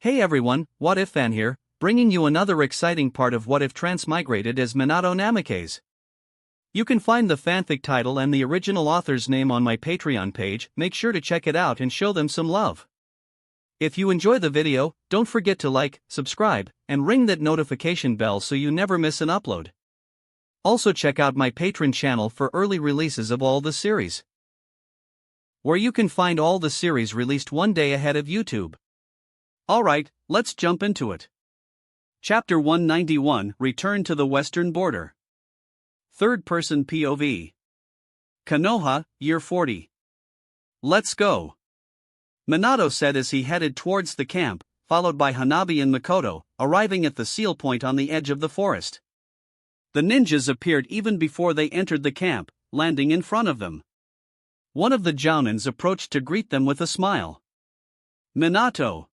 Hey everyone, What If Fan here, bringing you another exciting part of What If Transmigrated as Minato Namikaze. You can find the fanfic title and the original author's name on my Patreon page. Make sure to check it out and show them some love. If you enjoy the video, don't forget to like, subscribe, and ring that notification bell so you never miss an upload. Also check out my Patreon channel for early releases of all the series, where you can find all the series released one day ahead of YouTube. Alright, let's jump into it. Chapter 191, Return to the Western Border. Third-person POV. Konoha, Year 40. Let's go. Minato said as he headed towards the camp, followed by Hanabi and Makoto, arriving at the seal point on the edge of the forest. The ninjas appeared even before they entered the camp, landing in front of them. One of the jounins approached to greet them with a smile. Minato.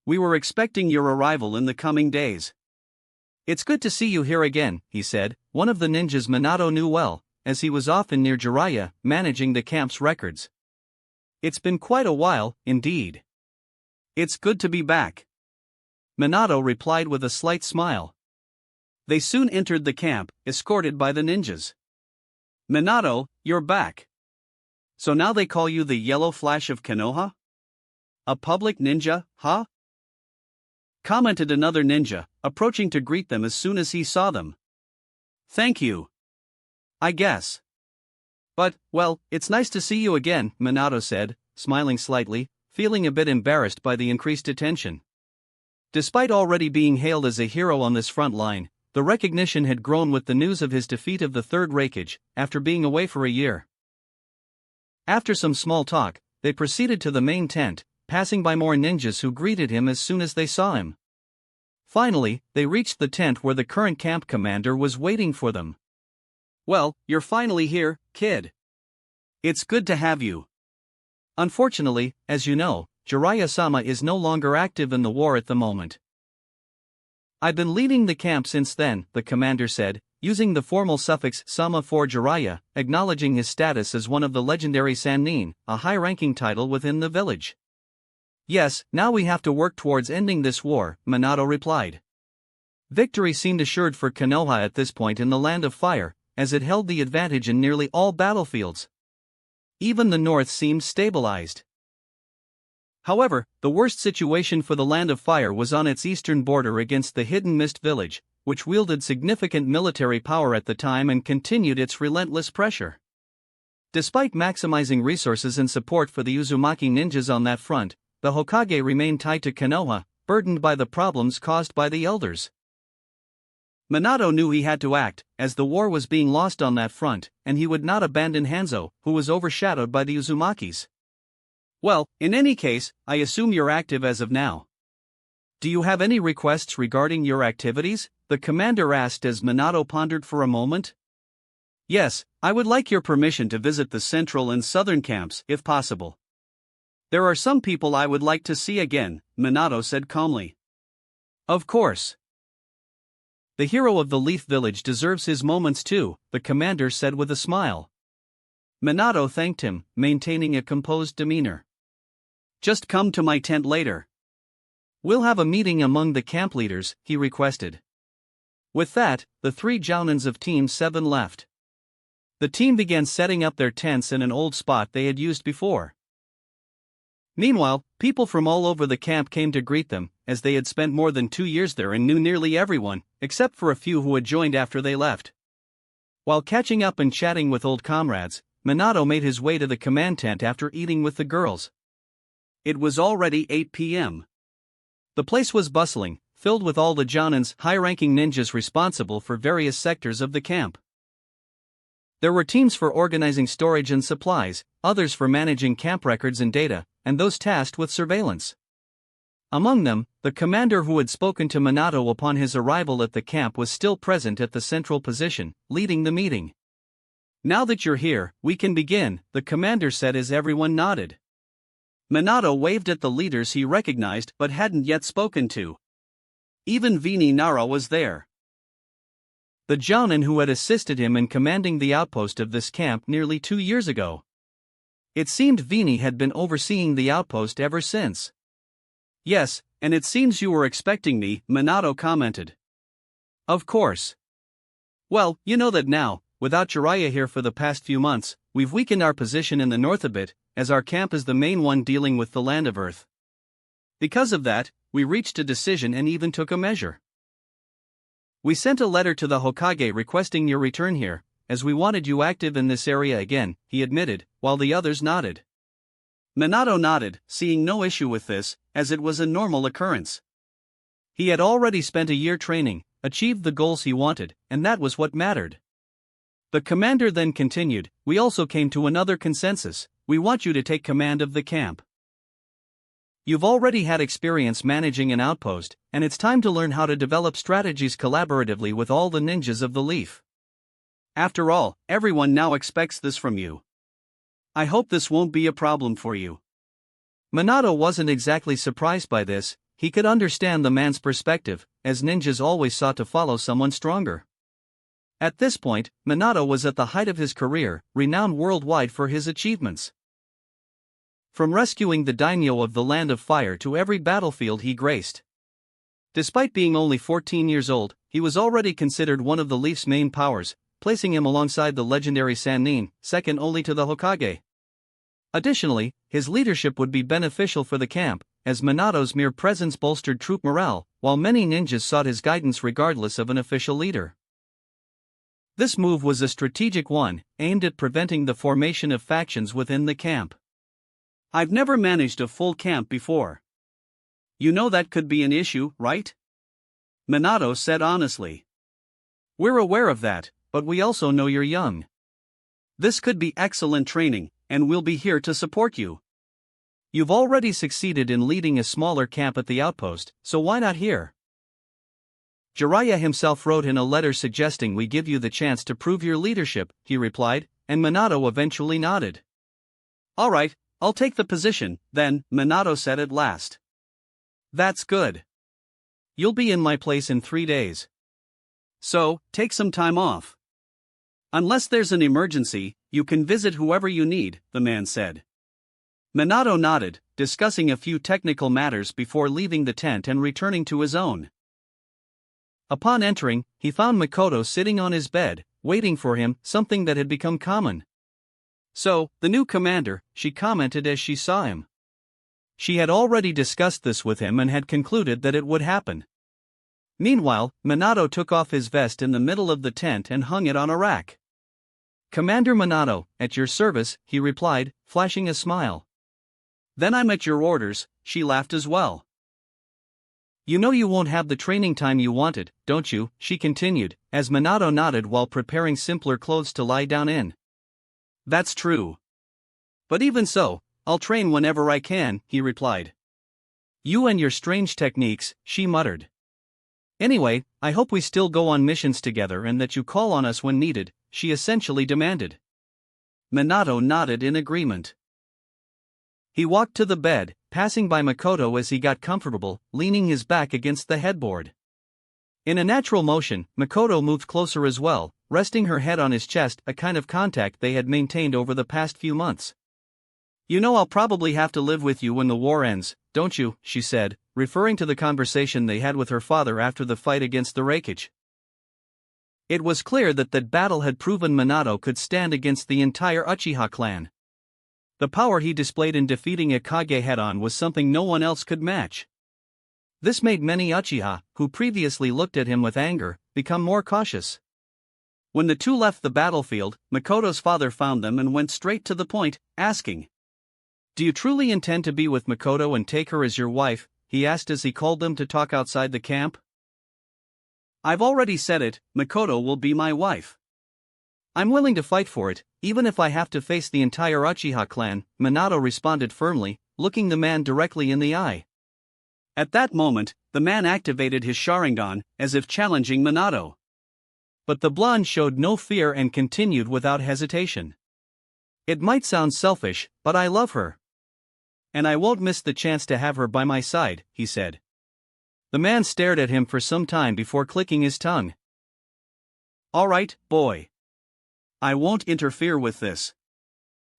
We were expecting your arrival in the coming days. It's good to see you here again, he said, one of the ninjas Minato knew well, as he was often near Jiraiya, managing the camp's records. It's been quite a while, indeed. It's good to be back. Minato replied with a slight smile. They soon entered the camp, escorted by the ninjas. Minato, you're back. So now they call you the Yellow Flash of Konoha? A public ninja, huh? Commented another ninja, approaching to greet them as soon as he saw them. Thank you. I guess. But, well, it's nice to see you again, Minato said, smiling slightly, feeling a bit embarrassed by the increased attention. Despite already being hailed as a hero on this front line, the recognition had grown with the news of his defeat of the Third Raikage, after being away for a year. After some small talk, they proceeded to the main tent, passing by more ninjas who greeted him as soon as they saw him. Finally, they reached the tent where the current camp commander was waiting for them. Well, you're finally here, kid. It's good to have you. Unfortunately, as you know, Jiraiya-sama is no longer active in the war at the moment. I've been leading the camp since then, the commander said, using the formal suffix sama for Jiraiya, acknowledging his status as one of the legendary Sannin, a high-ranking title within the village. Yes, now we have to work towards ending this war, Minato replied. Victory seemed assured for Konoha at this point in the Land of Fire, as it held the advantage in nearly all battlefields. Even the north seemed stabilized. However, the worst situation for the Land of Fire was on its eastern border against the Hidden Mist village, which wielded significant military power at the time and continued its relentless pressure. Despite maximizing resources and support for the Uzumaki ninjas on that front, the Hokage remained tied to Konoha, burdened by the problems caused by the elders. Minato knew he had to act, as the war was being lost on that front, and he would not abandon Hanzo, who was overshadowed by the Uzumakis. Well, in any case, I assume you're active as of now. Do you have any requests regarding your activities? The commander asked as Minato pondered for a moment. Yes, I would like your permission to visit the central and southern camps, if possible. There are some people I would like to see again, Minato said calmly. Of course. The hero of the Leaf Village deserves his moments too, the commander said with a smile. Minato thanked him, maintaining a composed demeanor. Just come to my tent later. We'll have a meeting among the camp leaders, he requested. With that, the three jounins of Team 7 left. The team began setting up their tents in an old spot they had used before. Meanwhile, people from all over the camp came to greet them, as they had spent more than 2 years there and knew nearly everyone, except for a few who had joined after they left. While catching up and chatting with old comrades, Minato made his way to the command tent after eating with the girls. It was already 8 p.m. The place was bustling, filled with all the jounins, high-ranking ninjas responsible for various sectors of the camp. There were teams for organizing storage and supplies, others for managing camp records and data, and those tasked with surveillance. Among them, the commander who had spoken to Minato upon his arrival at the camp was still present at the central position, leading the meeting. Now that you're here, we can begin, the commander said as everyone nodded. Minato waved at the leaders he recognized but hadn't yet spoken to. Even Vini Nara was there. The jounin who had assisted him in commanding the outpost of this camp nearly 2 years ago. It seemed Vini had been overseeing the outpost ever since. Yes, and it seems you were expecting me, Minato commented. Of course. Well, you know that now, without Jiraiya here for the past few months, we've weakened our position in the north a bit, as our camp is the main one dealing with the land of Earth. Because of that, we reached a decision and even took a measure. We sent a letter to the Hokage requesting your return here, as we wanted you active in this area again, he admitted, while the others nodded. Minato nodded, seeing no issue with this, as it was a normal occurrence. He had already spent a year training, achieved the goals he wanted, and that was what mattered. The commander then continued, we also came to another consensus, we want you to take command of the camp. You've already had experience managing an outpost, and it's time to learn how to develop strategies collaboratively with all the ninjas of the Leaf. After all, everyone now expects this from you. I hope this won't be a problem for you. Minato wasn't exactly surprised by this, he could understand the man's perspective, as ninjas always sought to follow someone stronger. At this point, Minato was at the height of his career, renowned worldwide for his achievements. From rescuing the daimyo of the Land of Fire to every battlefield he graced. Despite being only 14 years old, he was already considered one of the Leaf's main powers, placing him alongside the legendary Sannin, second only to the Hokage. Additionally, his leadership would be beneficial for the camp, as Minato's mere presence bolstered troop morale, while many ninjas sought his guidance regardless of an official leader. This move was a strategic one, aimed at preventing the formation of factions within the camp. I've never managed a full camp before. You know that could be an issue, right? Minato said honestly. We're aware of that, but we also know you're young. This could be excellent training, and we'll be here to support you. You've already succeeded in leading a smaller camp at the outpost, so why not here? Jiraiya himself wrote in a letter suggesting we give you the chance to prove your leadership, he replied, and Minato eventually nodded. Alright, I'll take the position, then, Minato said at last. That's good. You'll be in my place in 3 days. So, take some time off. Unless there's an emergency, you can visit whoever you need, the man said. Minato nodded, discussing a few technical matters before leaving the tent and returning to his own. Upon entering, he found Makoto sitting on his bed, waiting for him, something that had become common. So, the new commander, she commented as she saw him. She had already discussed this with him and had concluded that it would happen. Meanwhile, Minato took off his vest in the middle of the tent and hung it on a rack. Commander Minato, at your service, he replied, flashing a smile. Then I'm at your orders, she laughed as well. You know you won't have the training time you wanted, don't you, she continued, as Minato nodded while preparing simpler clothes to lie down in. That's true. But even so, I'll train whenever I can, he replied. You and your strange techniques, she muttered. Anyway, I hope we still go on missions together and that you call on us when needed, she essentially demanded. Minato nodded in agreement. He walked to the bed, passing by Makoto as he got comfortable, leaning his back against the headboard. In a natural motion, Makoto moved closer as well, resting her head on his chest, a kind of contact they had maintained over the past few months. You know I'll probably have to live with you when the war ends, don't you, she said, referring to the conversation they had with her father after the fight against the Reikage. It was clear that battle had proven Minato could stand against the entire Uchiha clan. The power he displayed in defeating a Kage head-on was something no one else could match. This made many Uchiha, who previously looked at him with anger, become more cautious. When the two left the battlefield, Makoto's father found them and went straight to the point, asking, Do you truly intend to be with Makoto and take her as your wife? He asked as he called them to talk outside the camp. I've already said it, Makoto will be my wife. I'm willing to fight for it, even if I have to face the entire Uchiha clan, Minato responded firmly, looking the man directly in the eye. At that moment, the man activated his Sharingan, as if challenging Minato. But the blonde showed no fear and continued without hesitation. It might sound selfish, but I love her. And I won't miss the chance to have her by my side, he said. The man stared at him for some time before clicking his tongue. All right, boy. I won't interfere with this.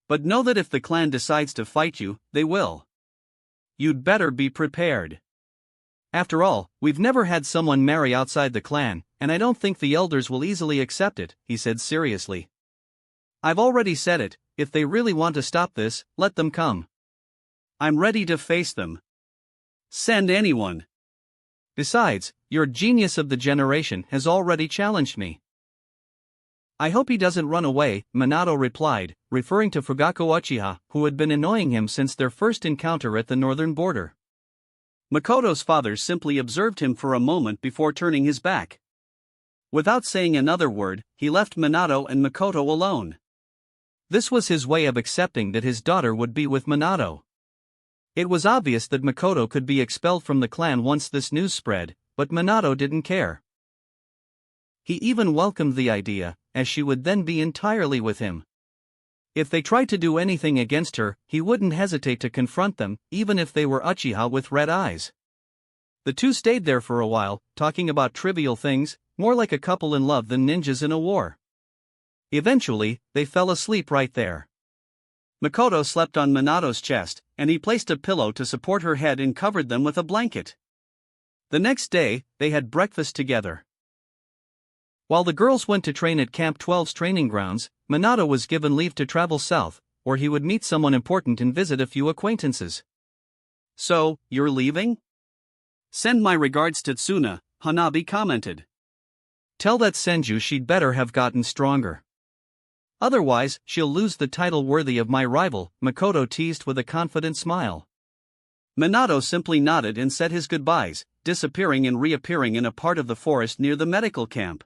But know that if the clan decides to fight you, they will. You'd better be prepared. After all, we've never had someone marry outside the clan, and I don't think the elders will easily accept it, he said seriously. I've already said it, if they really want to stop this, let them come. I'm ready to face them. Send anyone. Besides, your genius of the generation has already challenged me. I hope he doesn't run away, Minato replied, referring to Fugaku Uchiha, who had been annoying him since their first encounter at the northern border. Makoto's father simply observed him for a moment before turning his back. Without saying another word, he left Minato and Makoto alone. This was his way of accepting that his daughter would be with Minato. It was obvious that Makoto could be expelled from the clan once this news spread, but Minato didn't care. He even welcomed the idea, as she would then be entirely with him. If they tried to do anything against her, he wouldn't hesitate to confront them, even if they were Uchiha with red eyes. The two stayed there for a while, talking about trivial things, more like a couple in love than ninjas in a war. Eventually, they fell asleep right there. Makoto slept on Minato's chest, and he placed a pillow to support her head and covered them with a blanket. The next day, they had breakfast together. While the girls went to train at Camp 12's training grounds, Minato was given leave to travel south, where he would meet someone important and visit a few acquaintances. So, you're leaving? Send my regards to Tsuna, Hanabi commented. Tell that Senju she'd better have gotten stronger. Otherwise, she'll lose the title worthy of my rival, Makoto teased with a confident smile. Minato simply nodded and said his goodbyes, disappearing and reappearing in a part of the forest near the medical camp.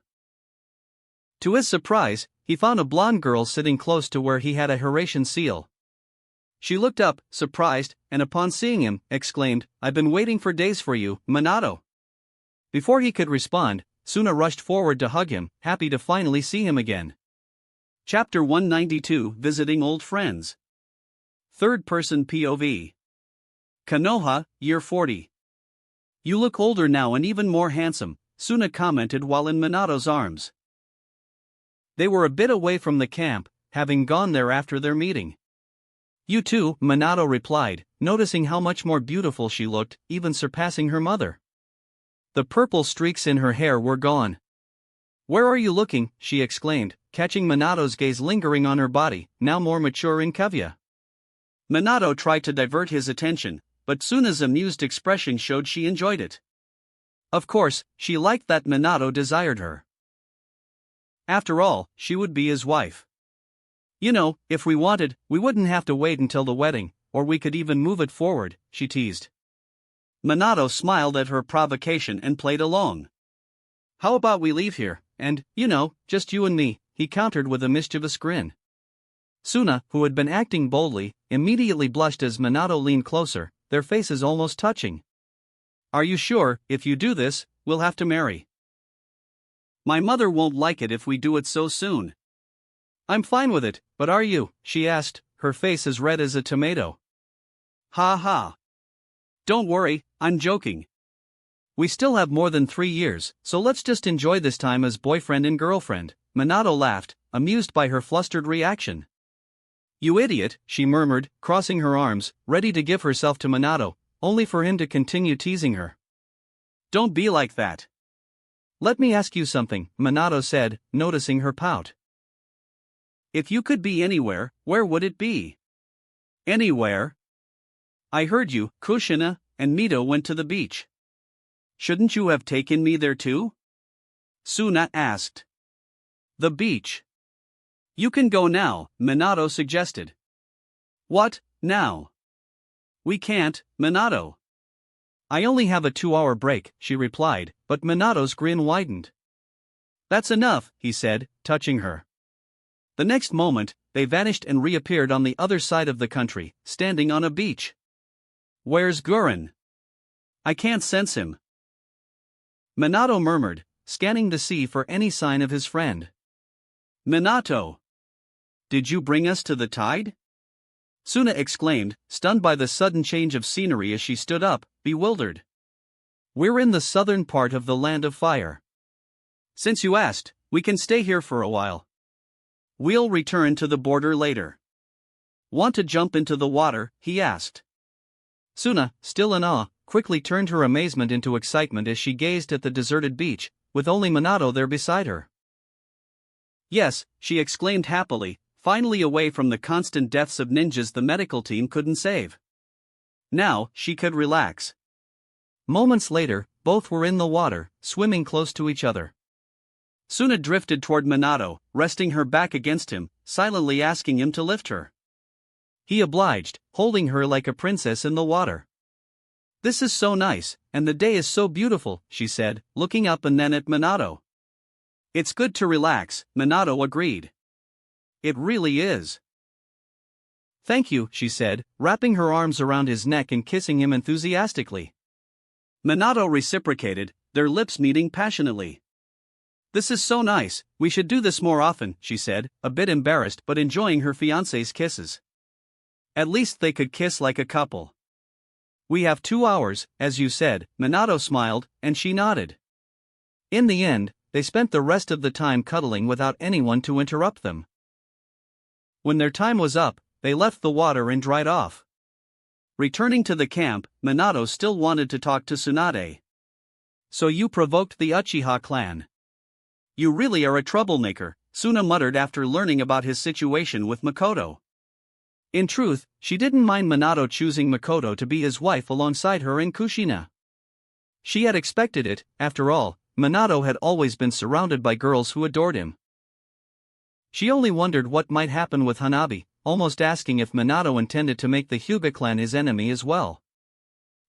To his surprise, he found a blonde girl sitting close to where he had a Horatian seal. She looked up, surprised, and upon seeing him, exclaimed, "I've been waiting for days for you, Minato." Before he could respond, Tsuna rushed forward to hug him, happy to finally see him again. Chapter 192 Visiting Old Friends. Third-person POV. Konoha, Year 40. You look older now and even more handsome, Tsuna commented while in Minato's arms. They were a bit away from the camp, having gone there after their meeting. You too, Minato replied, noticing how much more beautiful she looked, even surpassing her mother. The purple streaks in her hair were gone. Where are you looking? She exclaimed, catching Minato's gaze lingering on her body, now more mature in Kaguya. Minato tried to divert his attention, but Tsuna's amused expression showed she enjoyed it. Of course, she liked that Minato desired her. After all, she would be his wife. You know, if we wanted, we wouldn't have to wait until the wedding, or we could even move it forward, she teased. Minato smiled at her provocation and played along. How about we leave here, and, just you and me, he countered with a mischievous grin. Tsuna, who had been acting boldly, immediately blushed as Minato leaned closer, their faces almost touching. Are you sure, if you do this, we'll have to marry? My mother won't like it if we do it so soon. I'm fine with it, but are you? She asked, her face as red as a tomato. Ha ha. Don't worry, I'm joking. We still have more than 3 years, so let's just enjoy this time as boyfriend and girlfriend, Minato laughed, amused by her flustered reaction. You idiot, she murmured, crossing her arms, ready to give herself to Minato, only for him to continue teasing her. Don't be like that. Let me ask you something, Minato said, noticing her pout. If you could be anywhere, where would it be? Anywhere? I heard you, Kushina, and Mito went to the beach. Shouldn't you have taken me there too? Tsuna asked. The beach. You can go now, Minato suggested. What, now? We can't, Minato. I only have a 2-hour break, she replied, but Minato's grin widened. That's enough, he said, touching her. The next moment, they vanished and reappeared on the other side of the country, standing on a beach. Where's Gurren? I can't sense him. Minato murmured, scanning the sea for any sign of his friend. Minato! Did you bring us to the tide? Tsuna exclaimed, stunned by the sudden change of scenery as she stood up, bewildered. We're in the southern part of the Land of Fire. Since you asked, we can stay here for a while. We'll return to the border later. Want to jump into the water? He asked. Suna, still in awe, quickly turned her amazement into excitement as she gazed at the deserted beach, with only Minato there beside her. Yes, she exclaimed happily, finally away from the constant deaths of ninjas the medical team couldn't save. Now, she could relax. Moments later, both were in the water, swimming close to each other. Suna drifted toward Minato, resting her back against him, silently asking him to lift her. He obliged, holding her like a princess in the water. "This is so nice, and the day is so beautiful," she said, looking up and then at Minato. "It's good to relax," Minato agreed. "It really is." "Thank you," she said, wrapping her arms around his neck and kissing him enthusiastically. Minato reciprocated, their lips meeting passionately. "This is so nice, we should do this more often," she said, a bit embarrassed but enjoying her fiancé's kisses. At least they could kiss like a couple. "We have 2 hours, as you said," Minato smiled, and she nodded. In the end, they spent the rest of the time cuddling without anyone to interrupt them. When their time was up, they left the water and dried off. Returning to the camp, Minato still wanted to talk to Tsunade. "So you provoked the Uchiha clan. You really are a troublemaker," Suna muttered after learning about his situation with Makoto. In truth, she didn't mind Minato choosing Makoto to be his wife alongside her in Kushina. She had expected it, after all, Minato had always been surrounded by girls who adored him. She only wondered what might happen with Hanabi, almost asking if Minato intended to make the Hyuga clan his enemy as well.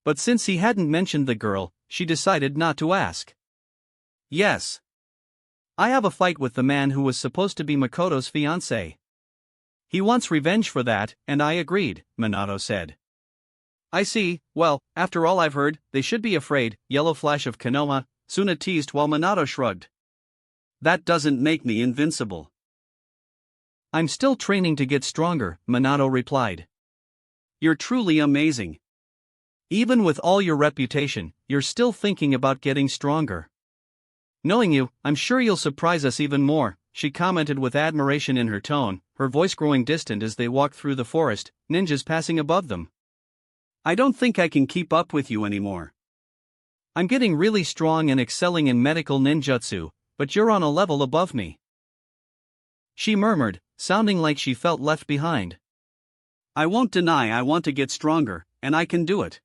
But since he hadn't mentioned the girl, she decided not to ask. "Yes. I have a fight with the man who was supposed to be Makoto's fiancé. He wants revenge for that, and I agreed," Minato said. "I see, well, after all I've heard, they should be afraid," yellow flash of Konoha, Suna teased while Minato shrugged. "That doesn't make me invincible." "I'm still training to get stronger," Minato replied. "You're truly amazing. Even with all your reputation, you're still thinking about getting stronger. Knowing you, I'm sure you'll surprise us even more," she commented with admiration in her tone, her voice growing distant as they walked through the forest, ninjas passing above them. "I don't think I can keep up with you anymore. I'm getting really strong and excelling in medical ninjutsu, but you're on a level above me," she murmured, sounding like she felt left behind. "I won't deny I want to get stronger, and I can do it.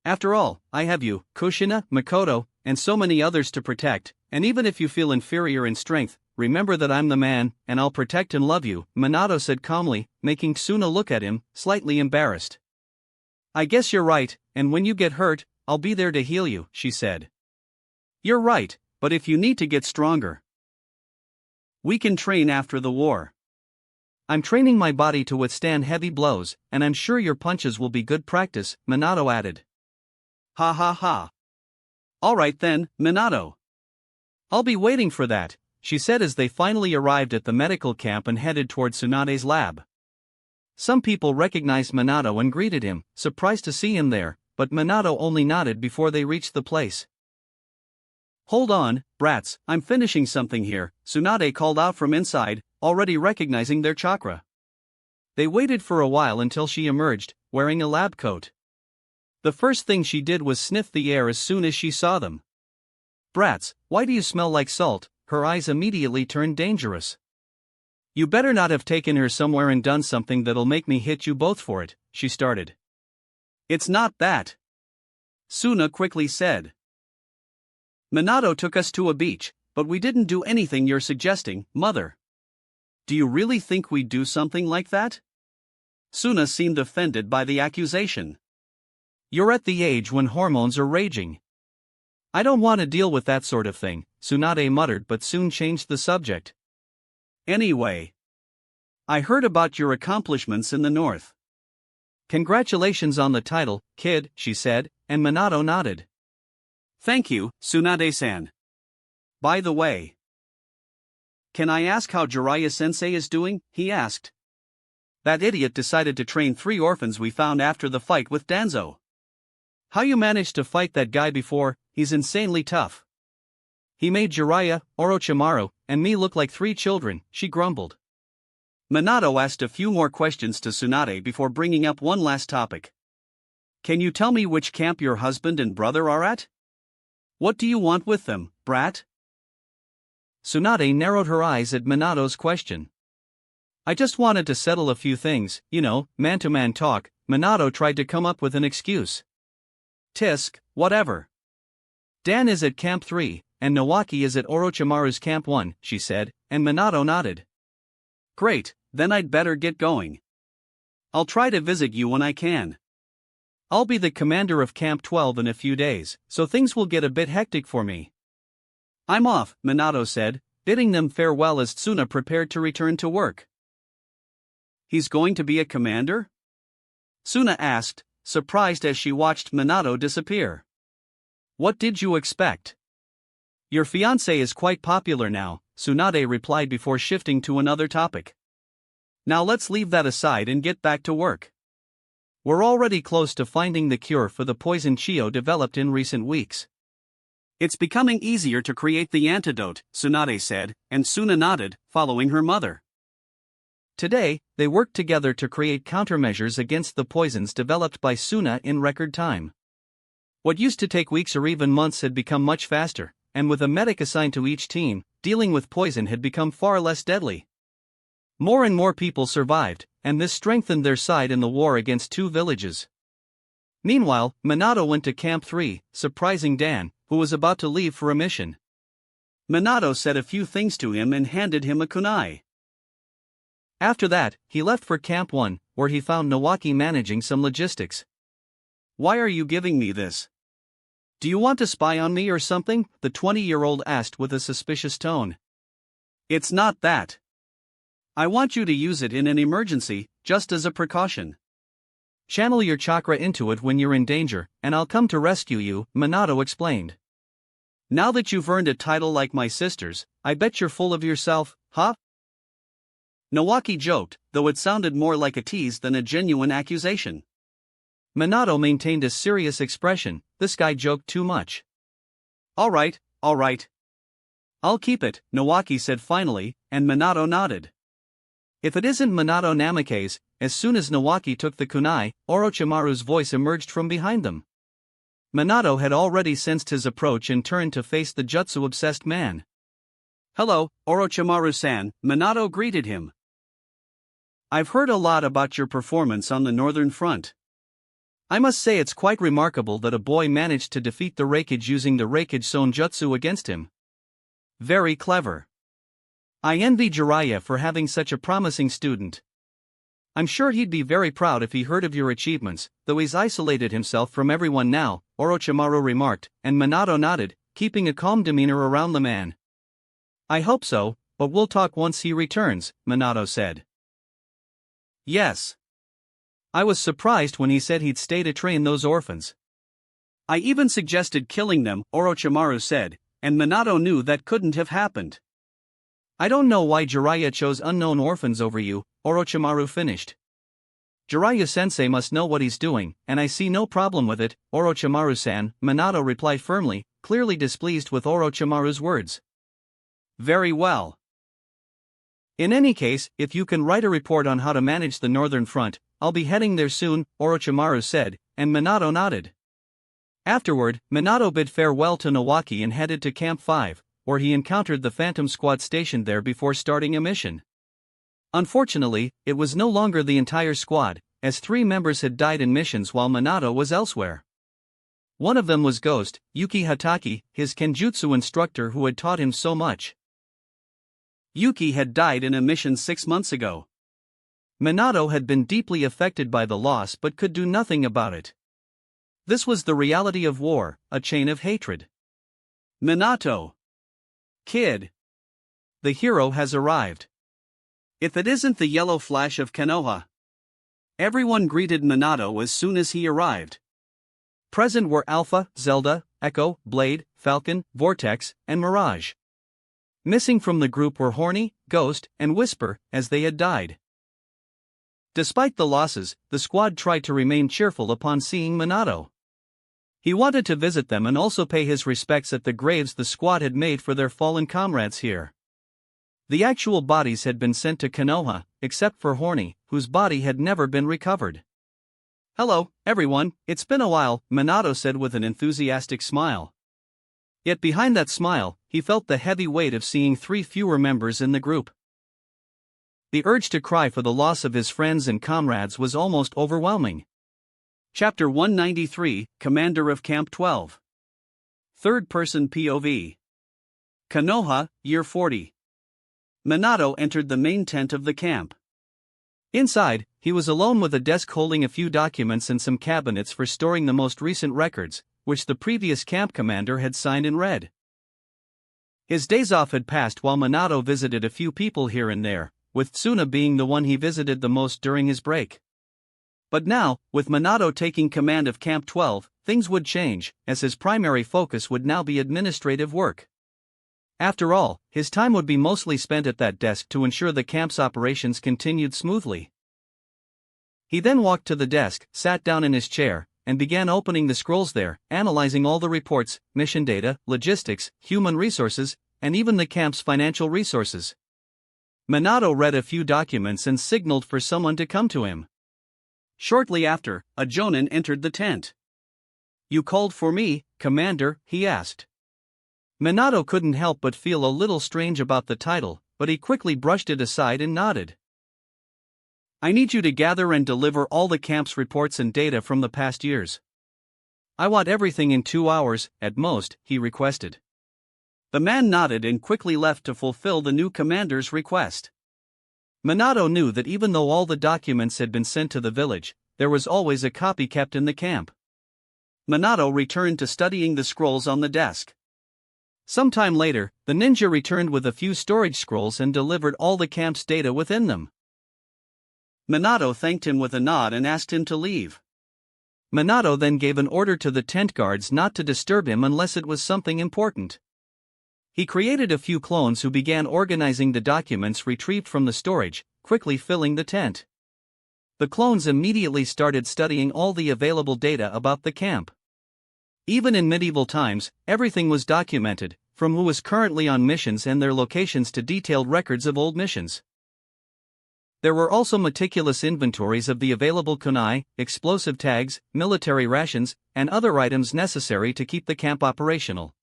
After all, I have you, Kushina, Makoto, and so many others to protect, and even if you feel inferior in strength, remember that I'm the man, and I'll protect and love you," Minato said calmly, making Suna look at him, slightly embarrassed. "I guess you're right, and when you get hurt, I'll be there to heal you," she said. "You're right, but if you need to get stronger, we can train after the war. I'm training my body to withstand heavy blows, and I'm sure your punches will be good practice," Minato added. "Ha ha ha. All right then, Minato. I'll be waiting for that," she said as they finally arrived at the medical camp and headed toward Tsunade's lab. Some people recognized Minato and greeted him, surprised to see him there, but Minato only nodded before they reached the place. "Hold on, brats, I'm finishing something here," Tsunade called out from inside, already recognizing their chakra. They waited for a while until she emerged, wearing a lab coat. The first thing she did was sniff the air as soon as she saw them. "Brats, why do you smell like salt?" Her eyes immediately turned dangerous. "You better not have taken her somewhere and done something that'll make me hit you both for it," she started. "It's not that," Suna quickly said. "Minato took us to a beach, but we didn't do anything you're suggesting, Mother. Do you really think we'd do something like that?" Suna seemed offended by the accusation. "You're at the age when hormones are raging. I don't want to deal with that sort of thing," Tsunade muttered but soon changed the subject. "Anyway, I heard about your accomplishments in the north." "Congratulations on the title, kid," she said, and Minato nodded. "Thank you, Tsunade-san. By the way, can I ask how Jiraiya-sensei is doing?" he asked. "That idiot decided to train 3 orphans we found after the fight with Danzo. How you managed to fight that guy before, he's insanely tough. He made Jiraiya, Orochimaru, and me look like 3 children," she grumbled. Minato asked a few more questions to Tsunade before bringing up one last topic. Can you tell me which camp your husband and brother are at? What do you want with them, brat? Tsunade narrowed her eyes at Minato's question. I just wanted to settle a few things, man-to-man talk. Minato tried to come up with an excuse. Tisk, whatever. Dan is at Camp 3, and Nawaki is at Orochimaru's Camp 1, she said, and Minato nodded. Great, then I'd better get going. I'll try to visit you when I can. I'll be the commander of Camp 12 in a few days, so things will get a bit hectic for me. I'm off, Minato said, bidding them farewell as Tsuna prepared to return to work. He's going to be a commander? Tsuna asked, surprised as she watched Minato disappear. What did you expect? Your fiancé is quite popular now, Tsunade replied before shifting to another topic. Now let's leave that aside and get back to work. We're already close to finding the cure for the poison Chio developed in recent weeks. It's becoming easier to create the antidote, Tsunade said, and Tsuna nodded, following her mother. Today, they worked together to create countermeasures against the poisons developed by Tsuna in record time. What used to take weeks or even months had become much faster, and with a medic assigned to each team, dealing with poison had become far less deadly. More and more people survived, and this strengthened their side in the war against two villages. Meanwhile, Minato went to Camp 3, surprising Dan, who was about to leave for a mission. Minato said a few things to him and handed him a kunai. After that, he left for Camp 1, where he found Nawaki managing some logistics. Why are you giving me this? Do you want to spy on me or something? The 20-year-old asked with a suspicious tone. It's not that. I want you to use it in an emergency, just as a precaution. Channel your chakra into it when you're in danger, and I'll come to rescue you, Minato explained. Now that you've earned a title like my sister's, I bet you're full of yourself, huh? Nawaki joked, though it sounded more like a tease than a genuine accusation. Minato maintained a serious expression. This guy joked too much. All right. I'll keep it, Nawaki said finally, and Minato nodded. If it isn't Minato Namikaze, as soon as Nawaki took the kunai, Orochimaru's voice emerged from behind them. Minato had already sensed his approach and turned to face the jutsu-obsessed man. Hello, Orochimaru-san, Minato greeted him. I've heard a lot about your performance on the Northern Front. I must say it's quite remarkable that a boy managed to defeat the Raikage using the Raikage Sonjutsu against him. Very clever. I envy Jiraiya for having such a promising student. I'm sure he'd be very proud if he heard of your achievements, though he's isolated himself from everyone now, Orochimaru remarked, and Minato nodded, keeping a calm demeanor around the man. I hope so, but we'll talk once he returns, Minato said. Yes. I was surprised when he said he'd stay to train those orphans. I even suggested killing them, Orochimaru said, and Minato knew that couldn't have happened. I don't know why Jiraiya chose unknown orphans over you, Orochimaru finished. Jiraiya-sensei must know what he's doing, and I see no problem with it, Orochimaru-san, Minato replied firmly, clearly displeased with Orochimaru's words. Very well. In any case, if you can write a report on how to manage the Northern Front, I'll be heading there soon, Orochimaru said, and Minato nodded. Afterward, Minato bid farewell to Nawaki and headed to Camp 5, where he encountered the Phantom Squad stationed there before starting a mission. Unfortunately, it was no longer the entire squad, as 3 members had died in missions while Minato was elsewhere. One of them was Ghost, Yuki Hatake, his kenjutsu instructor who had taught him so much. Yuki had died in a mission 6 months ago. Minato had been deeply affected by the loss but could do nothing about it. This was the reality of war, a chain of hatred. Minato. Kid. The hero has arrived. If it isn't the yellow flash of Konoha. Everyone greeted Minato as soon as he arrived. Present were Alpha, Zelda, Echo, Blade, Falcon, Vortex, and Mirage. Missing from the group were Horny, Ghost, and Whisper, as they had died. Despite the losses, the squad tried to remain cheerful upon seeing Minato. He wanted to visit them and also pay his respects at the graves the squad had made for their fallen comrades here. The actual bodies had been sent to Konoha, except for Horny, whose body had never been recovered. Hello, everyone, it's been a while, Minato said with an enthusiastic smile. Yet behind that smile, he felt the heavy weight of seeing 3 fewer members in the group. The urge to cry for the loss of his friends and comrades was almost overwhelming. Chapter 193, Commander of Camp 12. Third-person POV. Konoha, Year 40. Minato entered the main tent of the camp. Inside, he was alone with a desk holding a few documents and some cabinets for storing the most recent records, which the previous camp commander had signed and read. His days off had passed while Minato visited a few people here and there, with Tsuna being the one he visited the most during his break. But now, with Minato taking command of Camp 12, things would change, as his primary focus would now be administrative work. After all, his time would be mostly spent at that desk to ensure the camp's operations continued smoothly. He then walked to the desk, sat down in his chair, and began opening the scrolls there, analyzing all the reports, mission data, logistics, human resources, and even the camp's financial resources. Minato read a few documents and signaled for someone to come to him. Shortly after, a jonin entered the tent. "You called for me, Commander?" he asked. Minato couldn't help but feel a little strange about the title, but he quickly brushed it aside and nodded. "I need you to gather and deliver all the camp's reports and data from the past years. I want everything in 2 hours, at most," he requested. The man nodded and quickly left to fulfill the new commander's request. Minato knew that even though all the documents had been sent to the village, there was always a copy kept in the camp. Minato returned to studying the scrolls on the desk. Sometime later, the ninja returned with a few storage scrolls and delivered all the camp's data within them. Minato thanked him with a nod and asked him to leave. Minato then gave an order to the tent guards not to disturb him unless it was something important. He created a few clones who began organizing the documents retrieved from the storage, quickly filling the tent. The clones immediately started studying all the available data about the camp. Even in medieval times, everything was documented, from who was currently on missions and their locations to detailed records of old missions. There were also meticulous inventories of the available kunai, explosive tags, military rations, and other items necessary to keep the camp operational.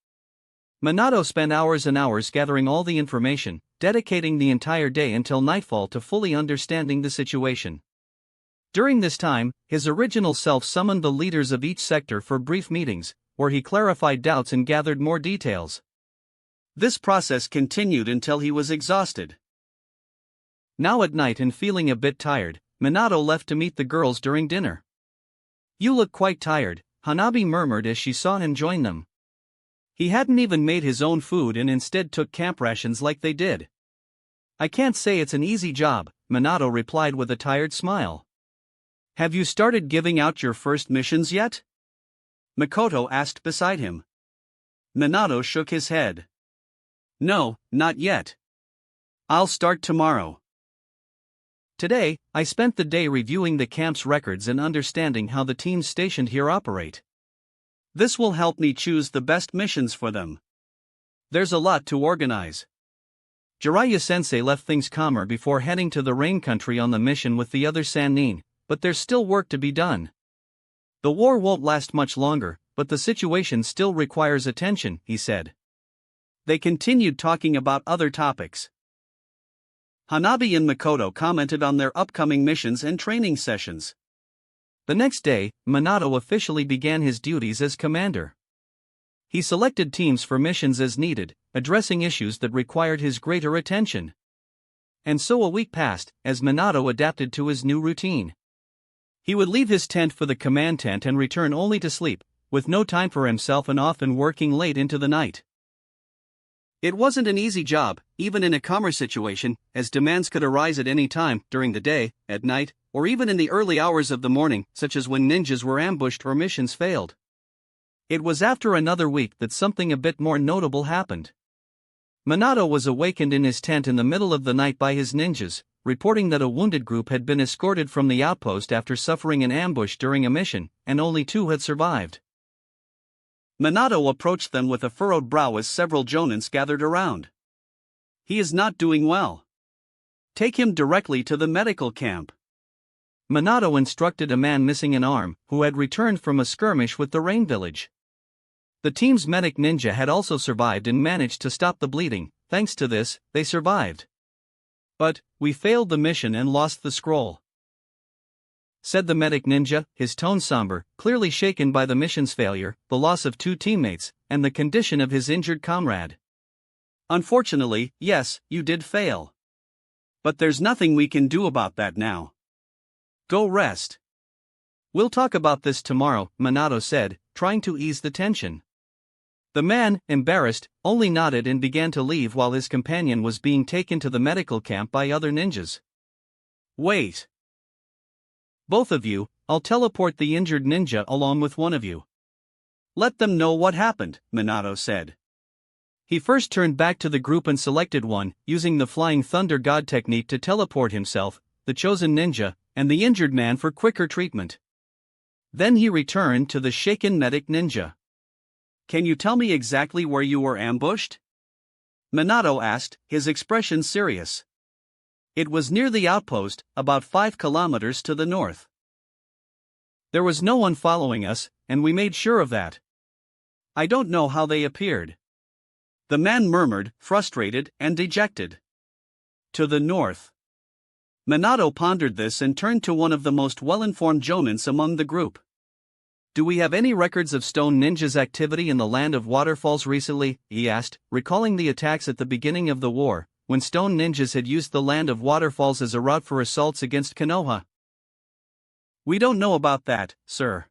Minato spent hours and hours gathering all the information, dedicating the entire day until nightfall to fully understanding the situation. During this time, his original self summoned the leaders of each sector for brief meetings, where he clarified doubts and gathered more details. This process continued until he was exhausted. Now at night and feeling a bit tired, Minato left to meet the girls during dinner. "You look quite tired," Hanabi murmured as she saw him join them. He hadn't even made his own food and instead took camp rations like they did. "I can't say it's an easy job," Minato replied with a tired smile. "Have you started giving out your first missions yet?" Makoto asked beside him. Minato shook his head. "No, not yet. I'll start tomorrow." Today, I spent the day reviewing the camp's records and understanding how the teams stationed here operate. This will help me choose the best missions for them. There's a lot to organize. Jiraiya-sensei left things calmer before heading to the rain country on the mission with the other Sannin, but there's still work to be done. The war won't last much longer, but the situation still requires attention, he said. They continued talking about other topics. Hanabi and Makoto commented on their upcoming missions and training sessions. The next day, Minato officially began his duties as commander. He selected teams for missions as needed, addressing issues that required his greater attention. And so a week passed, as Minato adapted to his new routine. He would leave his tent for the command tent and return only to sleep, with no time for himself and often working late into the night. It wasn't an easy job, even in a calmer situation, as demands could arise at any time, during the day, at night, or even in the early hours of the morning, such as when ninjas were ambushed or missions failed. It was after another week that something a bit more notable happened. Minato was awakened in his tent in the middle of the night by his ninjas, reporting that a wounded group had been escorted from the outpost after suffering an ambush during a mission, and only 2 had survived. Minato approached them with a furrowed brow as several jonins gathered around. "He is not doing well. Take him directly to the medical camp." Minato instructed a man missing an arm, who had returned from a skirmish with the Rain Village. The team's medic ninja had also survived and managed to stop the bleeding. Thanks to this, they survived. But, we failed the mission and lost the scroll, said the medic ninja, his tone somber, clearly shaken by the mission's failure, the loss of 2 teammates, and the condition of his injured comrade. Unfortunately, yes, you did fail. But there's nothing we can do about that now. Go rest. We'll talk about this tomorrow, Minato said, trying to ease the tension. The man, embarrassed, only nodded and began to leave while his companion was being taken to the medical camp by other ninjas. Wait. Both of you, I'll teleport the injured ninja along with one of you. Let them know what happened, Minato said. He first turned back to the group and selected one, using the Flying Thunder God technique to teleport himself, the chosen ninja, and the injured man for quicker treatment. Then he returned to the shaken medic ninja. Can you tell me exactly where you were ambushed? Minato asked, his expression serious. It was near the outpost, about 5 kilometers to the north. There was no one following us, and we made sure of that. I don't know how they appeared. The man murmured, frustrated and dejected. To the north. Minato pondered this and turned to one of the most well-informed jonins among the group. Do we have any records of stone ninjas' activity in the land of waterfalls recently? He asked, recalling the attacks at the beginning of the war, when stone ninjas had used the land of waterfalls as a route for assaults against Konoha. We don't know about that, sir.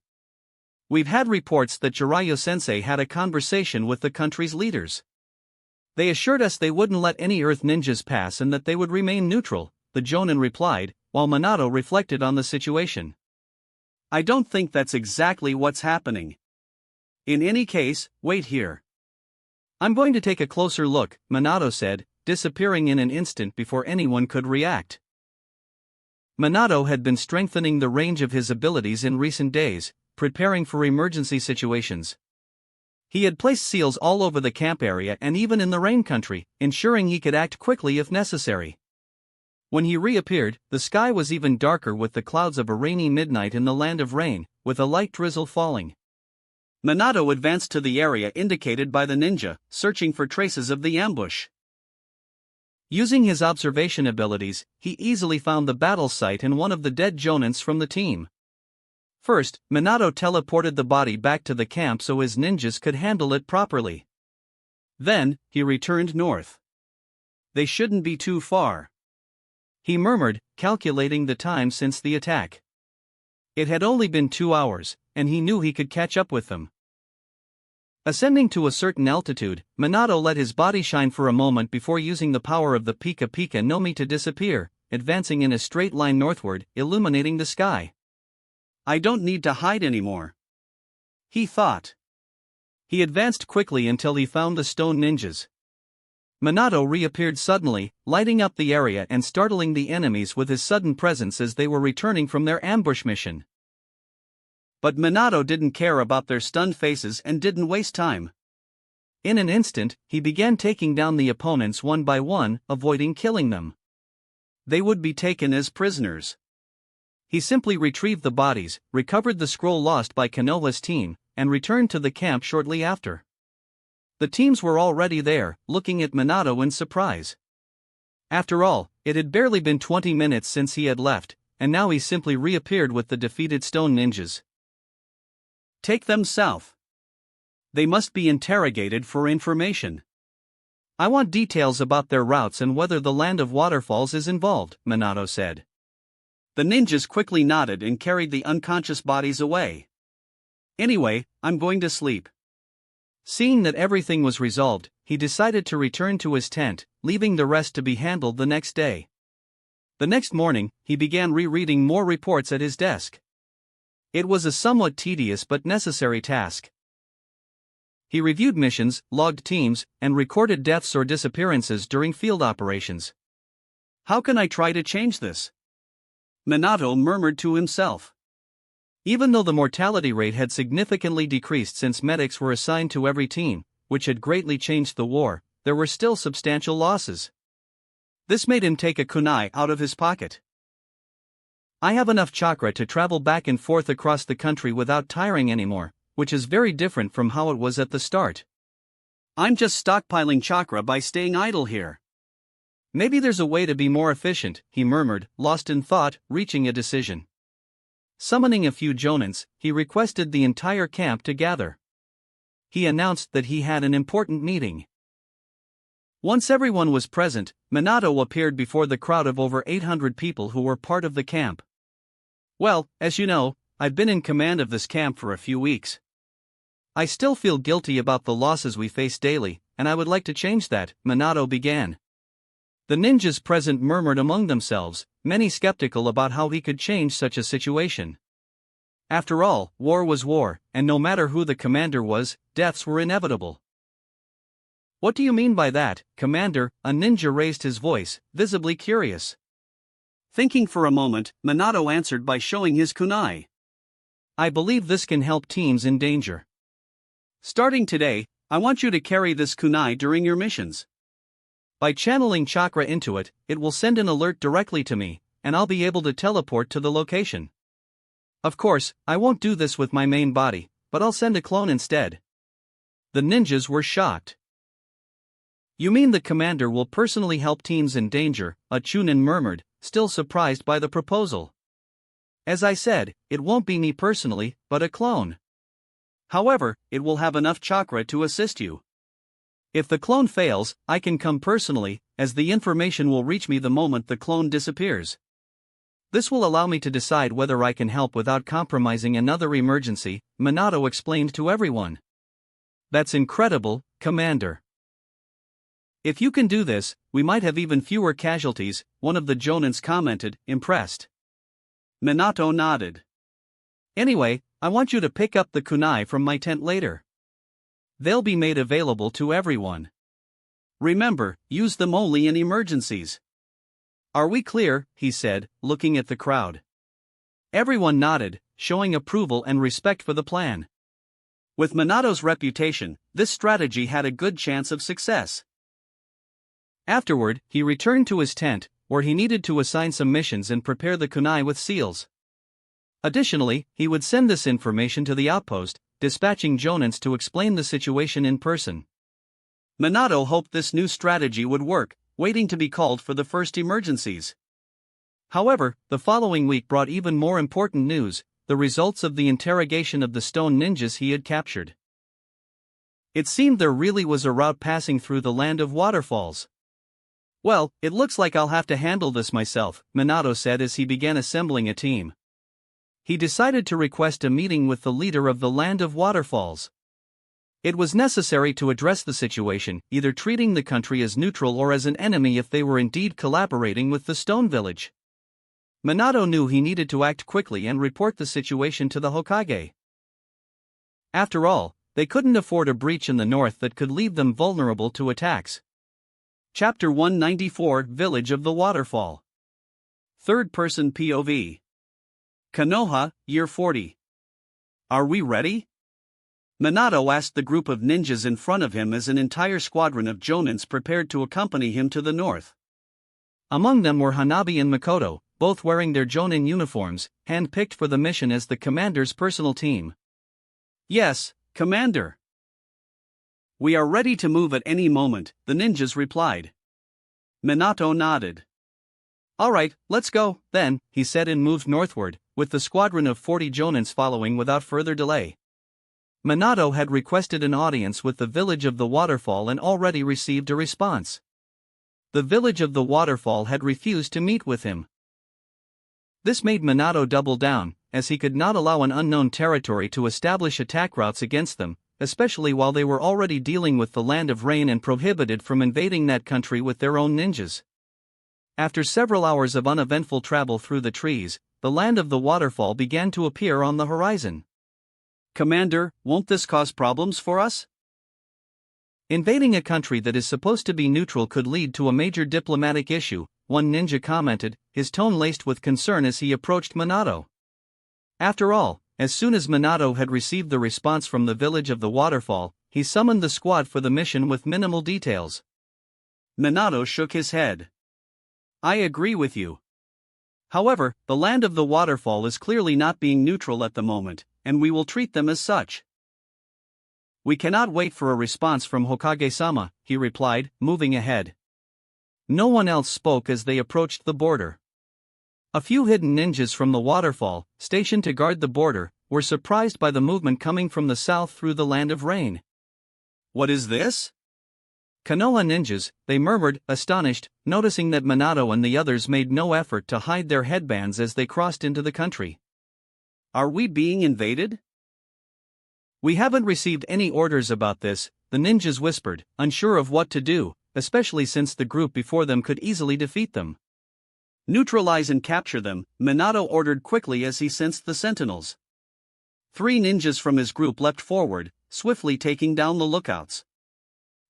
We've had reports that Jiraiya-sensei had a conversation with the country's leaders. They assured us they wouldn't let any Earth ninjas pass and that they would remain neutral, the Jonin replied, while Minato reflected on the situation. I don't think that's exactly what's happening. In any case, wait here. I'm going to take a closer look, Minato said, disappearing in an instant before anyone could react. Minato had been strengthening the range of his abilities in recent days, preparing for emergency situations. He had placed seals all over the camp area and even in the rain country, ensuring he could act quickly if necessary. When he reappeared, the sky was even darker with the clouds of a rainy midnight in the land of rain, with a light drizzle falling. Minato advanced to the area indicated by the ninja, searching for traces of the ambush. Using his observation abilities, he easily found the battle site and one of the dead jonins from the team. First, Minato teleported the body back to the camp so his ninjas could handle it properly. Then, he returned north. They shouldn't be too far, he murmured, calculating the time since the attack. It had only been 2 hours, and he knew he could catch up with them. Ascending to a certain altitude, Minato let his body shine for a moment before using the power of the Pika Pika no Mi to disappear, advancing in a straight line northward, illuminating the sky. I don't need to hide anymore, he thought. He advanced quickly until he found the stone ninjas. Minato reappeared suddenly, lighting up the area and startling the enemies with his sudden presence as they were returning from their ambush mission. But Minato didn't care about their stunned faces and didn't waste time. In an instant, he began taking down the opponents one by one, avoiding killing them. They would be taken as prisoners. He simply retrieved the bodies, recovered the scroll lost by Konoha's team, and returned to the camp shortly after. The teams were already there, looking at Minato in surprise. After all, it had barely been 20 minutes since he had left, and now he simply reappeared with the defeated stone ninjas. Take them south. They must be interrogated for information. I want details about their routes and whether the land of waterfalls is involved, Minato said. The ninjas quickly nodded and carried the unconscious bodies away. Anyway, I'm going to sleep. Seeing that everything was resolved, he decided to return to his tent, leaving the rest to be handled the next day. The next morning, he began rereading more reports at his desk. It was a somewhat tedious but necessary task. He reviewed missions, logged teams, and recorded deaths or disappearances during field operations. How can I try to change this? Minato murmured to himself. Even though the mortality rate had significantly decreased since medics were assigned to every team, which had greatly changed the war, there were still substantial losses. This made him take a kunai out of his pocket. I have enough chakra to travel back and forth across the country without tiring anymore, which is very different from how it was at the start. I'm just stockpiling chakra by staying idle here. Maybe there's a way to be more efficient, he murmured, lost in thought, reaching a decision. Summoning a few jonins, he requested the entire camp to gather. He announced that he had an important meeting. Once everyone was present, Minato appeared before the crowd of over 800 people who were part of the camp. Well, as you know, I've been in command of this camp for a few weeks. I still feel guilty about the losses we face daily, and I would like to change that, Minato began. The ninjas present murmured among themselves, many skeptical about how he could change such a situation. After all, war was war, and no matter who the commander was, deaths were inevitable. What do you mean by that, Commander? A ninja raised his voice, visibly curious. Thinking for a moment, Minato answered by showing his kunai. I believe this can help teams in danger. Starting today, I want you to carry this kunai during your missions. By channeling chakra into it, it will send an alert directly to me, and I'll be able to teleport to the location. Of course, I won't do this with my main body, but I'll send a clone instead. The ninjas were shocked. You mean the commander will personally help teams in danger? A chunin murmured, still surprised by the proposal. As I said, it won't be me personally, but a clone. However, it will have enough chakra to assist you. If the clone fails, I can come personally, as the information will reach me the moment the clone disappears. This will allow me to decide whether I can help without compromising another emergency, Minato explained to everyone. That's incredible, Commander. If you can do this, we might have even fewer casualties, one of the jonins commented, impressed. Minato nodded. Anyway, I want you to pick up the kunai from my tent later. They'll be made available to everyone. Remember, use them only in emergencies. Are we clear? He said, looking at the crowd. Everyone nodded, showing approval and respect for the plan. With Minato's reputation, this strategy had a good chance of success. Afterward, he returned to his tent, where he needed to assign some missions and prepare the kunai with seals. Additionally, he would send this information to the outpost, dispatching jonins to explain the situation in person. Minato hoped this new strategy would work, waiting to be called for the first emergencies. However, the following week brought even more important news, the results of the interrogation of the stone ninjas he had captured. It seemed there really was a route passing through the land of waterfalls. Well, it looks like I'll have to handle this myself, Minato said as he began assembling a team. He decided to request a meeting with the leader of the land of waterfalls. It was necessary to address the situation, either treating the country as neutral or as an enemy if they were indeed collaborating with the Stone Village. Minato knew he needed to act quickly and report the situation to the Hokage. After all, they couldn't afford a breach in the north that could leave them vulnerable to attacks. Chapter 194 Village of the Waterfall. Third-person POV. Konoha, Year 40. Are we ready? Minato asked the group of ninjas in front of him as an entire squadron of jonins prepared to accompany him to the north. Among them were Hanabi and Makoto, both wearing their jonin uniforms, hand-picked for the mission as the commander's personal team. Yes, Commander. We are ready to move at any moment, the ninjas replied. Minato nodded. Alright, let's go, then, he said and moved northward, with the squadron of 40 jonins following without further delay. Minato had requested an audience with the village of the waterfall and already received a response. The village of the waterfall had refused to meet with him. This made Minato double down, as he could not allow an unknown territory to establish attack routes against them, especially while they were already dealing with the Land of Rain and prohibited from invading that country with their own ninjas. After several hours of uneventful travel through the trees, the land of the waterfall began to appear on the horizon. Commander, won't this cause problems for us? Invading a country that is supposed to be neutral could lead to a major diplomatic issue, one ninja commented, his tone laced with concern as he approached Minato. After all, as soon as Minato had received the response from the village of the waterfall, he summoned the squad for the mission with minimal details. Minato shook his head. I agree with you. However, the land of the waterfall is clearly not being neutral at the moment, and we will treat them as such. We cannot wait for a response from Hokage-sama, he replied, moving ahead. No one else spoke as they approached the border. A few hidden ninjas from the waterfall, stationed to guard the border, were surprised by the movement coming from the south through the land of rain. What is this? Konoha ninjas, they murmured, astonished, noticing that Minato and the others made no effort to hide their headbands as they crossed into the country. Are we being invaded? We haven't received any orders about this, the ninjas whispered, unsure of what to do, especially since the group before them could easily defeat them. Neutralize and capture them, Minato ordered quickly as he sensed the sentinels. 3 ninjas from his group leapt forward, swiftly taking down the lookouts.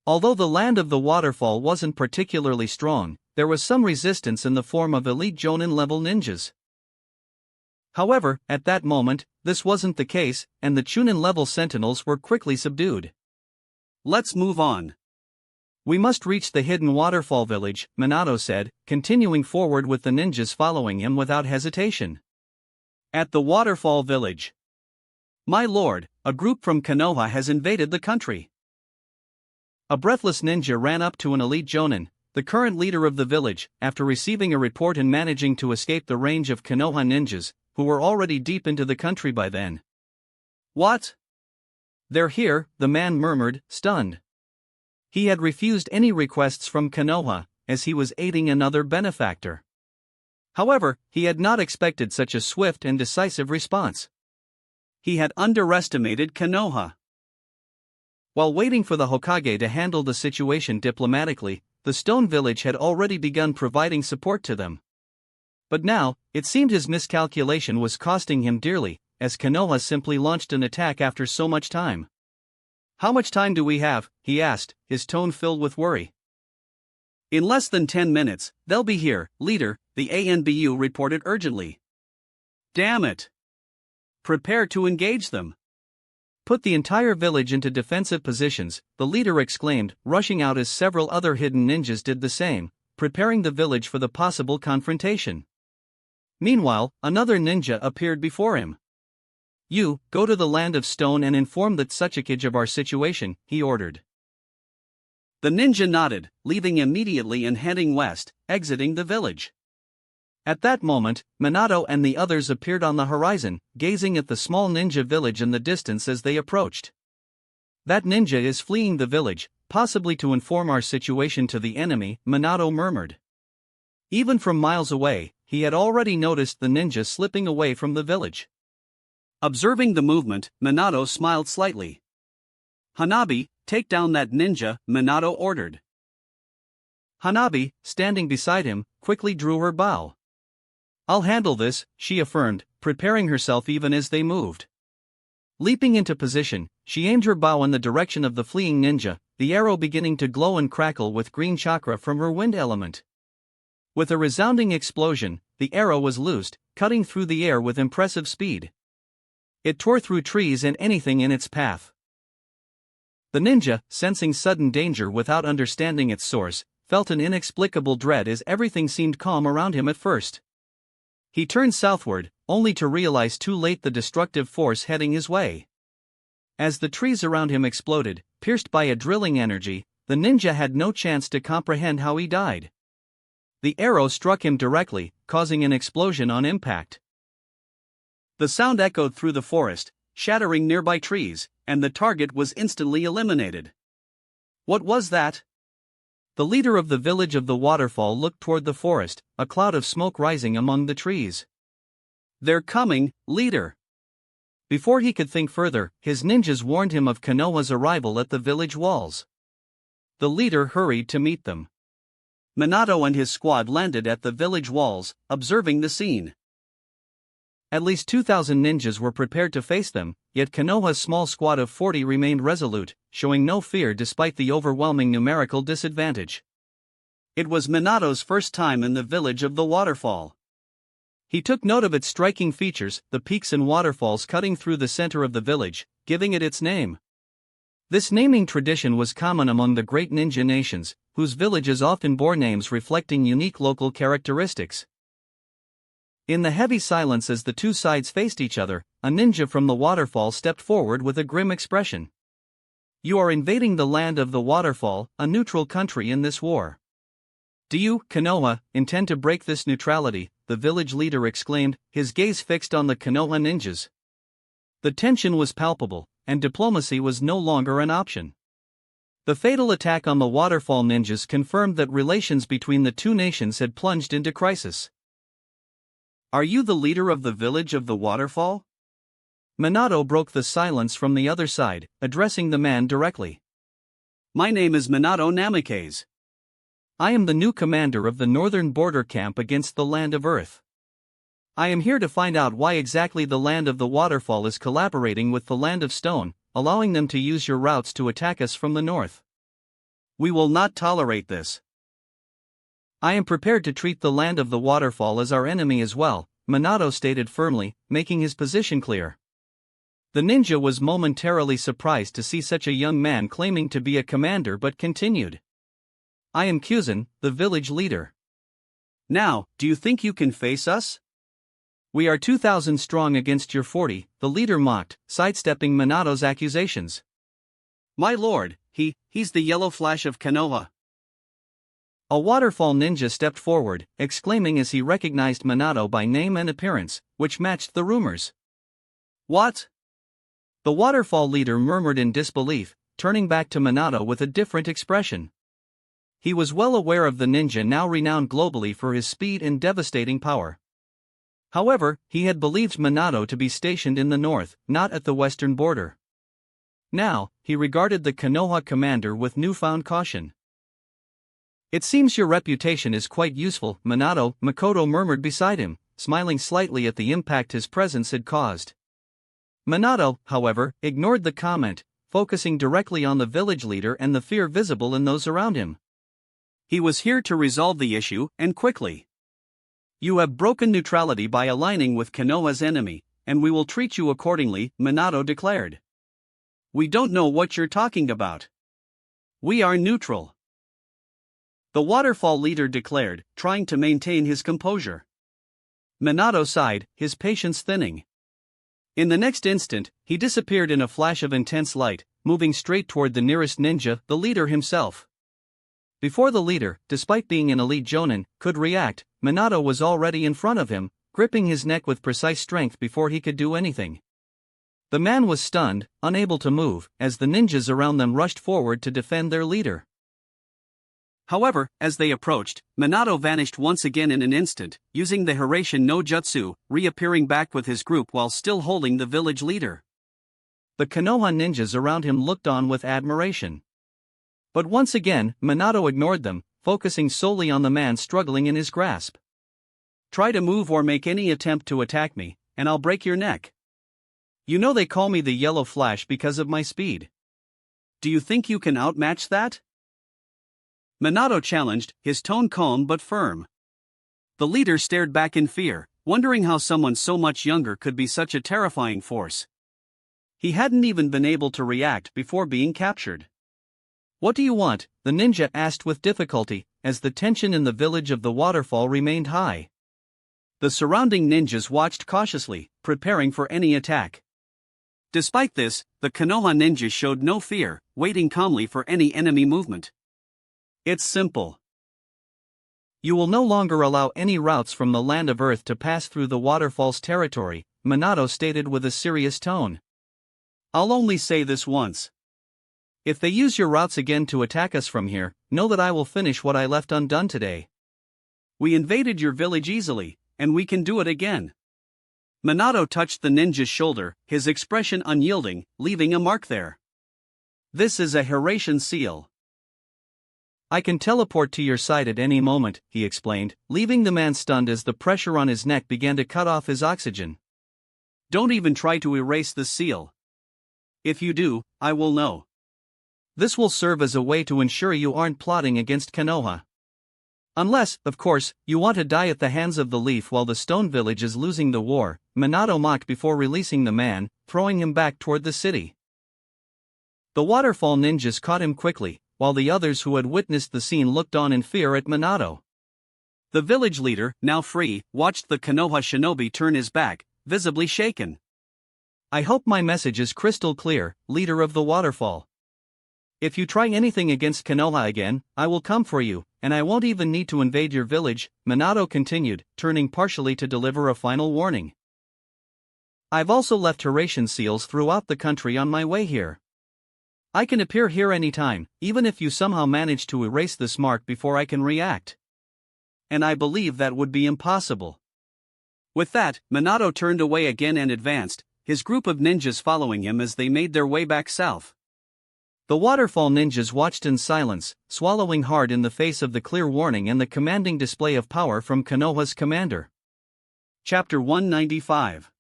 Although the land of the waterfall wasn't particularly strong, there was some resistance in the form of elite Jonin-level ninjas. However, at that moment, this wasn't the case, and the Chunin-level sentinels were quickly subdued. Let's move on. We must reach the hidden waterfall village, Minato said, continuing forward with the ninjas following him without hesitation. At the waterfall village. My lord, a group from Konoha has invaded the country. A breathless ninja ran up to an elite Jonin, the current leader of the village, after receiving a report and managing to escape the range of Konoha ninjas, who were already deep into the country by then. What? They're here, the man murmured, stunned. He had refused any requests from Konoha, as he was aiding another benefactor. However, he had not expected such a swift and decisive response. He had underestimated Konoha. While waiting for the Hokage to handle the situation diplomatically, the Stone Village had already begun providing support to them. But now, it seemed his miscalculation was costing him dearly, as Konoha simply launched an attack after so much time. How much time do we have? He asked, his tone filled with worry. In less than 10 minutes, they'll be here, leader, the ANBU reported urgently. Damn it! Prepare to engage them. Put the entire village into defensive positions, the leader exclaimed, rushing out as several other hidden ninjas did the same, preparing the village for the possible confrontation. Meanwhile, another ninja appeared before him. You, go to the land of stone and inform the Tsuchikage of our situation, he ordered. The ninja nodded, leaving immediately and heading west, exiting the village. At that moment, Minato and the others appeared on the horizon, gazing at the small ninja village in the distance as they approached. That ninja is fleeing the village, possibly to inform our situation to the enemy, Minato murmured. Even from miles away, he had already noticed the ninja slipping away from the village. Observing the movement, Minato smiled slightly. Hanabi, take down that ninja, Minato ordered. Hanabi, standing beside him, quickly drew her bow. I'll handle this, she affirmed, preparing herself even as they moved. Leaping into position, she aimed her bow in the direction of the fleeing ninja, the arrow beginning to glow and crackle with green chakra from her wind element. With a resounding explosion, the arrow was loosed, cutting through the air with impressive speed. It tore through trees and anything in its path. The ninja, sensing sudden danger without understanding its source, felt an inexplicable dread as everything seemed calm around him at first. He turned southward, only to realize too late the destructive force heading his way. As the trees around him exploded, pierced by a drilling energy, the ninja had no chance to comprehend how he died. The arrow struck him directly, causing an explosion on impact. The sound echoed through the forest, shattering nearby trees, and the target was instantly eliminated. What was that? The leader of the village of the waterfall looked toward the forest, a cloud of smoke rising among the trees. They're coming, leader. Before he could think further, his ninjas warned him of Konoha's arrival at the village walls. The leader hurried to meet them. Minato and his squad landed at the village walls, observing the scene. At least 2,000 ninjas were prepared to face them, yet Konoha's small squad of 40 remained resolute, showing no fear despite the overwhelming numerical disadvantage. It was Minato's first time in the village of the waterfall. He took note of its striking features, the peaks and waterfalls cutting through the center of the village, giving it its name. This naming tradition was common among the great ninja nations, whose villages often bore names reflecting unique local characteristics. In the heavy silence as the two sides faced each other, a ninja from the waterfall stepped forward with a grim expression. You are invading the land of the waterfall, a neutral country in this war. Do you, Konoha, intend to break this neutrality? The village leader exclaimed, his gaze fixed on the Konoha ninjas. The tension was palpable, and diplomacy was no longer an option. The fatal attack on the waterfall ninjas confirmed that relations between the two nations had plunged into crisis. Are you the leader of the village of the waterfall? Minato broke the silence from the other side, addressing the man directly. My name is Minato Namikaze. I am the new commander of the northern border camp against the Land of Earth. I am here to find out why exactly the Land of the Waterfall is collaborating with the Land of Stone, allowing them to use your routes to attack us from the north. We will not tolerate this. I am prepared to treat the Land of the Waterfall as our enemy as well, Minato stated firmly, making his position clear. The ninja was momentarily surprised to see such a young man claiming to be a commander but continued. I am Kuzan, the village leader. Now, do you think you can face us? We are 2,000 strong against your 40, the leader mocked, sidestepping Minato's accusations. My lord, he's the yellow flash of Konoha. A waterfall ninja stepped forward, exclaiming as he recognized Minato by name and appearance, which matched the rumors. What? The waterfall leader murmured in disbelief, turning back to Minato with a different expression. He was well aware of the ninja now renowned globally for his speed and devastating power. However, he had believed Minato to be stationed in the north, not at the western border. Now, he regarded the Konoha commander with newfound caution. It seems your reputation is quite useful, Makoto murmured beside him, smiling slightly at the impact his presence had caused. Minato, however, ignored the comment, focusing directly on the village leader and the fear visible in those around him. He was here to resolve the issue, and quickly. You have broken neutrality by aligning with Konoha's enemy, and we will treat you accordingly, Minato declared. We don't know what you're talking about. We are neutral. The waterfall leader declared, trying to maintain his composure. Minato sighed, his patience thinning. In the next instant, he disappeared in a flash of intense light, moving straight toward the nearest ninja, the leader himself. Before the leader, despite being an elite jonin, could react, Minato was already in front of him, gripping his neck with precise strength before he could do anything. The man was stunned, unable to move, as the ninjas around them rushed forward to defend their leader. However, as they approached, Minato vanished once again in an instant, using the Hiraishin no Jutsu, reappearing back with his group while still holding the village leader. The Konoha ninjas around him looked on with admiration. But once again, Minato ignored them, focusing solely on the man struggling in his grasp. Try to move or make any attempt to attack me, and I'll break your neck. You know they call me the Yellow Flash because of my speed. Do you think you can outmatch that? Minato challenged, his tone calm but firm. The leader stared back in fear, wondering how someone so much younger could be such a terrifying force. He hadn't even been able to react before being captured. What do you want? The ninja asked with difficulty, as the tension in the village of the waterfall remained high. The surrounding ninjas watched cautiously, preparing for any attack. Despite this, the Konoha ninjas showed no fear, waiting calmly for any enemy movement. It's simple. You will no longer allow any routes from the Land of Earth to pass through the waterfall's territory, Minato stated with a serious tone. I'll only say this once. If they use your routes again to attack us from here, know that I will finish what I left undone today. We invaded your village easily, and we can do it again. Minato touched the ninja's shoulder, his expression unyielding, leaving a mark there. This is a Hiraishin seal. I can teleport to your side at any moment, he explained, leaving the man stunned as the pressure on his neck began to cut off his oxygen. Don't even try to erase the seal. If you do, I will know. This will serve as a way to ensure you aren't plotting against Konoha. Unless, of course, you want to die at the hands of the Leaf while the Stone Village is losing the war, Minato mocked before releasing the man, throwing him back toward the city. The waterfall ninjas caught him quickly, while the others who had witnessed the scene looked on in fear at Minato. The village leader, now free, watched the Konoha shinobi turn his back, visibly shaken. I hope my message is crystal clear, leader of the waterfall. If you try anything against Konoha again, I will come for you, and I won't even need to invade your village, Minato continued, turning partially to deliver a final warning. I've also left Hiraishin seals throughout the country on my way here. I can appear here anytime, even if you somehow manage to erase this mark before I can react. And I believe that would be impossible. With that, Minato turned away again and advanced, his group of ninjas following him as they made their way back south. The waterfall ninjas watched in silence, swallowing hard in the face of the clear warning and the commanding display of power from Konoha's commander. Chapter 195.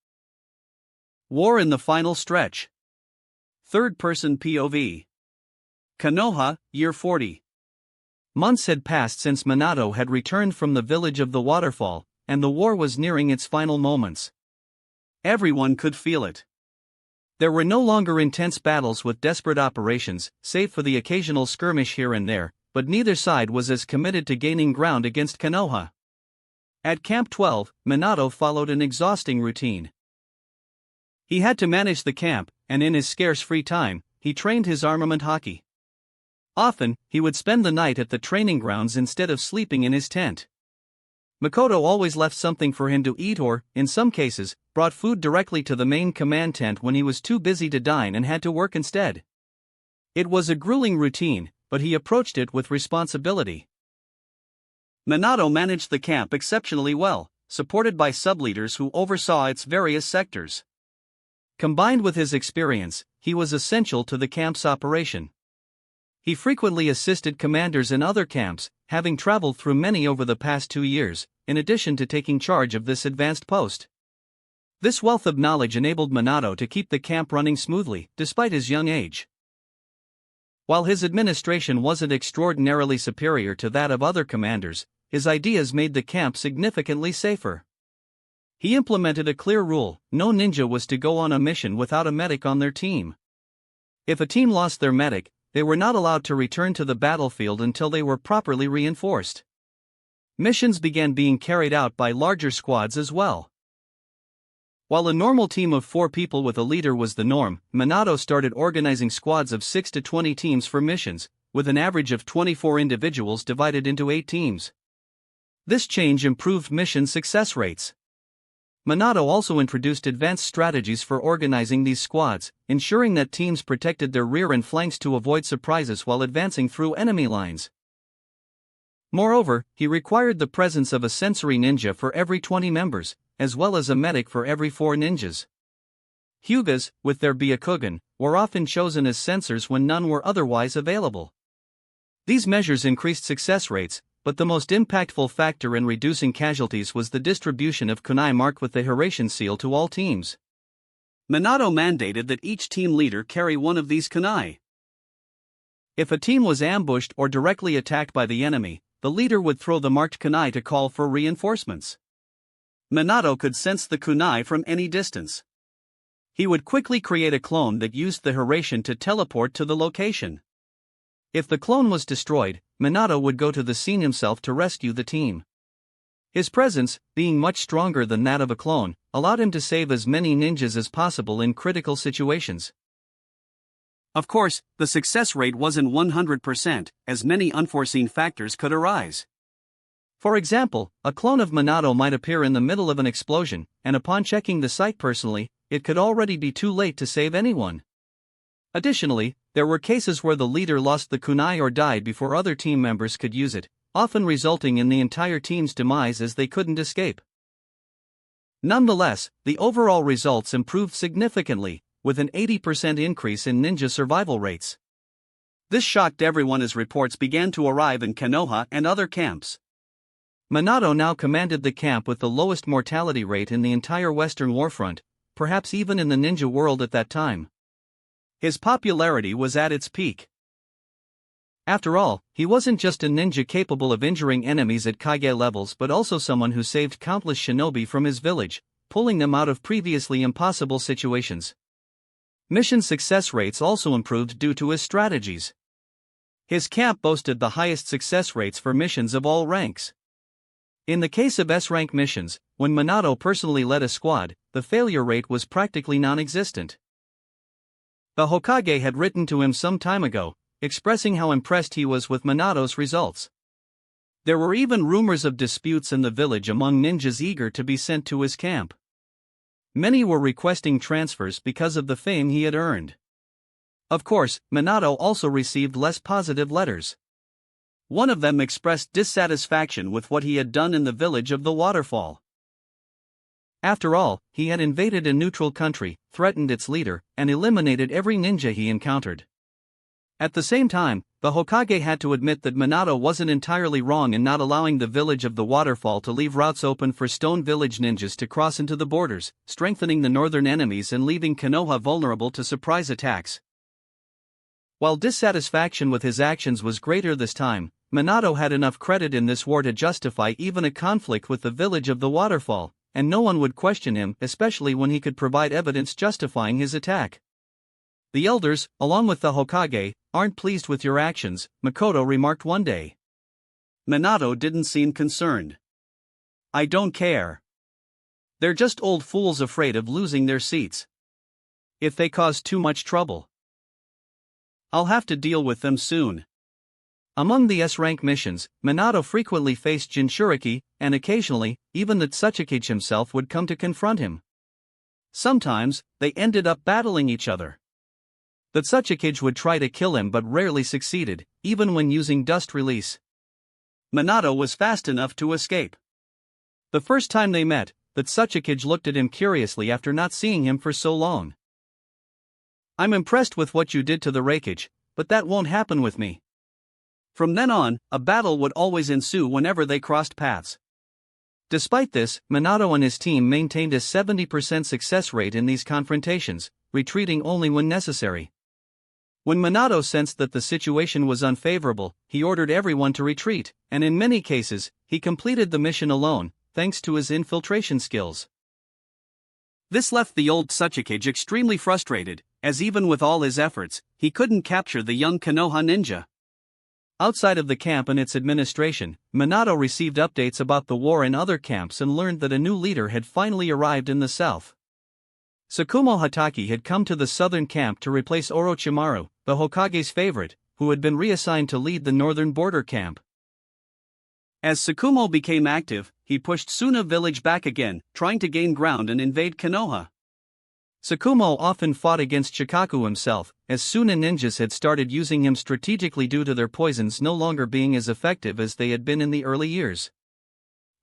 War in the final stretch. Third-person POV. Konoha, Year 40. Months had passed since Minato had returned from the village of the waterfall, and the war was nearing its final moments. Everyone could feel it. There were no longer intense battles with desperate operations, save for the occasional skirmish here and there, but neither side was as committed to gaining ground against Konoha. At Camp 12, Minato followed an exhausting routine. He had to manage the camp, and in his scarce free time, he trained his armament haki. Often, he would spend the night at the training grounds instead of sleeping in his tent. Makoto always left something for him to eat or, in some cases, brought food directly to the main command tent when he was too busy to dine and had to work instead. It was a grueling routine, but he approached it with responsibility. Minato managed the camp exceptionally well, supported by sub-leaders who oversaw its various sectors. Combined with his experience, he was essential to the camp's operation. He frequently assisted commanders in other camps, having traveled through many over the past 2 years, in addition to taking charge of this advanced post. This wealth of knowledge enabled Minato to keep the camp running smoothly, despite his young age. While his administration wasn't extraordinarily superior to that of other commanders, his ideas made the camp significantly safer. He implemented a clear rule: no ninja was to go on a mission without a medic on their team. If a team lost their medic, they were not allowed to return to the battlefield until they were properly reinforced. Missions began being carried out by larger squads as well. While a normal team of 4 people with a leader was the norm, Minato started organizing squads of 6 to 20 teams for missions, with an average of 24 individuals divided into 8 teams. This change improved mission success rates. Minato also introduced advanced strategies for organizing these squads, ensuring that teams protected their rear and flanks to avoid surprises while advancing through enemy lines. Moreover, he required the presence of a sensory ninja for every 20 members, as well as a medic for every 4 ninjas. Hyugas, with their Byakugan, were often chosen as censors when none were otherwise available. These measures increased success rates, but the most impactful factor in reducing casualties was the distribution of kunai marked with the Hiraishin seal to all teams. Minato mandated that each team leader carry one of these kunai. If a team was ambushed or directly attacked by the enemy, the leader would throw the marked kunai to call for reinforcements. Minato could sense the kunai from any distance. He would quickly create a clone that used the Hiraishin to teleport to the location. If the clone was destroyed, Minato would go to the scene himself to rescue the team. His presence, being much stronger than that of a clone, allowed him to save as many ninjas as possible in critical situations. Of course, the success rate wasn't 100%, as many unforeseen factors could arise. For example, a clone of Minato might appear in the middle of an explosion, and upon checking the site personally, it could already be too late to save anyone. Additionally, there were cases where the leader lost the kunai or died before other team members could use it, often resulting in the entire team's demise as they couldn't escape. Nonetheless, the overall results improved significantly, with an 80% increase in ninja survival rates. This shocked everyone as reports began to arrive in Konoha and other camps. Minato now commanded the camp with the lowest mortality rate in the entire Western Warfront, perhaps even in the ninja world at that time. His popularity was at its peak. After all, he wasn't just a ninja capable of injuring enemies at Kage levels but also someone who saved countless shinobi from his village, pulling them out of previously impossible situations. Mission success rates also improved due to his strategies. His camp boasted the highest success rates for missions of all ranks. In the case of S-rank missions, when Minato personally led a squad, the failure rate was practically non-existent. The Hokage had written to him some time ago, expressing how impressed he was with Minato's results. There were even rumors of disputes in the village among ninjas eager to be sent to his camp. Many were requesting transfers because of the fame he had earned. Of course, Minato also received less positive letters. One of them expressed dissatisfaction with what he had done in the village of the waterfall. After all, he had invaded a neutral country, threatened its leader, and eliminated every ninja he encountered. At the same time, the Hokage had to admit that Minato wasn't entirely wrong in not allowing the village of the waterfall to leave routes open for Stone Village ninjas to cross into the borders, strengthening the northern enemies and leaving Konoha vulnerable to surprise attacks. While dissatisfaction with his actions was greater this time, Minato had enough credit in this war to justify even a conflict with the village of the waterfall, and no one would question him, especially when he could provide evidence justifying his attack. The elders, along with the Hokage, aren't pleased with your actions, Makoto remarked one day. Minato didn't seem concerned. I don't care. They're just old fools afraid of losing their seats. If they cause too much trouble, I'll have to deal with them soon. Among the S-rank missions, Minato frequently faced Jinchuriki, and occasionally, even the Tsuchikage himself would come to confront him. Sometimes, they ended up battling each other. The Tsuchikage would try to kill him but rarely succeeded, even when using dust release. Minato was fast enough to escape. The first time they met, the Tsuchikage looked at him curiously after not seeing him for so long. I'm impressed with what you did to the Raikage, but that won't happen with me. From then on, a battle would always ensue whenever they crossed paths. Despite this, Minato and his team maintained a 70% success rate in these confrontations, retreating only when necessary. When Minato sensed that the situation was unfavorable, he ordered everyone to retreat, and in many cases, he completed the mission alone, thanks to his infiltration skills. This left the old Tsuchikage extremely frustrated, as even with all his efforts, he couldn't capture the young Konoha ninja. Outside of the camp and its administration, Minato received updates about the war in other camps and learned that a new leader had finally arrived in the south. Tsukumo Hatake had come to the southern camp to replace Orochimaru, the Hokage's favorite, who had been reassigned to lead the northern border camp. As Tsukumo became active, he pushed Suna village back again, trying to gain ground and invade Konoha. Tsukumo often fought against Shikaku himself, as Suna ninjas had started using him strategically due to their poisons no longer being as effective as they had been in the early years.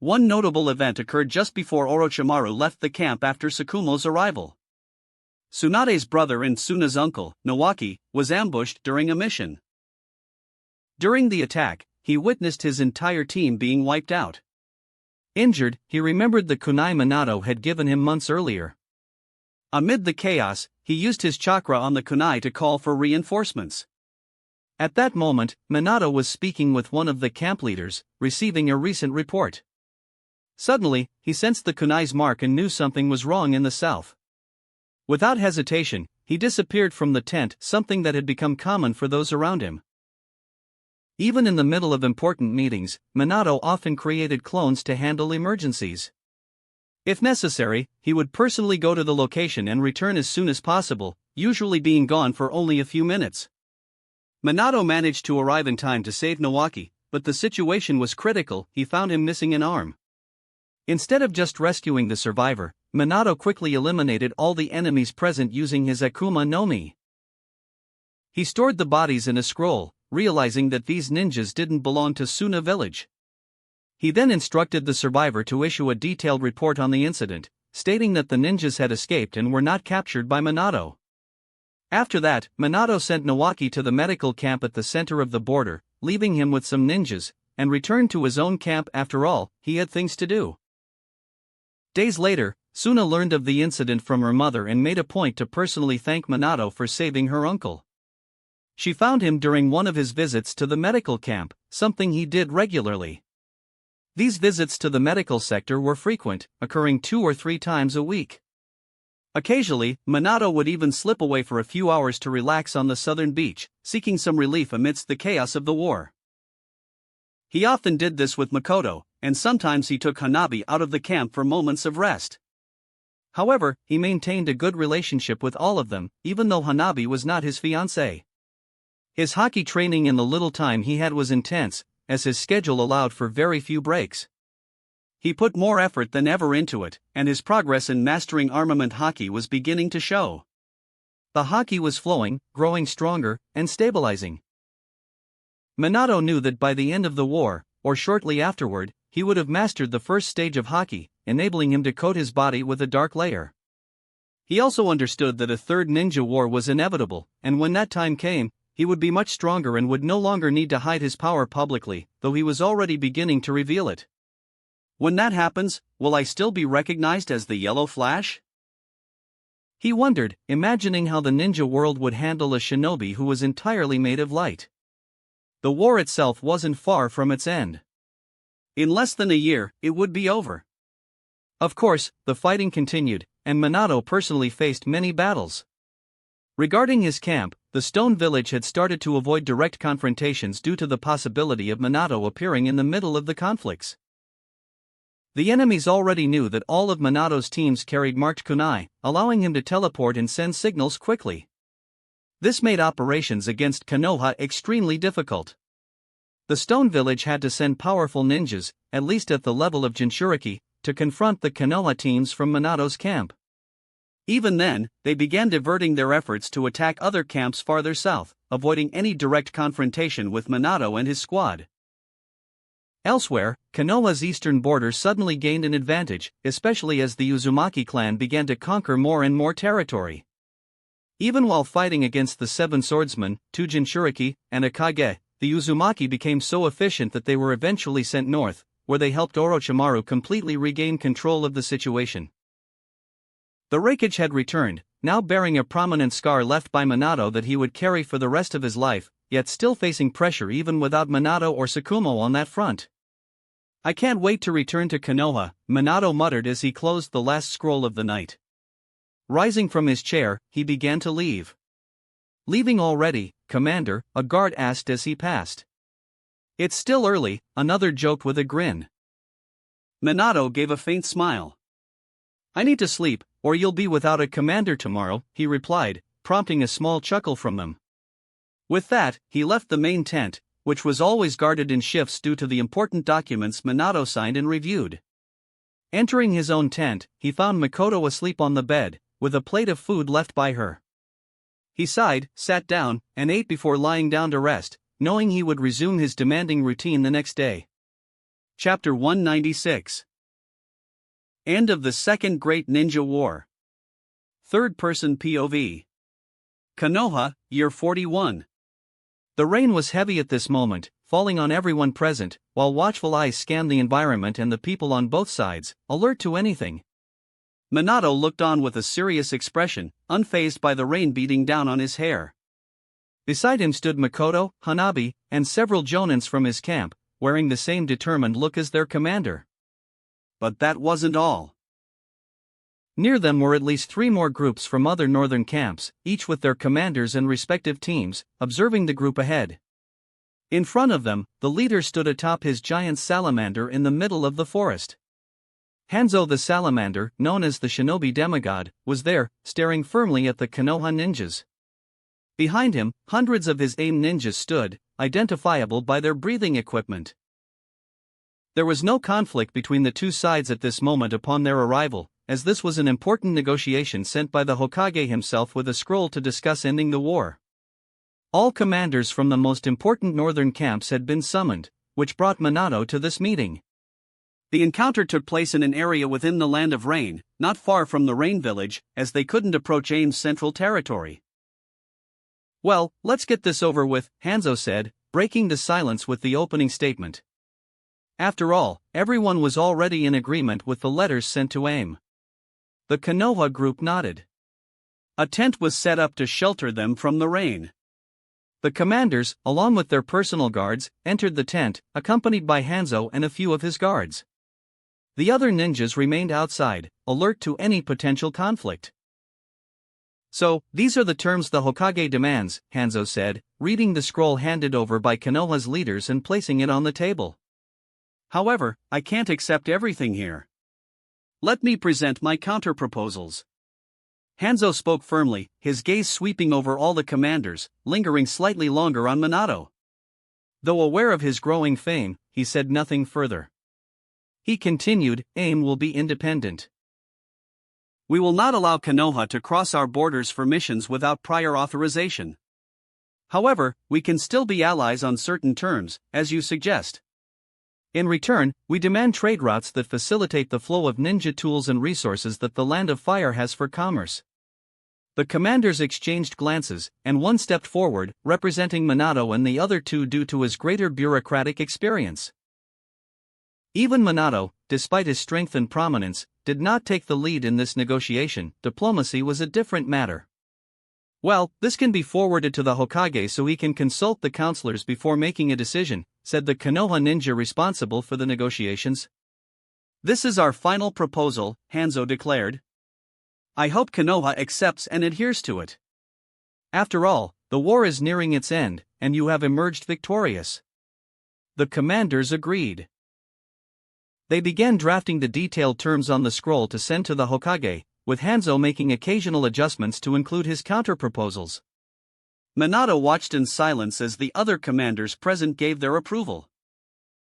One notable event occurred just before Orochimaru left the camp after Tsukumo's arrival. Tsunade's brother and Suna's uncle, Nawaki, was ambushed during a mission. During the attack, he witnessed his entire team being wiped out. Injured, he remembered the kunai Minato had given him months earlier. Amid the chaos, he used his chakra on the kunai to call for reinforcements. At that moment, Minato was speaking with one of the camp leaders, receiving a recent report. Suddenly, he sensed the kunai's mark and knew something was wrong in the south. Without hesitation, he disappeared from the tent, something that had become common for those around him. Even in the middle of important meetings, Minato often created clones to handle emergencies. If necessary, he would personally go to the location and return as soon as possible, usually being gone for only a few minutes. Minato managed to arrive in time to save Nawaki, but the situation was critical. He found him missing an arm. Instead of just rescuing the survivor, Minato quickly eliminated all the enemies present using his Akuma no Mi. He stored the bodies in a scroll, realizing that these ninjas didn't belong to Suna village. He then instructed the survivor to issue a detailed report on the incident, stating that the ninjas had escaped and were not captured by Minato. After that, Minato sent Nawaki to the medical camp at the center of the border, leaving him with some ninjas, and returned to his own camp. After all, he had things to do. Days later, Suna learned of the incident from her mother and made a point to personally thank Minato for saving her uncle. She found him during one of his visits to the medical camp, something he did regularly. These visits to the medical sector were frequent, occurring 2 or 3 times a week. Occasionally, Minato would even slip away for a few hours to relax on the southern beach, seeking some relief amidst the chaos of the war. He often did this with Makoto, and sometimes he took Hanabi out of the camp for moments of rest. However, he maintained a good relationship with all of them, even though Hanabi was not his fiancée. His hockey training in the little time he had was intense, as his schedule allowed for very few breaks. He put more effort than ever into it, and his progress in mastering armament hockey was beginning to show. The hockey was flowing, growing stronger, and stabilizing. Minato knew that by the end of the war, or shortly afterward, he would have mastered the first stage of hockey, enabling him to coat his body with a dark layer. He also understood that a third ninja war was inevitable, and when that time came, he would be much stronger and would no longer need to hide his power publicly, though he was already beginning to reveal it. When that happens, will I still be recognized as the Yellow Flash? He wondered, imagining how the ninja world would handle a shinobi who was entirely made of light. The war itself wasn't far from its end. In less than a year, it would be over. Of course, the fighting continued, and Minato personally faced many battles. Regarding his camp, the Stone Village had started to avoid direct confrontations due to the possibility of Minato appearing in the middle of the conflicts. The enemies already knew that all of Minato's teams carried marked kunai, allowing him to teleport and send signals quickly. This made operations against Konoha extremely difficult. The Stone Village had to send powerful ninjas, at least at the level of Jinchuriki, to confront the Konoha teams from Minato's camp. Even then, they began diverting their efforts to attack other camps farther south, avoiding any direct confrontation with Minato and his squad. Elsewhere, Konoha's eastern border suddenly gained an advantage, especially as the Uzumaki clan began to conquer more and more territory. Even while fighting against the Seven Swordsmen, two Jinchuriki, and a Kage, the Uzumaki became so efficient that they were eventually sent north, where they helped Orochimaru completely regain control of the situation. The Raikage had returned, now bearing a prominent scar left by Minato that he would carry for the rest of his life, yet still facing pressure even without Minato or Tsukumo on that front. I can't wait to return to Konoha, Minato muttered as he closed the last scroll of the night. Rising from his chair, he began to leave. Leaving already, Commander? A guard asked as he passed. It's still early, another joked with a grin. Minato gave a faint smile. I need to sleep, or you'll be without a commander tomorrow, he replied, prompting a small chuckle from them. With that, he left the main tent, which was always guarded in shifts due to the important documents Minato signed and reviewed. Entering his own tent, he found Makoto asleep on the bed, with a plate of food left by her. He sighed, sat down, and ate before lying down to rest, knowing he would resume his demanding routine the next day. Chapter 196. End of the Second Great Ninja War. Third-person POV. Konoha, Year 41. The rain was heavy at this moment, falling on everyone present, while watchful eyes scanned the environment and the people on both sides, alert to anything. Minato looked on with a serious expression, unfazed by the rain beating down on his hair. Beside him stood Makoto, Hanabi, and several jonins from his camp, wearing the same determined look as their commander. But that wasn't all. Near them were at least 3 more groups from other northern camps, each with their commanders and respective teams, observing the group ahead. In front of them, the leader stood atop his giant salamander in the middle of the forest. Hanzo the salamander, known as the shinobi demigod, was there, staring firmly at the Konoha ninjas. Behind him, hundreds of his AIM ninjas stood, identifiable by their breathing equipment. There was no conflict between the two sides at this moment upon their arrival, as this was an important negotiation sent by the Hokage himself with a scroll to discuss ending the war. All commanders from the most important northern camps had been summoned, which brought Minato to this meeting. The encounter took place in an area within the Land of Rain, not far from the Rain Village, as they couldn't approach AIM's central territory. Well, let's get this over with, Hanzo said, breaking the silence with the opening statement. After all, everyone was already in agreement with the letters sent to AIM. The Konoha group nodded. A tent was set up to shelter them from the rain. The commanders, along with their personal guards, entered the tent, accompanied by Hanzo and a few of his guards. The other ninjas remained outside, alert to any potential conflict. So, these are the terms the Hokage demands, Hanzo said, reading the scroll handed over by Konoha's leaders and placing it on the table. However, I can't accept everything here. Let me present my counter-proposals. Hanzo spoke firmly, his gaze sweeping over all the commanders, lingering slightly longer on Minato. Though aware of his growing fame, he said nothing further. He continued, AIM will be independent. We will not allow Konoha to cross our borders for missions without prior authorization. However, we can still be allies on certain terms, as you suggest. In return, we demand trade routes that facilitate the flow of ninja tools and resources that the Land of Fire has for commerce. The commanders exchanged glances, and one stepped forward, representing Minato and the other two due to his greater bureaucratic experience. Even Minato, despite his strength and prominence, did not take the lead in this negotiation. Diplomacy was a different matter. Well, this can be forwarded to the Hokage so he can consult the counselors before making a decision, said the Konoha ninja responsible for the negotiations. This is our final proposal, Hanzo declared. I hope Konoha accepts and adheres to it. After all, the war is nearing its end, and you have emerged victorious. The commanders agreed. They began drafting the detailed terms on the scroll to send to the Hokage, with Hanzo making occasional adjustments to include his counter-proposals. Minato watched in silence as the other commanders present gave their approval.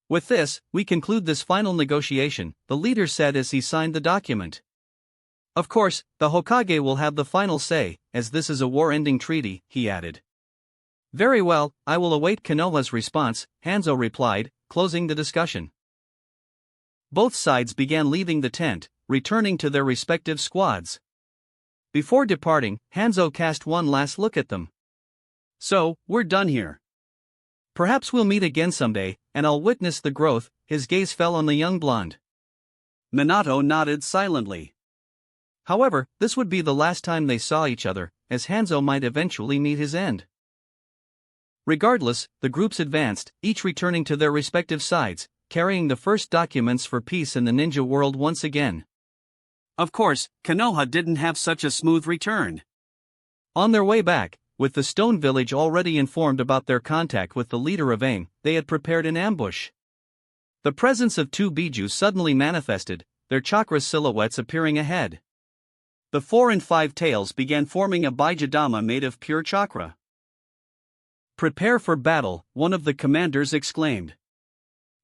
With this, we conclude this final negotiation, the leader said as he signed the document. Of course, the Hokage will have the final say, as this is a war-ending treaty, he added. Very well, I will await Konoha's response, Hanzo replied, closing the discussion. Both sides began leaving the tent, returning to their respective squads. Before departing, Hanzo cast one last look at them. So, we're done here. Perhaps we'll meet again someday, and I'll witness the growth. His gaze fell on the young blonde. Minato nodded silently. However, this would be the last time they saw each other, as Hanzo might eventually meet his end. Regardless, the groups advanced, each returning to their respective sides, carrying the first documents for peace in the ninja world once again. Of course, Konoha didn't have such a smooth return. On their way back, with the Stone Village already informed about their contact with the leader of AIM, they had prepared an ambush. The presence of two Biju suddenly manifested, their chakra silhouettes appearing ahead. The 4 and 5 tails began forming a Bijadama made of pure chakra. Prepare for battle, one of the commanders exclaimed.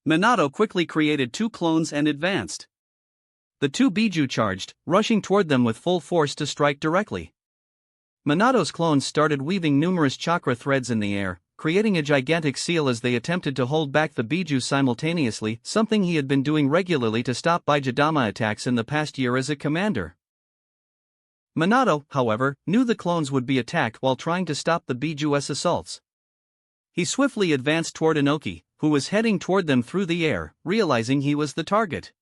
Minato quickly created 2 clones and advanced. The 2 Biju charged, rushing toward them with full force to strike directly. Minato's clones started weaving numerous chakra threads in the air, creating a gigantic seal as they attempted to hold back the Biju simultaneously, something he had been doing regularly to stop Bijadama attacks in the past year as a commander. Minato, however, knew the clones would be attacked while trying to stop the Biju's assaults. He swiftly advanced toward Inoki, who was heading toward them through the air, realizing he was the target.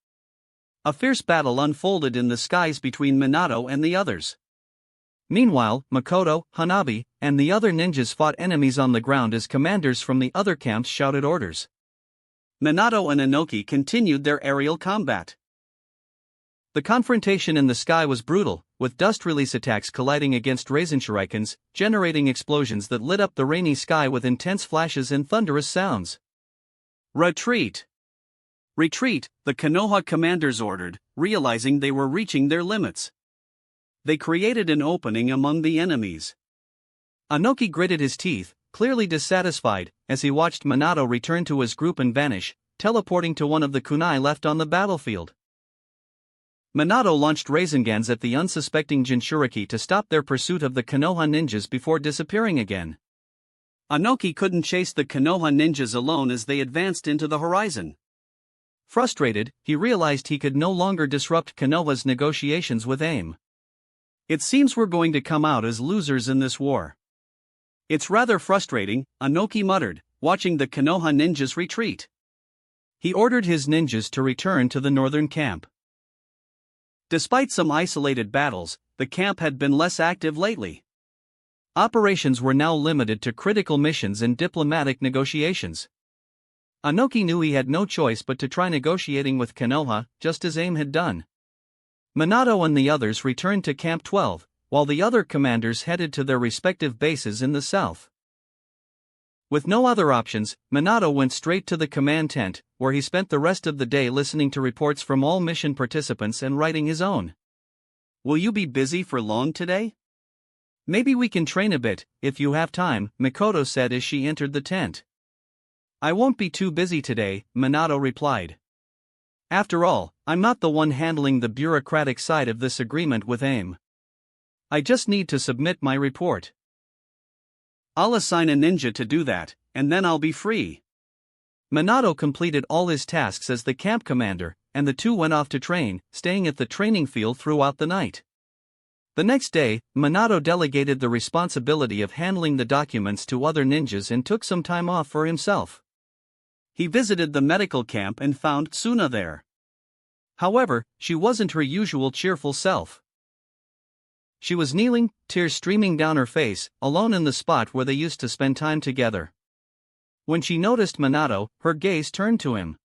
A fierce battle unfolded in the skies between Minato and the others. Meanwhile, Makoto, Hanabi, and the other ninjas fought enemies on the ground as commanders from the other camps shouted orders. Minato and Inoki continued their aerial combat. The confrontation in the sky was brutal, with dust release attacks colliding against Raisin shurikens, generating explosions that lit up the rainy sky with intense flashes and thunderous sounds. Retreat! Retreat, the Konoha commanders ordered, realizing they were reaching their limits. They created an opening among the enemies. Inoki gritted his teeth, clearly dissatisfied, as he watched Minato return to his group and vanish, teleporting to one of the kunai left on the battlefield. Minato launched Raisingans at the unsuspecting Jinchuriki to stop their pursuit of the Konoha ninjas before disappearing again. Inoki couldn't chase the Konoha ninjas alone as they advanced into the horizon. Frustrated, he realized he could no longer disrupt Konoha's negotiations with AIM. It seems we're going to come out as losers in this war. It's rather frustrating, Inoki muttered, watching the Konoha ninjas retreat. He ordered his ninjas to return to the northern camp. Despite some isolated battles, the camp had been less active lately. Operations were now limited to critical missions and diplomatic negotiations. Inoki knew he had no choice but to try negotiating with Konoha, just as AIM had done. Minato and the others returned to Camp 12, while the other commanders headed to their respective bases in the south. With no other options, Minato went straight to the command tent, where he spent the rest of the day listening to reports from all mission participants and writing his own. Will you be busy for long today? Maybe we can train a bit, if you have time, Mikoto said as she entered the tent. I won't be too busy today, Minato replied. After all, I'm not the one handling the bureaucratic side of this agreement with AIM. I just need to submit my report. I'll assign a ninja to do that, and then I'll be free. Minato completed all his tasks as the camp commander, and the two went off to train, staying at the training field throughout the night. The next day, Minato delegated the responsibility of handling the documents to other ninjas and took some time off for himself. He visited the medical camp and found Suna there. However, she wasn't her usual cheerful self. She was kneeling, tears streaming down her face, alone in the spot where they used to spend time together. When she noticed Minato, her gaze turned to him.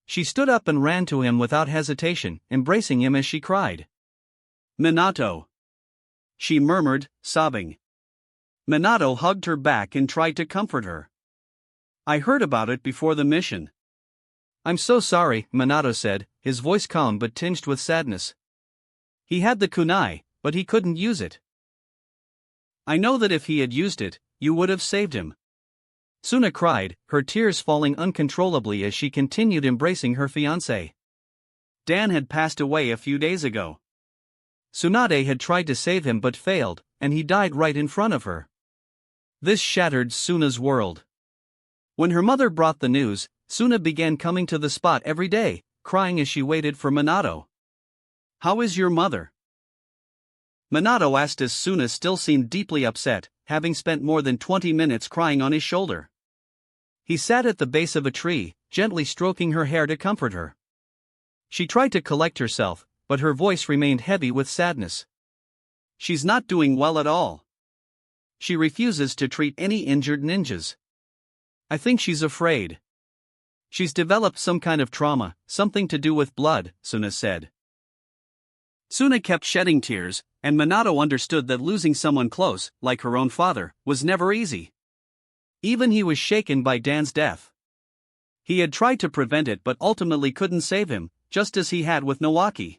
She stood up and ran to him without hesitation, embracing him as she cried. Minato! She murmured, sobbing. Minato hugged her back and tried to comfort her. I heard about it before the mission. I'm so sorry, Minato said, his voice calm but tinged with sadness. He had the kunai, but he couldn't use it. I know that if he had used it, you would have saved him. Suna cried, her tears falling uncontrollably as she continued embracing her fiancé. Dan had passed away a few days ago. Tsunade had tried to save him but failed, and he died right in front of her. This shattered Suna's world. When her mother brought the news, Suna began coming to the spot every day, crying as she waited for Minato. How is your mother? Minato asked as Suna still seemed deeply upset, having spent more than 20 minutes crying on his shoulder. He sat at the base of a tree, gently stroking her hair to comfort her. She tried to collect herself, but her voice remained heavy with sadness. She's not doing well at all. She refuses to treat any injured ninjas. I think she's afraid. She's developed some kind of trauma, something to do with blood, Suna said. Suna kept shedding tears, and Minato understood that losing someone close, like her own father, was never easy. Even he was shaken by Dan's death. He had tried to prevent it but ultimately couldn't save him, just as he had with Nawaki.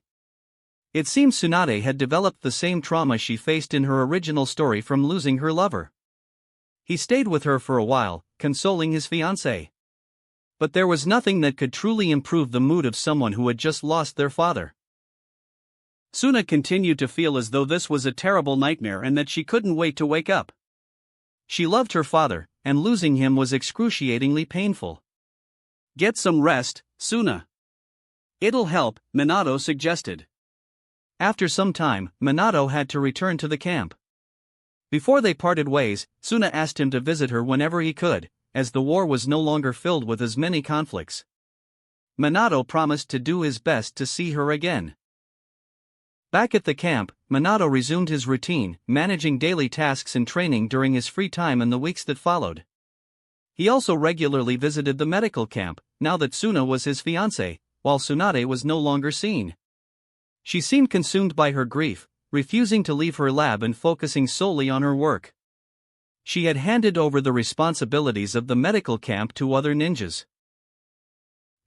It seems Tsunade had developed the same trauma she faced in her original story from losing her lover. He stayed with her for a while, consoling his fiancée. But there was nothing that could truly improve the mood of someone who had just lost their father. Suna continued to feel as though this was a terrible nightmare and that she couldn't wait to wake up. She loved her father, and losing him was excruciatingly painful. Get some rest, Suna. It'll help, Minato suggested. After some time, Minato had to return to the camp. Before they parted ways, Suna asked him to visit her whenever he could, as the war was no longer filled with as many conflicts. Minato promised to do his best to see her again. Back at the camp, Minato resumed his routine, managing daily tasks and training during his free time in the weeks that followed. He also regularly visited the medical camp, now that Suna was his fiancée, while Tsunade was no longer seen. She seemed consumed by her grief, refusing to leave her lab and focusing solely on her work. She had handed over the responsibilities of the medical camp to other ninjas.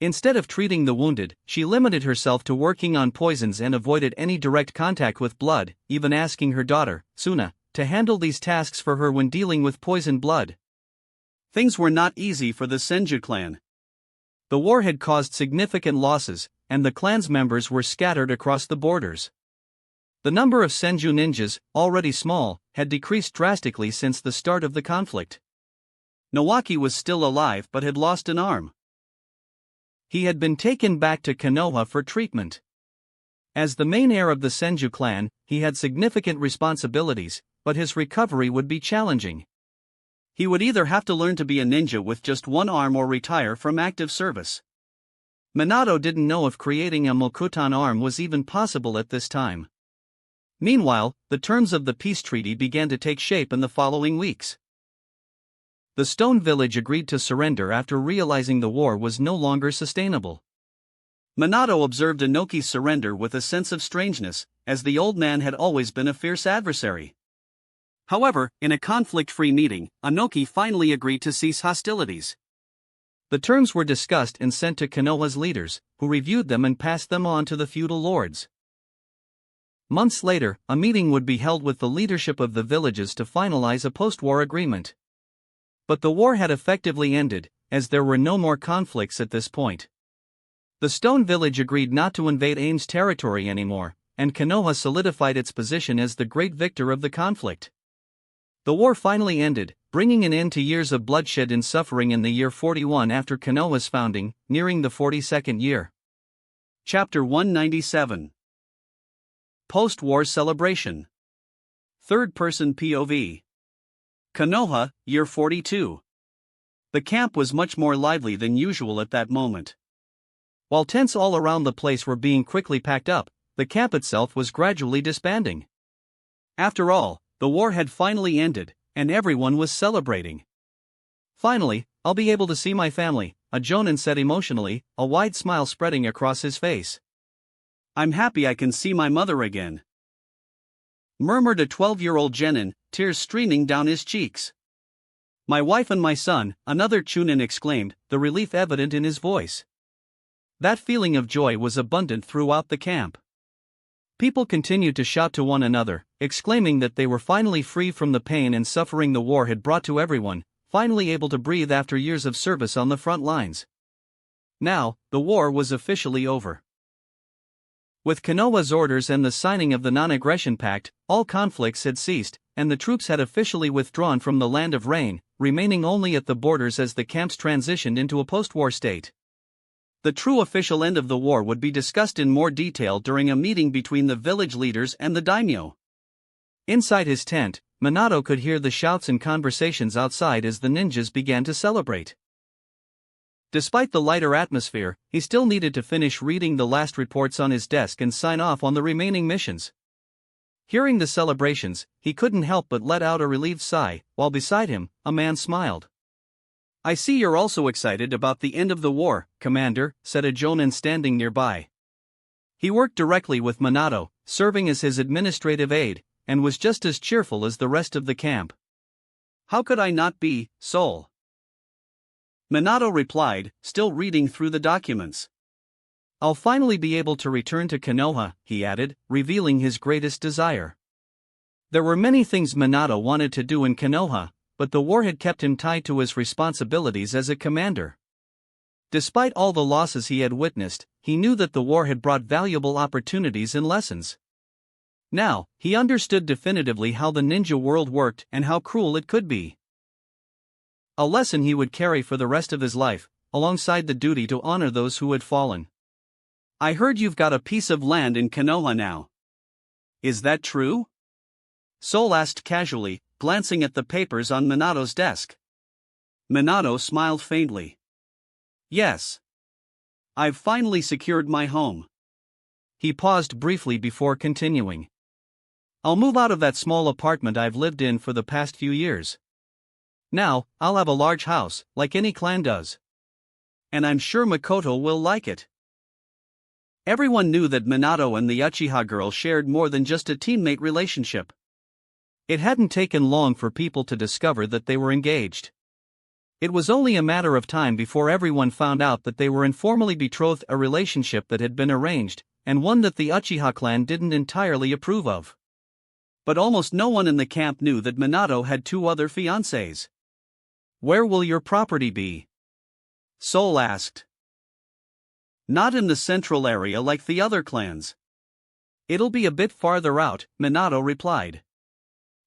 Instead of treating the wounded, she limited herself to working on poisons and avoided any direct contact with blood, even asking her daughter, Suna, to handle these tasks for her when dealing with poisoned blood. Things were not easy for the Senju clan. The war had caused significant losses, and the clan's members were scattered across the borders. The number of Senju ninjas, already small, had decreased drastically since the start of the conflict. Nawaki was still alive but had lost an arm. He had been taken back to Konoha for treatment. As the main heir of the Senju clan, he had significant responsibilities, but his recovery would be challenging. He would either have to learn to be a ninja with just one arm or retire from active service. Minato didn't know if creating a Mokutan arm was even possible at this time. Meanwhile, the terms of the peace treaty began to take shape in the following weeks. The Stone Village agreed to surrender after realizing the war was no longer sustainable. Minato observed Inoki's surrender with a sense of strangeness, as the old man had always been a fierce adversary. However, in a conflict-free meeting, Anoki finally agreed to cease hostilities. The terms were discussed and sent to Konoha's leaders, who reviewed them and passed them on to the feudal lords. Months later, a meeting would be held with the leadership of the villages to finalize a post-war agreement. But the war had effectively ended, as there were no more conflicts at this point. The Stone Village agreed not to invade Aim's territory anymore, and Konoha solidified its position as the great victor of the conflict. The war finally ended, bringing an end to years of bloodshed and suffering in the year 41 after Konoha's founding, nearing the 42nd year. Chapter 197. Post-War Celebration. Third-person POV. Konoha, year 42. The camp was much more lively than usual at that moment. While tents all around the place were being quickly packed up, the camp itself was gradually disbanding. After all, the war had finally ended, and everyone was celebrating. Finally, I'll be able to see my family, a Jonin said emotionally, a wide smile spreading across his face. I'm happy I can see my mother again, murmured a 12-year-old genin, tears streaming down his cheeks. My wife and my son, another Chunin exclaimed, the relief evident in his voice. That feeling of joy was abundant throughout the camp. People continued to shout to one another, exclaiming that they were finally free from the pain and suffering the war had brought to everyone, finally able to breathe after years of service on the front lines. Now, the war was officially over. With Konoha's orders and the signing of the Non-Aggression Pact, all conflicts had ceased, and the troops had officially withdrawn from the Land of Rain, remaining only at the borders as the camps transitioned into a post-war state. The true official end of the war would be discussed in more detail during a meeting between the village leaders and the daimyo. Inside his tent, Minato could hear the shouts and conversations outside as the ninjas began to celebrate. Despite the lighter atmosphere, he still needed to finish reading the last reports on his desk and sign off on the remaining missions. Hearing the celebrations, he couldn't help but let out a relieved sigh, while beside him, a man smiled. I see you're also excited about the end of the war, Commander, said a Jonin standing nearby. He worked directly with Minato, serving as his administrative aide, and was just as cheerful as the rest of the camp. How could I not be, Soul? Minato replied, still reading through the documents. I'll finally be able to return to Konoha, he added, revealing his greatest desire. There were many things Minato wanted to do in Konoha, but the war had kept him tied to his responsibilities as a commander. Despite all the losses he had witnessed, he knew that the war had brought valuable opportunities and lessons. Now, he understood definitively how the ninja world worked and how cruel it could be. A lesson he would carry for the rest of his life, alongside the duty to honor those who had fallen. I heard you've got a piece of land in Konoha now. Is that true? Soul asked casually, glancing at the papers on Minato's desk. Minato smiled faintly. Yes. I've finally secured my home. He paused briefly before continuing. I'll move out of that small apartment I've lived in for the past few years. Now, I'll have a large house, like any clan does. And I'm sure Makoto will like it. Everyone knew that Minato and the Uchiha girl shared more than just a teammate relationship. It hadn't taken long for people to discover that they were engaged. It was only a matter of time before everyone found out that they were informally betrothed, a relationship that had been arranged, and one that the Uchiha clan didn't entirely approve of. But almost no one in the camp knew that Minato had two other fiancées. Where will your property be? Soul asked. Not in the central area like the other clans. It'll be a bit farther out, Minato replied.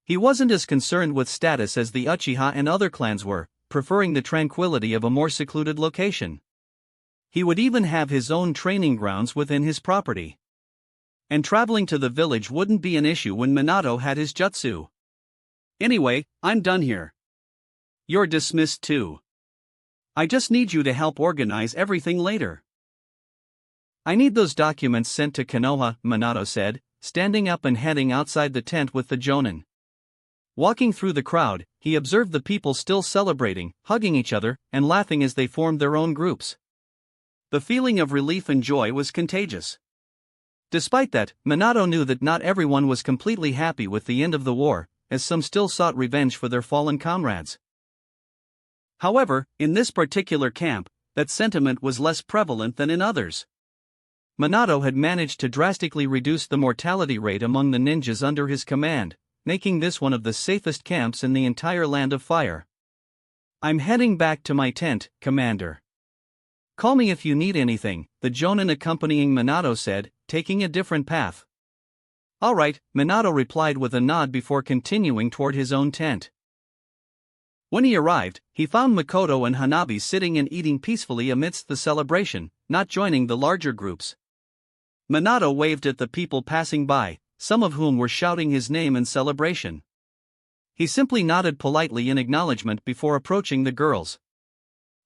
He wasn't as concerned with status as the Uchiha and other clans were, preferring the tranquility of a more secluded location. He would even have his own training grounds within his property. And traveling to the village wouldn't be an issue when Minato had his jutsu. Anyway, I'm done here. You're dismissed too. I just need you to help organize everything later. I need those documents sent to Konoha, Minato said, standing up and heading outside the tent with the Jonin. Walking through the crowd, he observed the people still celebrating, hugging each other, and laughing as they formed their own groups. The feeling of relief and joy was contagious. Despite that, Minato knew that not everyone was completely happy with the end of the war, as some still sought revenge for their fallen comrades. However, in this particular camp, that sentiment was less prevalent than in others. Minato had managed to drastically reduce the mortality rate among the ninjas under his command, making this one of the safest camps in the entire Land of Fire. I'm heading back to my tent, Commander. Call me if you need anything, the Jonin accompanying Minato said, taking a different path. All right, Minato replied with a nod before continuing toward his own tent. When he arrived, he found Makoto and Hanabi sitting and eating peacefully amidst the celebration, not joining the larger groups. Minato waved at the people passing by, some of whom were shouting his name in celebration. He simply nodded politely in acknowledgement before approaching the girls.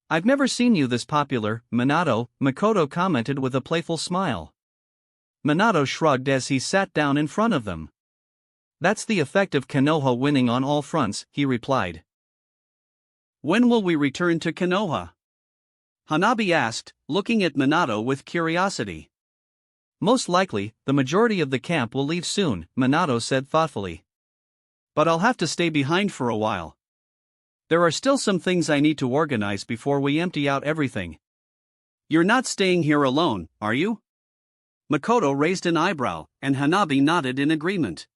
I've never seen you this popular, Minato, Makoto commented with a playful smile. Minato shrugged as he sat down in front of them. That's the effect of Konoha winning on all fronts, he replied. When will we return to Konoha? Hanabi asked, looking at Minato with curiosity. Most likely, the majority of the camp will leave soon, Minato said thoughtfully. But I'll have to stay behind for a while. There are still some things I need to organize before we empty out everything. You're not staying here alone, are you? Makoto raised an eyebrow, and Hanabi nodded in agreement.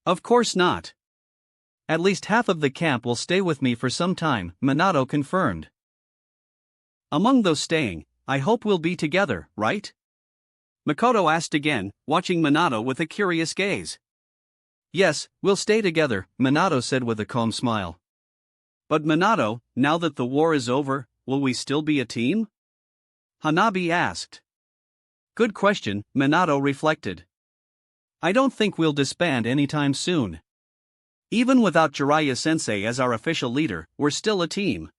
Of course not. At least half of the camp will stay with me for some time, Minato confirmed. Among those staying, I hope we'll be together, right? Makoto asked again, watching Minato with a curious gaze. Yes, we'll stay together, Minato said with a calm smile. But Minato, now that the war is over, will we still be a team? Hanabi asked. Good question, Minato reflected. I don't think we'll disband anytime soon. Even without Jiraiya-sensei as our official leader, we're still a team.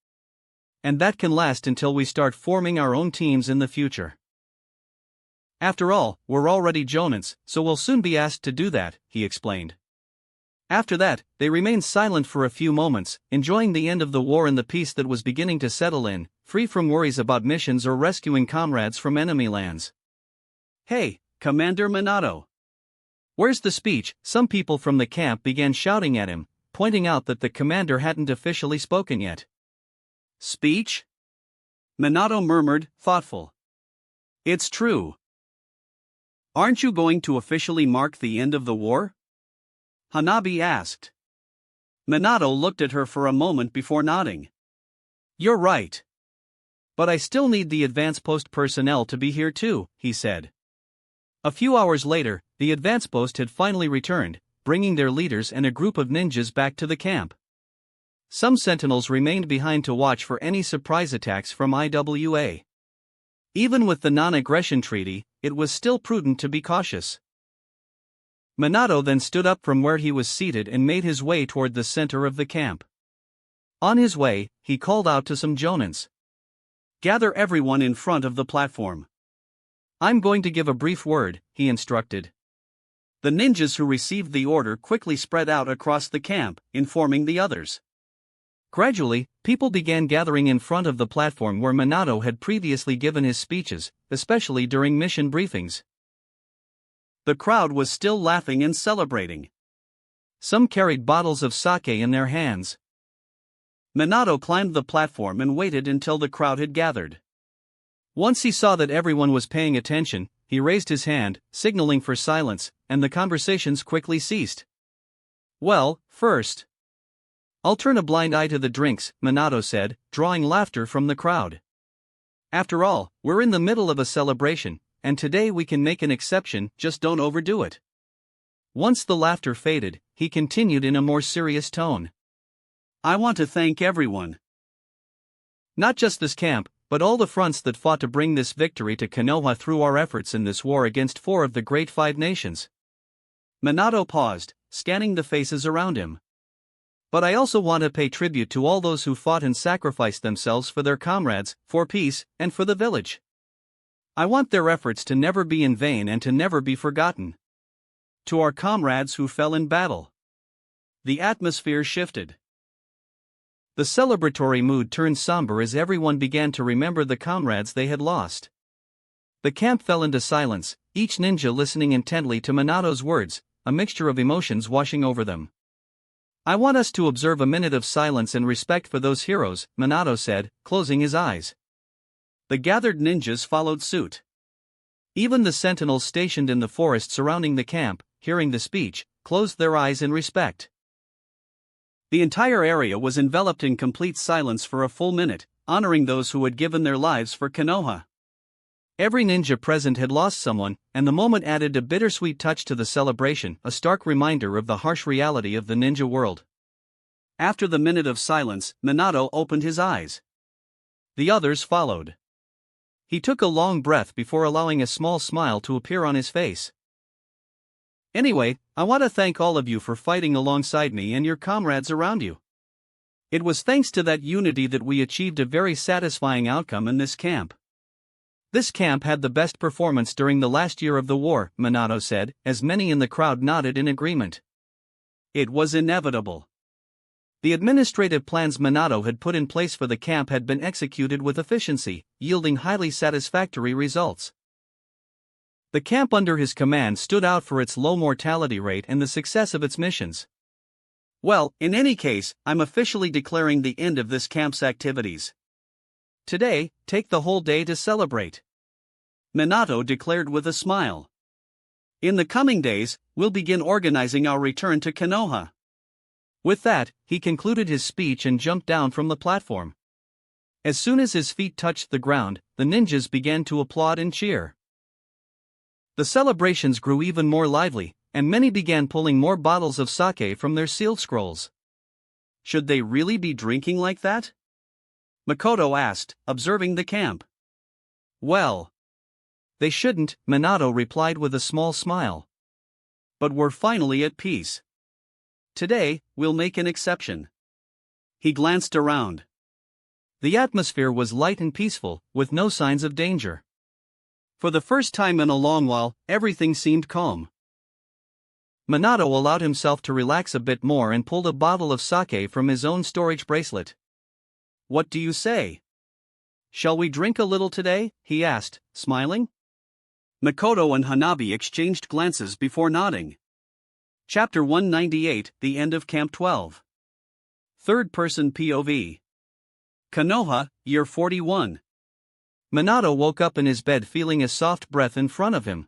And that can last until we start forming our own teams in the future. After all, we're already Jonins, so we'll soon be asked to do that, he explained. After that, they remained silent for a few moments, enjoying the end of the war and the peace that was beginning to settle in, free from worries about missions or rescuing comrades from enemy lands. Hey, Commander Minato. Where's the speech? Some people from the camp began shouting at him, pointing out that the commander hadn't officially spoken yet. Speech? Minato murmured, thoughtful. It's true. Aren't you going to officially mark the end of the war? Hanabi asked. Minato looked at her for a moment before nodding. You're right. But I still need the advance post personnel to be here too, he said. A few hours later, the advance post had finally returned, bringing their leaders and a group of ninjas back to the camp. Some sentinels remained behind to watch for any surprise attacks from IWA. Even with the non-aggression treaty, it was still prudent to be cautious. Minato then stood up from where he was seated and made his way toward the center of the camp. On his way, he called out to some Jonins. Gather everyone in front of the platform. I'm going to give a brief word, he instructed. The ninjas who received the order quickly spread out across the camp, informing the others. Gradually, people began gathering in front of the platform where Minato had previously given his speeches, especially during mission briefings. The crowd was still laughing and celebrating. Some carried bottles of sake in their hands. Minato climbed the platform and waited until the crowd had gathered. Once he saw that everyone was paying attention, he raised his hand, signaling for silence, and the conversations quickly ceased. Well, first, I'll turn a blind eye to the drinks, Minato said, drawing laughter from the crowd. After all, we're in the middle of a celebration, and today we can make an exception, just don't overdo it. Once the laughter faded, he continued in a more serious tone. I want to thank everyone. Not just this camp, but all the fronts that fought to bring this victory to Konoha through our efforts in this war against 4 of the Great 5 nations. Minato paused, scanning the faces around him. But I also want to pay tribute to all those who fought and sacrificed themselves for their comrades, for peace, and for the village. I want their efforts to never be in vain and to never be forgotten. To our comrades who fell in battle. The atmosphere shifted. The celebratory mood turned somber as everyone began to remember the comrades they had lost. The camp fell into silence, each ninja listening intently to Minato's words, a mixture of emotions washing over them. I want us to observe a minute of silence and respect for those heroes, Minato said, closing his eyes. The gathered ninjas followed suit. Even the sentinels stationed in the forest surrounding the camp, hearing the speech, closed their eyes in respect. The entire area was enveloped in complete silence for a full minute, honoring those who had given their lives for Konoha. Every ninja present had lost someone, and the moment added a bittersweet touch to the celebration, a stark reminder of the harsh reality of the ninja world. After the minute of silence, Minato opened his eyes. The others followed. He took a long breath before allowing a small smile to appear on his face. Anyway, I want to thank all of you for fighting alongside me and your comrades around you. It was thanks to that unity that we achieved a very satisfying outcome in this camp. This camp had the best performance during the last year of the war, Minato said, as many in the crowd nodded in agreement. It was inevitable. The administrative plans Minato had put in place for the camp had been executed with efficiency, yielding highly satisfactory results. The camp under his command stood out for its low mortality rate and the success of its missions. Well, in any case, I'm officially declaring the end of this camp's activities. Today, take the whole day to celebrate. Minato declared with a smile. In the coming days, we'll begin organizing our return to Konoha. With that, he concluded his speech and jumped down from the platform. As soon as his feet touched the ground, the ninjas began to applaud and cheer. The celebrations grew even more lively, and many began pulling more bottles of sake from their seal scrolls. Should they really be drinking like that? Makoto asked, observing the camp. Well, they shouldn't, Minato replied with a small smile. But we're finally at peace. Today, we'll make an exception. He glanced around. The atmosphere was light and peaceful, with no signs of danger. For the first time in a long while, everything seemed calm. Minato allowed himself to relax a bit more and pulled a bottle of sake from his own storage bracelet. What do you say? Shall we drink a little today? He asked, smiling. Makoto and Hanabi exchanged glances before nodding. Chapter 198, The End of Camp 12. Third-person POV. Konoha, Year 41. Minato woke up in his bed feeling a soft breath in front of him.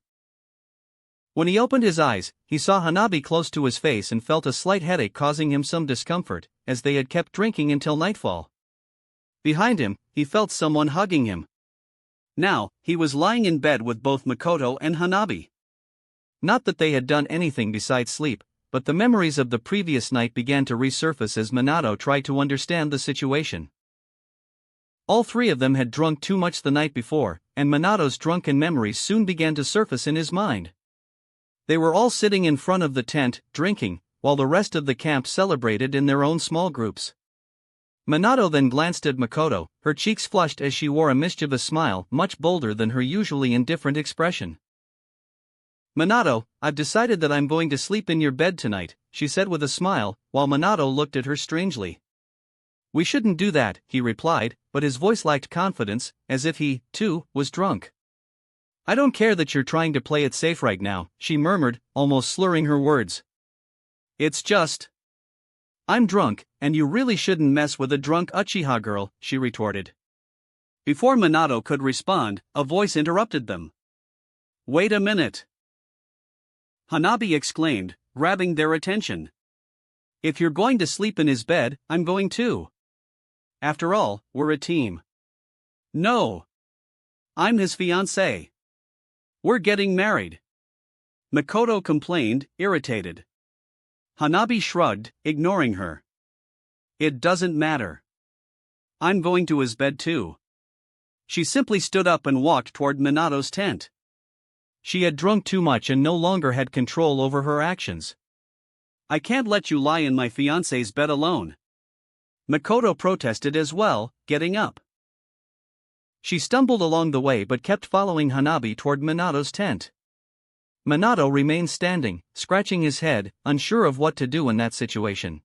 When he opened his eyes, he saw Hanabi close to his face and felt a slight headache causing him some discomfort, as they had kept drinking until nightfall. Behind him, he felt someone hugging him. Now, he was lying in bed with both Makoto and Hanabi. Not that they had done anything besides sleep, but the memories of the previous night began to resurface as Minato tried to understand the situation. All three of them had drunk too much the night before, and Minato's drunken memories soon began to surface in his mind. They were all sitting in front of the tent, drinking, while the rest of the camp celebrated in their own small groups. Minato then glanced at Makoto, her cheeks flushed as she wore a mischievous smile much bolder than her usually indifferent expression. "Minato, I've decided that I'm going to sleep in your bed tonight," she said with a smile, while Minato looked at her strangely. "We shouldn't do that," he replied, but his voice lacked confidence, as if he, too, was drunk. "I don't care that you're trying to play it safe right now," she murmured, almost slurring her words. "It's just... I'm drunk, and you really shouldn't mess with a drunk Uchiha girl," she retorted. Before Minato could respond, a voice interrupted them. "Wait a minute!" Hanabi exclaimed, grabbing their attention. "If you're going to sleep in his bed, I'm going too. After all, we're a team." "No. I'm his fiancée. We're getting married," Makoto complained, irritated. Hanabi shrugged, ignoring her. "It doesn't matter. I'm going to his bed too." She simply stood up and walked toward Minato's tent. She had drunk too much and no longer had control over her actions. "I can't let you lie in my fiancé's bed alone." Makoto protested as well, getting up. She stumbled along the way but kept following Hanabi toward Minato's tent. Minato remained standing, scratching his head, unsure of what to do in that situation.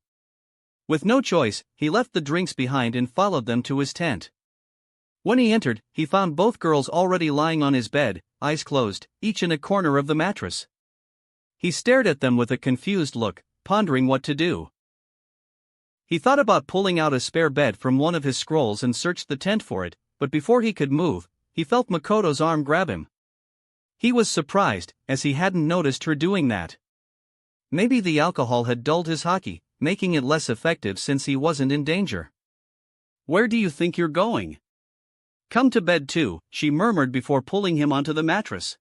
With no choice, he left the drinks behind and followed them to his tent. When he entered, he found both girls already lying on his bed, eyes closed, each in a corner of the mattress. He stared at them with a confused look, pondering what to do. He thought about pulling out a spare bed from one of his scrolls and searched the tent for it, but before he could move, he felt Makoto's arm grab him. He was surprised, as he hadn't noticed her doing that. Maybe the alcohol had dulled his haki, making it less effective since he wasn't in danger. "Where do you think you're going?" "Come to bed too," she murmured before pulling him onto the mattress.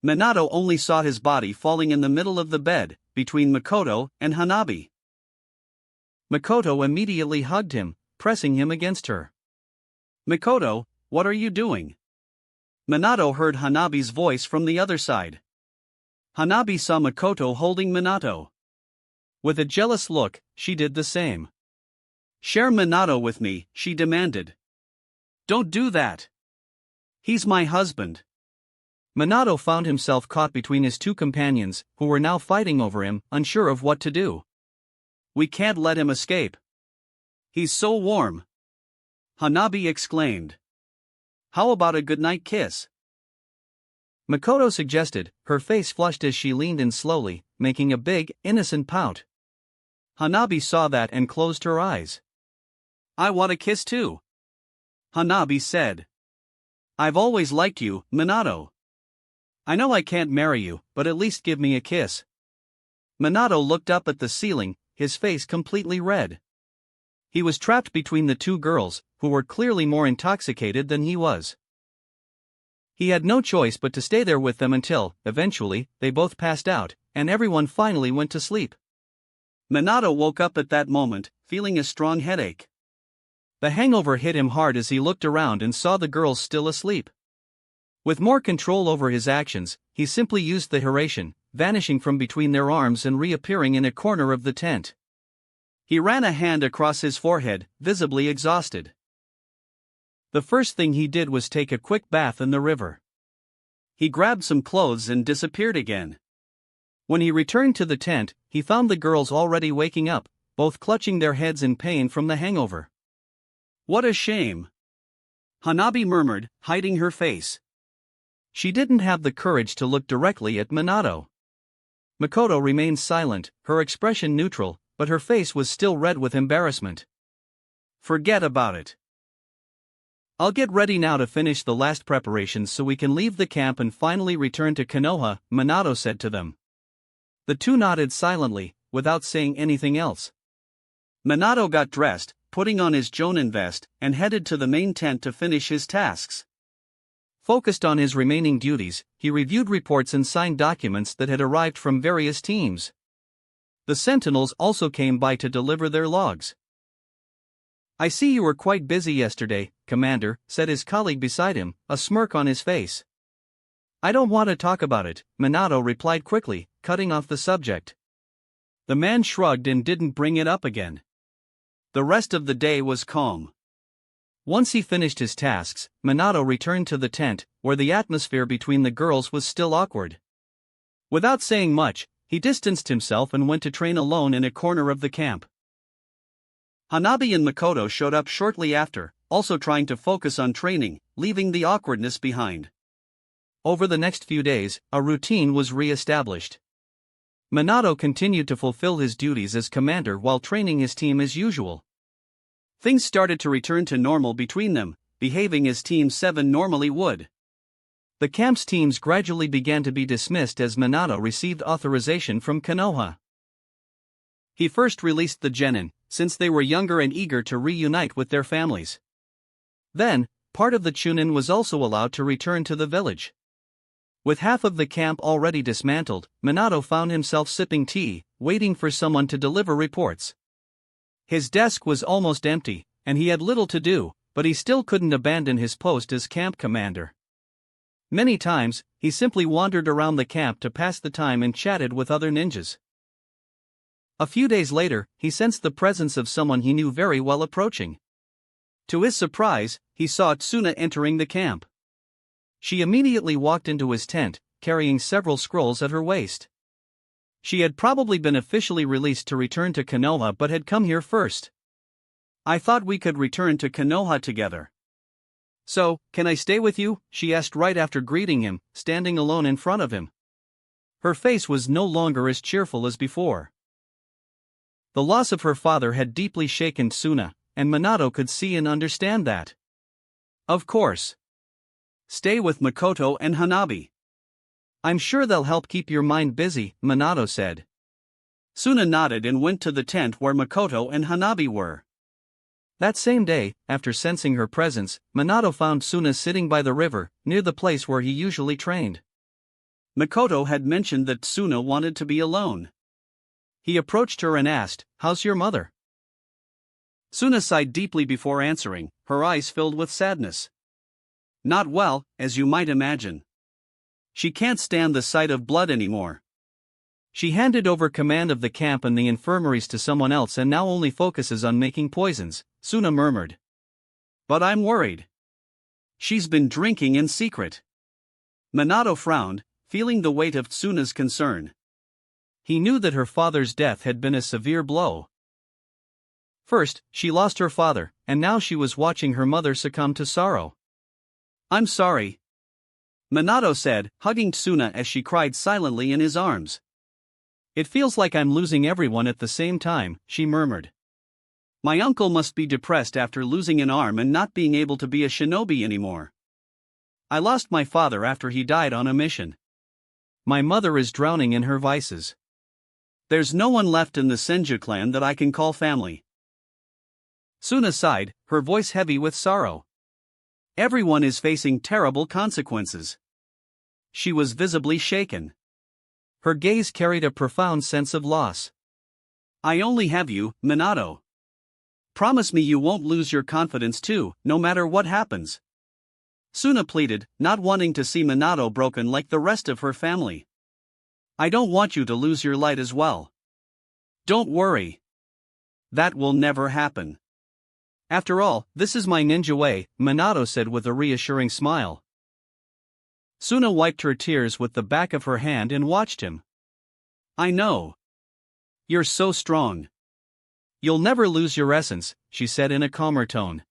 Minato only saw his body falling in the middle of the bed, between Makoto and Hanabi. Makoto immediately hugged him, pressing him against her. "Makoto, what are you doing?" Minato heard Hanabi's voice from the other side. Hanabi saw Makoto holding Minato. With a jealous look, she did the same. "Share Minato with me," she demanded. "Don't do that. He's my husband." Minato found himself caught between his two companions, who were now fighting over him, unsure of what to do. "We can't let him escape. He's so warm," Hanabi exclaimed. "How about a goodnight kiss?" Makoto suggested, her face flushed as she leaned in slowly, making a big, innocent pout. Hanabi saw that and closed her eyes. "I want a kiss too," Hanabi said. "I've always liked you, Minato. I know I can't marry you, but at least give me a kiss." Minato looked up at the ceiling, his face completely red. He was trapped between the two girls, who were clearly more intoxicated than he was. He had no choice but to stay there with them until, eventually, they both passed out, and everyone finally went to sleep. Minato woke up at that moment, feeling a strong headache. The hangover hit him hard as he looked around and saw the girls still asleep. With more control over his actions, he simply used the Hiraishin, vanishing from between their arms and reappearing in a corner of the tent. He ran a hand across his forehead, visibly exhausted. The first thing he did was take a quick bath in the river. He grabbed some clothes and disappeared again. When he returned to the tent, he found the girls already waking up, both clutching their heads in pain from the hangover. "What a shame," Hanabi murmured, hiding her face. She didn't have the courage to look directly at Minato. Makoto remained silent, her expression neutral, but her face was still red with embarrassment. "Forget about it. I'll get ready now to finish the last preparations so we can leave the camp and finally return to Konoha," Minato said to them. The two nodded silently, without saying anything else. Minato got dressed, putting on his Jonin vest, and headed to the main tent to finish his tasks. Focused on his remaining duties, he reviewed reports and signed documents that had arrived from various teams. The sentinels also came by to deliver their logs. "I see you were quite busy yesterday, Commander," said his colleague beside him, a smirk on his face. "I don't want to talk about it," Minato replied quickly, cutting off the subject. The man shrugged and didn't bring it up again. The rest of the day was calm. Once he finished his tasks, Minato returned to the tent, where the atmosphere between the girls was still awkward. Without saying much, he distanced himself and went to train alone in a corner of the camp. Hanabi and Makoto showed up shortly after, also trying to focus on training, leaving the awkwardness behind. Over the next few days, a routine was re-established. Minato continued to fulfill his duties as commander while training his team as usual. Things started to return to normal between them, behaving as Team 7 normally would. The camp's teams gradually began to be dismissed as Minato received authorization from Konoha. He first released the genin, since they were younger and eager to reunite with their families. Then, part of the chunin was also allowed to return to the village. With half of the camp already dismantled, Minato found himself sipping tea, waiting for someone to deliver reports. His desk was almost empty, and he had little to do, but he still couldn't abandon his post as camp commander. Many times, he simply wandered around the camp to pass the time and chatted with other ninjas. A few days later, he sensed the presence of someone he knew very well approaching. To his surprise, he saw Tsuna entering the camp. She immediately walked into his tent, carrying several scrolls at her waist. She had probably been officially released to return to Konoha but had come here first. "I thought we could return to Konoha together. So, can I stay with you?" she asked right after greeting him, standing alone in front of him. Her face was no longer as cheerful as before. The loss of her father had deeply shaken Suna, and Minato could see and understand that. Of course. Stay with Makoto and Hanabi. I'm sure they'll help keep your mind busy, Minato said. Suna nodded and went to the tent where Makoto and Hanabi were. That same day, after sensing her presence, Minato found Suna sitting by the river, near the place where he usually trained. Makoto had mentioned that Suna wanted to be alone. He approached her and asked, "How's your mother?" Suna sighed deeply before answering, her eyes filled with sadness. Not well, as you might imagine. She can't stand the sight of blood anymore. She handed over command of the camp and the infirmaries to someone else and now only focuses on making poisons, Suna murmured. But I'm worried. She's been drinking in secret. Minato frowned, feeling the weight of Tsuna's concern. He knew that her father's death had been a severe blow. First, she lost her father, and now she was watching her mother succumb to sorrow. I'm sorry, Minato said, hugging Tsuna as she cried silently in his arms. It feels like I'm losing everyone at the same time, she murmured. My uncle must be depressed after losing an arm and not being able to be a shinobi anymore. I lost my father after he died on a mission. My mother is drowning in her vices. There's no one left in the Senju clan that I can call family. Suna sighed, her voice heavy with sorrow. Everyone is facing terrible consequences. She was visibly shaken. Her gaze carried a profound sense of loss. I only have you, Minato. Promise me you won't lose your confidence too, no matter what happens. Suna pleaded, not wanting to see Minato broken like the rest of her family. I don't want you to lose your light as well. Don't worry. That will never happen. After all, this is my ninja way, Minato said with a reassuring smile. Suna wiped her tears with the back of her hand and watched him. I know. You're so strong. You'll never lose your essence, she said in a calmer tone.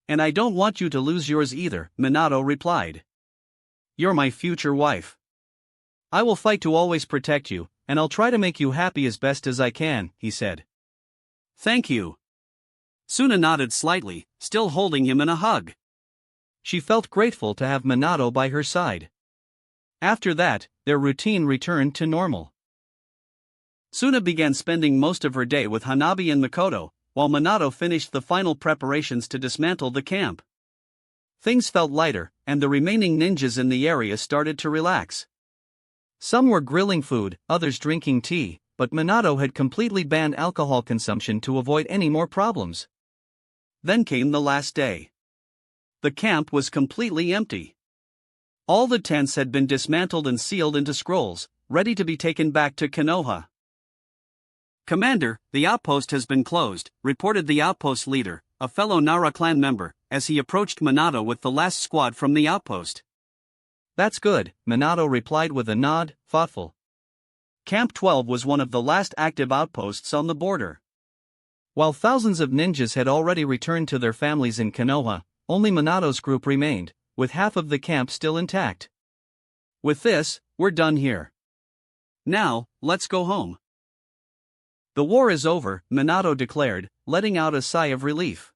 And I don't want you to lose yours either, Minato replied. You're my future wife. I will fight to always protect you, and I'll try to make you happy as best as I can, he said. Thank you. Suna nodded slightly, still holding him in a hug. She felt grateful to have Minato by her side. After that, their routine returned to normal. Suna began spending most of her day with Hanabi and Makoto, while Minato finished the final preparations to dismantle the camp. Things felt lighter, and the remaining ninjas in the area started to relax. Some were grilling food, others drinking tea, but Minato had completely banned alcohol consumption to avoid any more problems. Then came the last day. The camp was completely empty. All the tents had been dismantled and sealed into scrolls, ready to be taken back to Konoha. Commander, the outpost has been closed, reported the outpost leader, a fellow Nara clan member, as he approached Minato with the last squad from the outpost. That's good, Minato replied with a nod, thoughtful. Camp 12 was one of the last active outposts on the border. While thousands of ninjas had already returned to their families in Konoha, only Minato's group remained, with half of the camp still intact. With this, we're done here. Now, let's go home. The war is over, Minato declared, letting out a sigh of relief.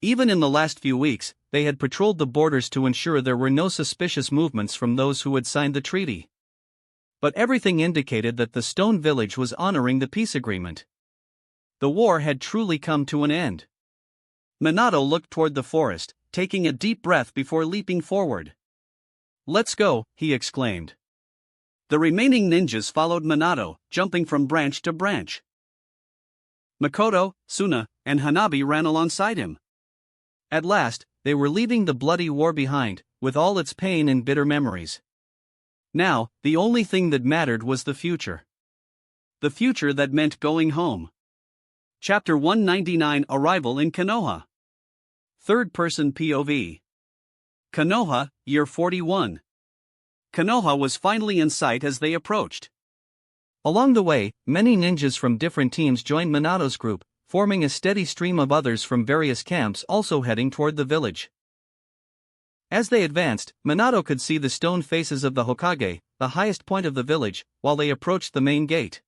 Even in the last few weeks, they had patrolled the borders to ensure there were no suspicious movements from those who had signed the treaty. But everything indicated that the Stone Village was honoring the peace agreement. The war had truly come to an end. Minato looked toward the forest, taking a deep breath before leaping forward. Let's go, he exclaimed. The remaining ninjas followed Minato, jumping from branch to branch. Makoto, Suna, and Hanabi ran alongside him. At last, they were leaving the bloody war behind, with all its pain and bitter memories. Now, the only thing that mattered was the future. The future that meant going home. Chapter 199 Arrival in Konoha. Third-person POV. Konoha, Year 41. Konoha was finally in sight as they approached. Along the way, many ninjas from different teams joined Minato's group, forming a steady stream of others from various camps also heading toward the village. As they advanced, Minato could see the stone faces of the Hokage, the highest point of the village, while they approached the main gate.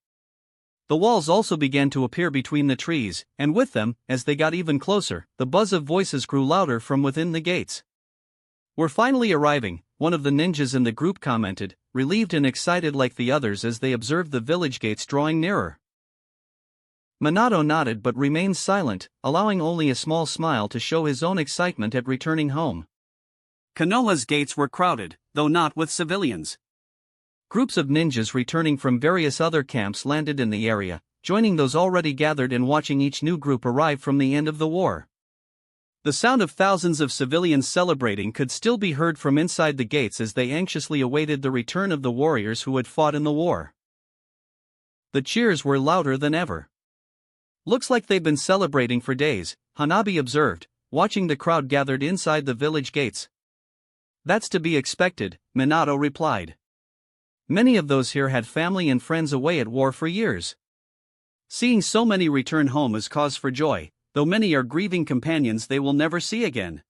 The walls also began to appear between the trees, and with them, as they got even closer, the buzz of voices grew louder from within the gates. "We're finally arriving," one of the ninjas in the group commented, relieved and excited like the others as they observed the village gates drawing nearer. Minato nodded but remained silent, allowing only a small smile to show his own excitement at returning home. Konoha's gates were crowded, though not with civilians. Groups of ninjas returning from various other camps landed in the area, joining those already gathered and watching each new group arrive from the end of the war. The sound of thousands of civilians celebrating could still be heard from inside the gates as they anxiously awaited the return of the warriors who had fought in the war. The cheers were louder than ever. "Looks like they've been celebrating for days," Hanabi observed, watching the crowd gathered inside the village gates. "That's to be expected," Minato replied. "Many of those here had family and friends away at war for years. Seeing so many return home is cause for joy, though many are grieving companions they will never see again.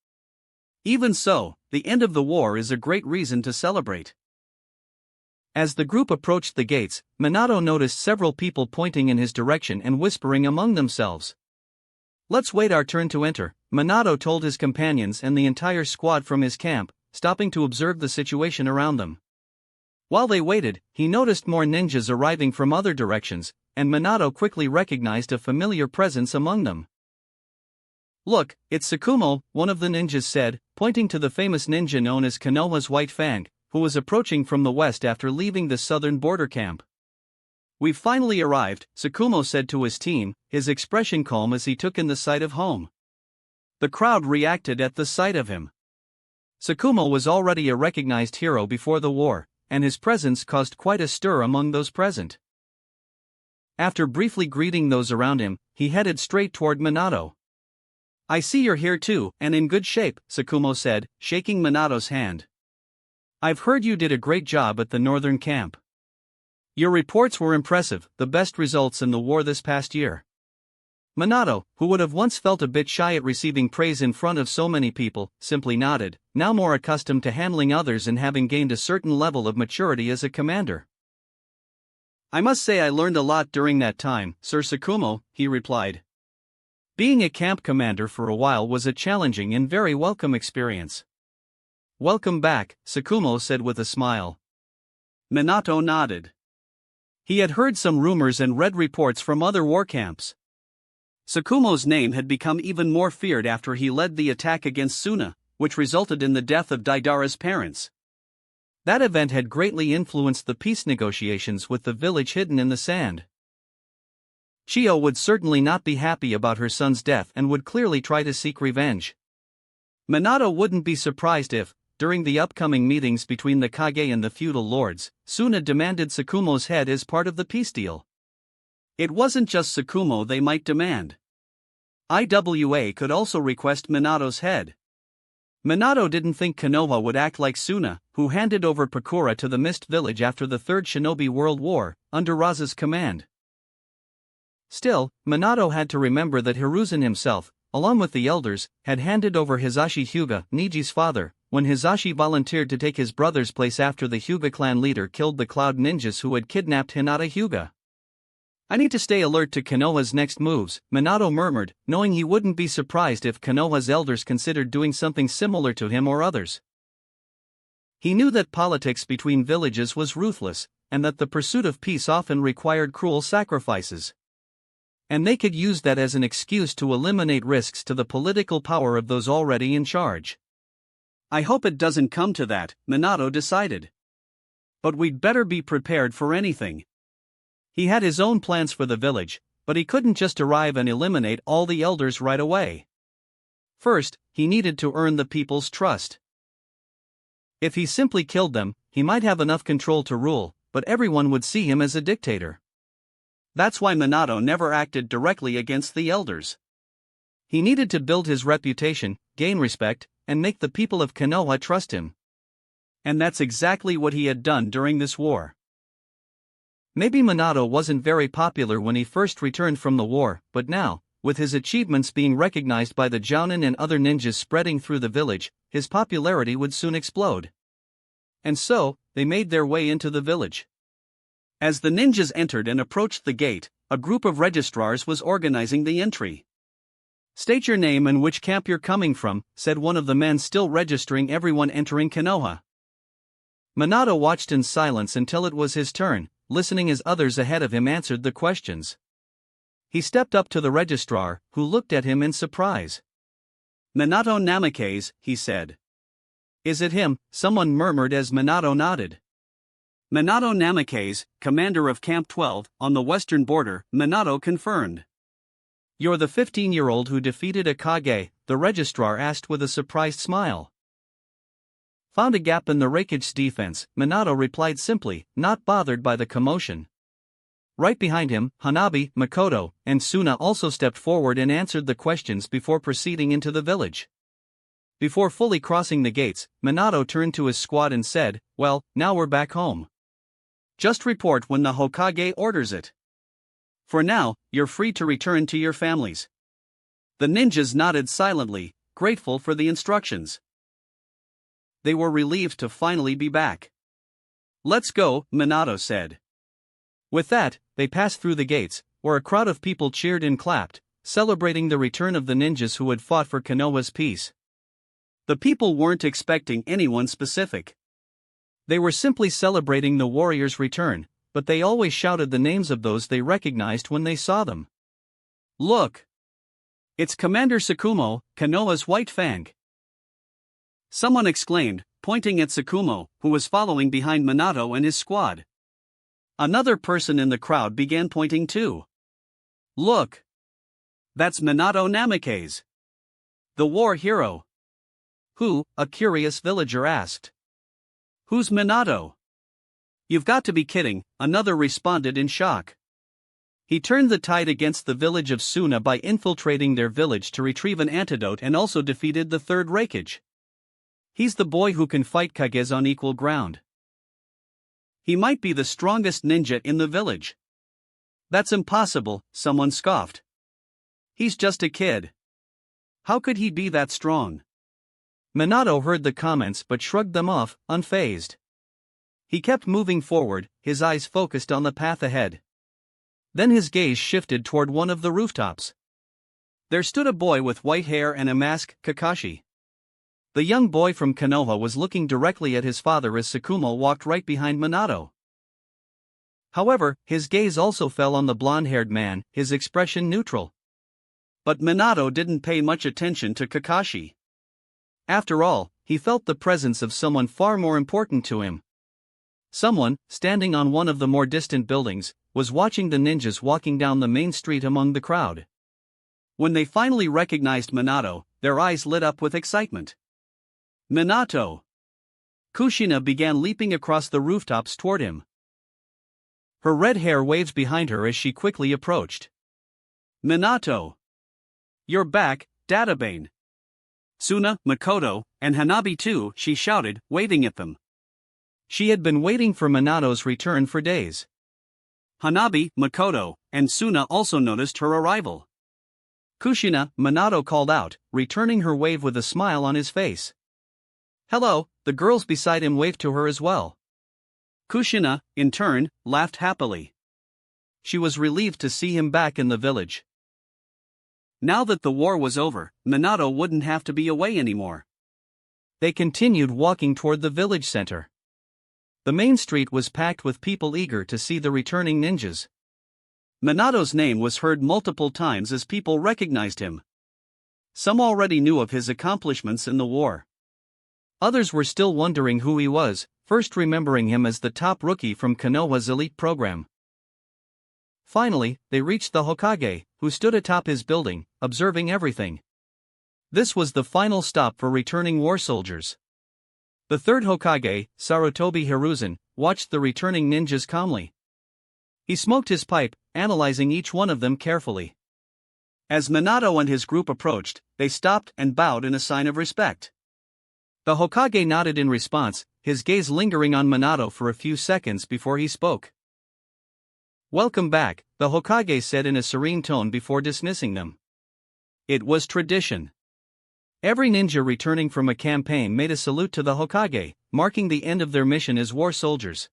Even so, the end of the war is a great reason to celebrate." As the group approached the gates, Minato noticed several people pointing in his direction and whispering among themselves. "Let's wait our turn to enter," Minato told his companions and the entire squad from his camp, stopping to observe the situation around them. While they waited, he noticed more ninjas arriving from other directions, and Minato quickly recognized a familiar presence among them. "Look, it's Tsukumo," one of the ninjas said, pointing to the famous ninja known as Konoha's White Fang, who was approaching from the west after leaving the southern border camp. "We've finally arrived," Tsukumo said to his team, his expression calm as he took in the sight of home. The crowd reacted at the sight of him. Tsukumo was already a recognized hero before the war, and his presence caused quite a stir among those present. After briefly greeting those around him, he headed straight toward Minato. "I see you're here too, and in good shape," Tsukumo said, shaking Minato's hand. "I've heard you did a great job at the northern camp. Your reports were impressive, the best results in the war this past year." Minato, who would have once felt a bit shy at receiving praise in front of so many people, simply nodded, now more accustomed to handling others and having gained a certain level of maturity as a commander. "I must say I learned a lot during that time, Sir Tsukumo," he replied. "Being a camp commander for a while was a challenging and very welcome experience." "Welcome back," Tsukumo said with a smile. Minato nodded. He had heard some rumors and read reports from other war camps. Tsukumo's name had become even more feared after he led the attack against Suna, which resulted in the death of Deidara's parents. That event had greatly influenced the peace negotiations with the village hidden in the sand. Chio would certainly not be happy about her son's death and would clearly try to seek revenge. Minato wouldn't be surprised if, during the upcoming meetings between the Kage and the feudal lords, Suna demanded Tsukumo's head as part of the peace deal. It wasn't just Tsukumo they might demand. IWA could also request Minato's head. Minato didn't think Konoha would act like Suna, who handed over Pakura to the Mist Village after the Third Shinobi World War, under Raza's command. Still, Minato had to remember that Hiruzen himself, along with the elders, had handed over Hisashi Hyuga, Niji's father, when Hisashi volunteered to take his brother's place after the Hyuga clan leader killed the Cloud Ninjas who had kidnapped Hinata Hyuga. "I need to stay alert to Konoha's next moves," Minato murmured, knowing he wouldn't be surprised if Konoha's elders considered doing something similar to him or others. He knew that politics between villages was ruthless, and that the pursuit of peace often required cruel sacrifices. And they could use that as an excuse to eliminate risks to the political power of those already in charge. "I hope it doesn't come to that," Minato decided. "But we'd better be prepared for anything." He had his own plans for the village, but he couldn't just arrive and eliminate all the elders right away. First, he needed to earn the people's trust. If he simply killed them, he might have enough control to rule, but everyone would see him as a dictator. That's why Minato never acted directly against the elders. He needed to build his reputation, gain respect, and make the people of Konoha trust him. And that's exactly what he had done during this war. Maybe Minato wasn't very popular when he first returned from the war, but now, with his achievements being recognized by the Jounin and other ninjas spreading through the village, his popularity would soon explode. And so, they made their way into the village. As the ninjas entered and approached the gate, a group of registrars was organizing the entry. "State your name and which camp you're coming from," said one of the men still registering everyone entering Konoha. Minato watched in silence until it was his turn, listening as others ahead of him answered the questions. He stepped up to the registrar, who looked at him in surprise. "Minato Namikaze," he said. "Is it him?" someone murmured as Minato nodded. "Minato Namikaze, commander of Camp 12, on the western border," Minato confirmed. "You're the 15-year-old who defeated Akage?" the registrar asked with a surprised smile. "Found a gap in the Raikage defense," Minato replied simply, not bothered by the commotion. Right behind him, Hanabi, Makoto, and Suna also stepped forward and answered the questions before proceeding into the village. Before fully crossing the gates, Minato turned to his squad and said, "Well, now we're back home. Just report when the Hokage orders it. For now, you're free to return to your families." The ninjas nodded silently, grateful for the instructions. They were relieved to finally be back. "Let's go," Minato said. With that, they passed through the gates, where a crowd of people cheered and clapped, celebrating the return of the ninjas who had fought for Konoha's peace. The people weren't expecting anyone specific. They were simply celebrating the warriors' return, but they always shouted the names of those they recognized when they saw them. "Look! It's Commander Tsukumo, Konoha's White Fang!" someone exclaimed, pointing at Tsukumo, who was following behind Minato and his squad. Another person in the crowd began pointing too. "Look! That's Minato Namikaze, the war hero." "Who?" a curious villager asked. "Who's Minato?" "You've got to be kidding," another responded in shock. "He turned the tide against the village of Suna by infiltrating their village to retrieve an antidote and also defeated the third Raikage. He's the boy who can fight Kages on equal ground. He might be the strongest ninja in the village." "That's impossible," someone scoffed. "He's just a kid. How could he be that strong?" Minato heard the comments but shrugged them off, unfazed. He kept moving forward, his eyes focused on the path ahead. Then his gaze shifted toward one of the rooftops. There stood a boy with white hair and a mask, Kakashi. The young boy from Konoha was looking directly at his father as Tsukumo walked right behind Minato. However, his gaze also fell on the blonde-haired man, his expression neutral. But Minato didn't pay much attention to Kakashi. After all, he felt the presence of someone far more important to him. Someone, standing on one of the more distant buildings, was watching the ninjas walking down the main street among the crowd. When they finally recognized Minato, their eyes lit up with excitement. "Minato!" Kushina began leaping across the rooftops toward him. Her red hair waved behind her as she quickly approached. "Minato! You're back, Databane!" "Suna, Makoto, and Hanabi too," she shouted, waving at them. She had been waiting for Minato's return for days. Hanabi, Makoto, and Suna also noticed her arrival. "Kushina," Minato called out, returning her wave with a smile on his face. "Hello," the girls beside him waved to her as well. Kushina, in turn, laughed happily. She was relieved to see him back in the village. Now that the war was over, Minato wouldn't have to be away anymore. They continued walking toward the village center. The main street was packed with people eager to see the returning ninjas. Minato's name was heard multiple times as people recognized him. Some already knew of his accomplishments in the war. Others were still wondering who he was, first remembering him as the top rookie from Konoha's elite program. Finally, they reached the Hokage, who stood atop his building, observing everything. This was the final stop for returning war soldiers. The third Hokage, Sarutobi Hiruzen, watched the returning ninjas calmly. He smoked his pipe, analyzing each one of them carefully. As Minato and his group approached, they stopped and bowed in a sign of respect. The Hokage nodded in response, his gaze lingering on Minato for a few seconds before he spoke. "Welcome back," the Hokage said in a serene tone before dismissing them. It was tradition. Every ninja returning from a campaign made a salute to the Hokage, marking the end of their mission as war soldiers.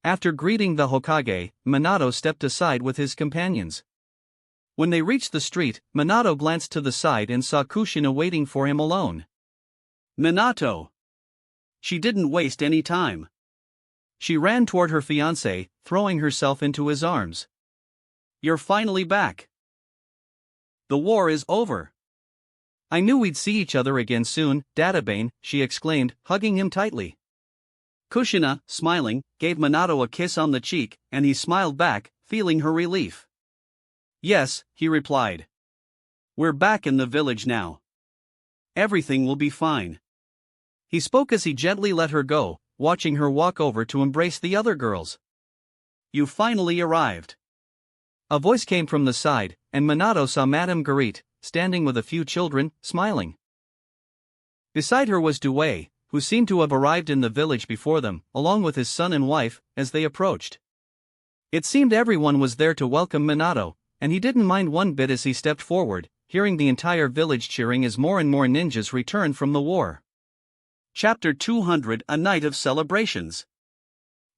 After greeting the Hokage, Minato stepped aside with his companions. When they reached the street, Minato glanced to the side and saw Kushina waiting for him alone. Minato! She didn't waste any time. She ran toward her fiancé, throwing herself into his arms. You're finally back. The war is over. I knew we'd see each other again soon, Databane, she exclaimed, hugging him tightly. Kushina, smiling, gave Minato a kiss on the cheek, and he smiled back, feeling her relief. Yes, he replied. We're back in the village now. Everything will be fine. He spoke as he gently let her go, watching her walk over to embrace the other girls. You finally arrived. A voice came from the side, and Minato saw Madame Guerite, standing with a few children, smiling. Beside her was Due, who seemed to have arrived in the village before them, along with his son and wife, as they approached. It seemed everyone was there to welcome Minato, and he didn't mind one bit as he stepped forward, hearing the entire village cheering as more and more ninjas returned from the war. Chapter 200: A Night of Celebrations.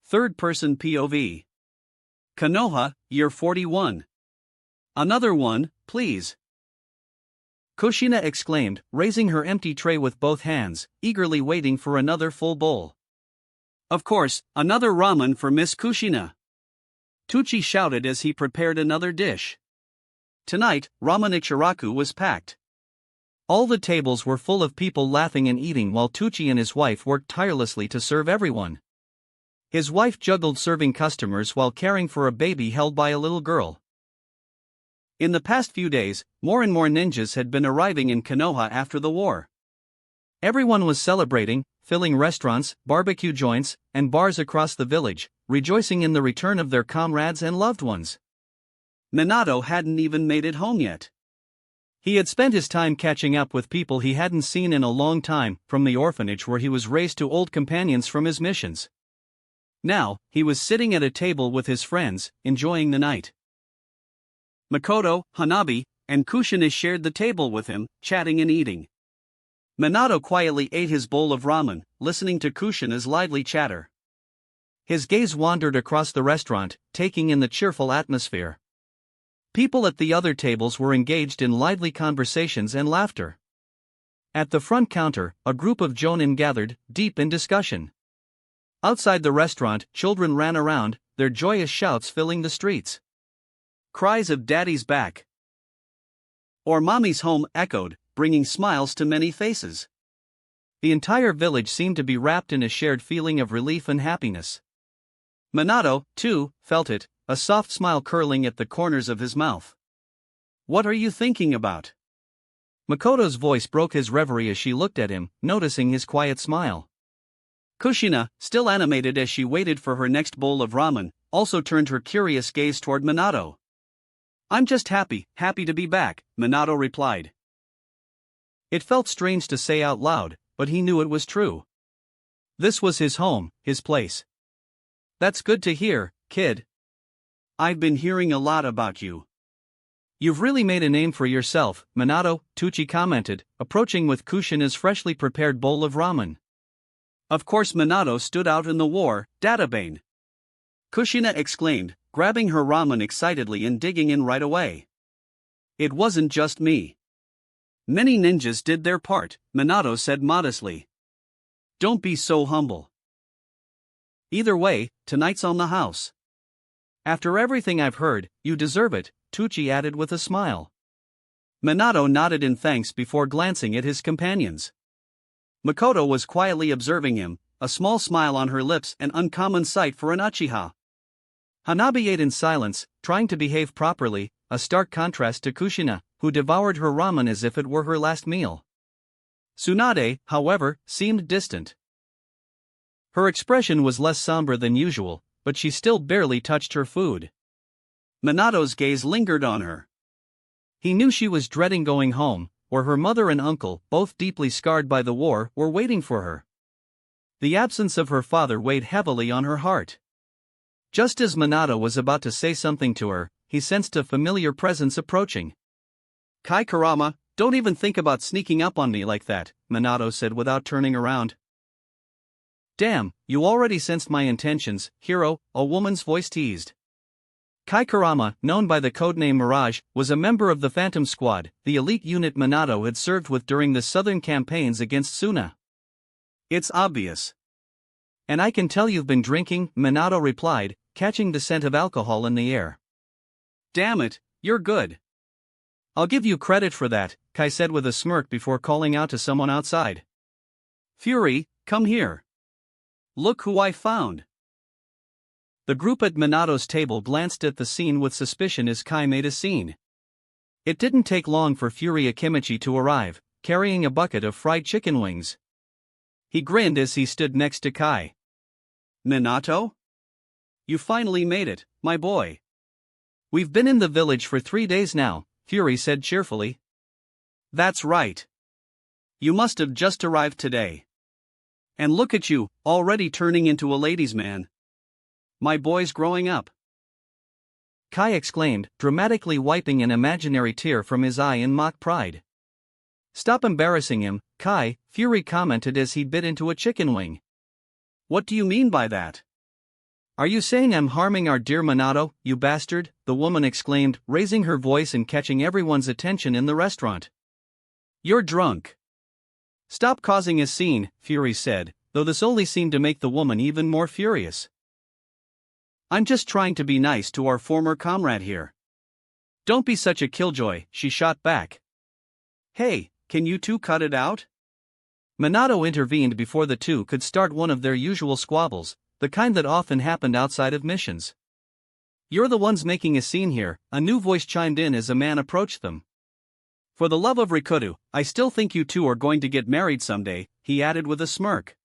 Third-person POV. Konoha, Year 41. Another one, please. Kushina exclaimed, raising her empty tray with both hands, eagerly waiting for another full bowl. Of course, another ramen for Miss Kushina. Tucci shouted as he prepared another dish. Tonight, ramen ichiraku was packed. All the tables were full of people laughing and eating while Tucci and his wife worked tirelessly to serve everyone. His wife juggled serving customers while caring for a baby held by a little girl. In the past few days, more and more ninjas had been arriving in Konoha after the war. Everyone was celebrating, filling restaurants, barbecue joints, and bars across the village, rejoicing in the return of their comrades and loved ones. Minato hadn't even made it home yet. He had spent his time catching up with people he hadn't seen in a long time, from the orphanage where he was raised to old companions from his missions. Now, he was sitting at a table with his friends, enjoying the night. Makoto, Hanabi, and Kushina shared the table with him, chatting and eating. Minato quietly ate his bowl of ramen, listening to Kushina's lively chatter. His gaze wandered across the restaurant, taking in the cheerful atmosphere. People at the other tables were engaged in lively conversations and laughter. At the front counter, a group of jonin gathered, deep in discussion. Outside the restaurant, children ran around, their joyous shouts filling the streets. Cries of "Daddy's back" or "Mommy's home" echoed, bringing smiles to many faces. The entire village seemed to be wrapped in a shared feeling of relief and happiness. Minato, too, felt it, a soft smile curling at the corners of his mouth. What are you thinking about? Makoto's voice broke his reverie as she looked at him, noticing his quiet smile. Kushina, still animated as she waited for her next bowl of ramen, also turned her curious gaze toward Minato. I'm just happy to be back, Minato replied. It felt strange to say out loud, but he knew it was true. This was his home, his place. That's good to hear, kid. I've been hearing a lot about you. You've really made a name for yourself, Minato, Tucci commented, approaching with Kushina's freshly prepared bowl of ramen. Of course Minato stood out in the war, Databane. Kushina exclaimed, grabbing her ramen excitedly and digging in right away. It wasn't just me. Many ninjas did their part, Minato said modestly. Don't be so humble. Either way, tonight's on the house. After everything I've heard, you deserve it, Tucci added with a smile. Minato nodded in thanks before glancing at his companions. Makoto was quietly observing him, a small smile on her lips, an uncommon sight for an Uchiha. Hanabi ate in silence, trying to behave properly, a stark contrast to Kushina, who devoured her ramen as if it were her last meal. Tsunade, however, seemed distant. Her expression was less somber than usual, but she still barely touched her food. Minato's gaze lingered on her. He knew she was dreading going home, where her mother and uncle, both deeply scarred by the war, were waiting for her. The absence of her father weighed heavily on her heart. Just as Minato was about to say something to her, he sensed a familiar presence approaching. Kai Kurama, don't even think about sneaking up on me like that, Minato said without turning around. Damn, you already sensed my intentions, hero, a woman's voice teased. Kai Kurama, known by the codename Mirage, was a member of the Phantom Squad, the elite unit Minato had served with during the southern campaigns against Suna. It's obvious. And I can tell you've been drinking, Minato replied, catching the scent of alcohol in the air. Damn it, you're good. I'll give you credit for that, Kai said with a smirk before calling out to someone outside. Fury, come here. Look who I found. The group at Minato's table glanced at the scene with suspicion as Kai made a scene. It didn't take long for Fury Akimichi to arrive, carrying a bucket of fried chicken wings. He grinned as he stood next to Kai. Minato? You finally made it, my boy. We've been in the village for 3 days now, Fury said cheerfully. That's right. You must have just arrived today. And look at you, already turning into a ladies' man. My boy's growing up. Kai exclaimed, dramatically wiping an imaginary tear from his eye in mock pride. Stop embarrassing him, Kai, Fury commented as he bit into a chicken wing. What do you mean by that? Are you saying I'm harming our dear Minato, you bastard? The woman exclaimed, raising her voice and catching everyone's attention in the restaurant. You're drunk. Stop causing a scene, Fury said, though this only seemed to make the woman even more furious. I'm just trying to be nice to our former comrade here. Don't be such a killjoy, she shot back. Hey, can you two cut it out? Minato intervened before the two could start one of their usual squabbles, the kind that often happened outside of missions. You're the ones making a scene here, a new voice chimed in as a man approached them. For the love of Rikudo, I still think you two are going to get married someday, he added with a smirk.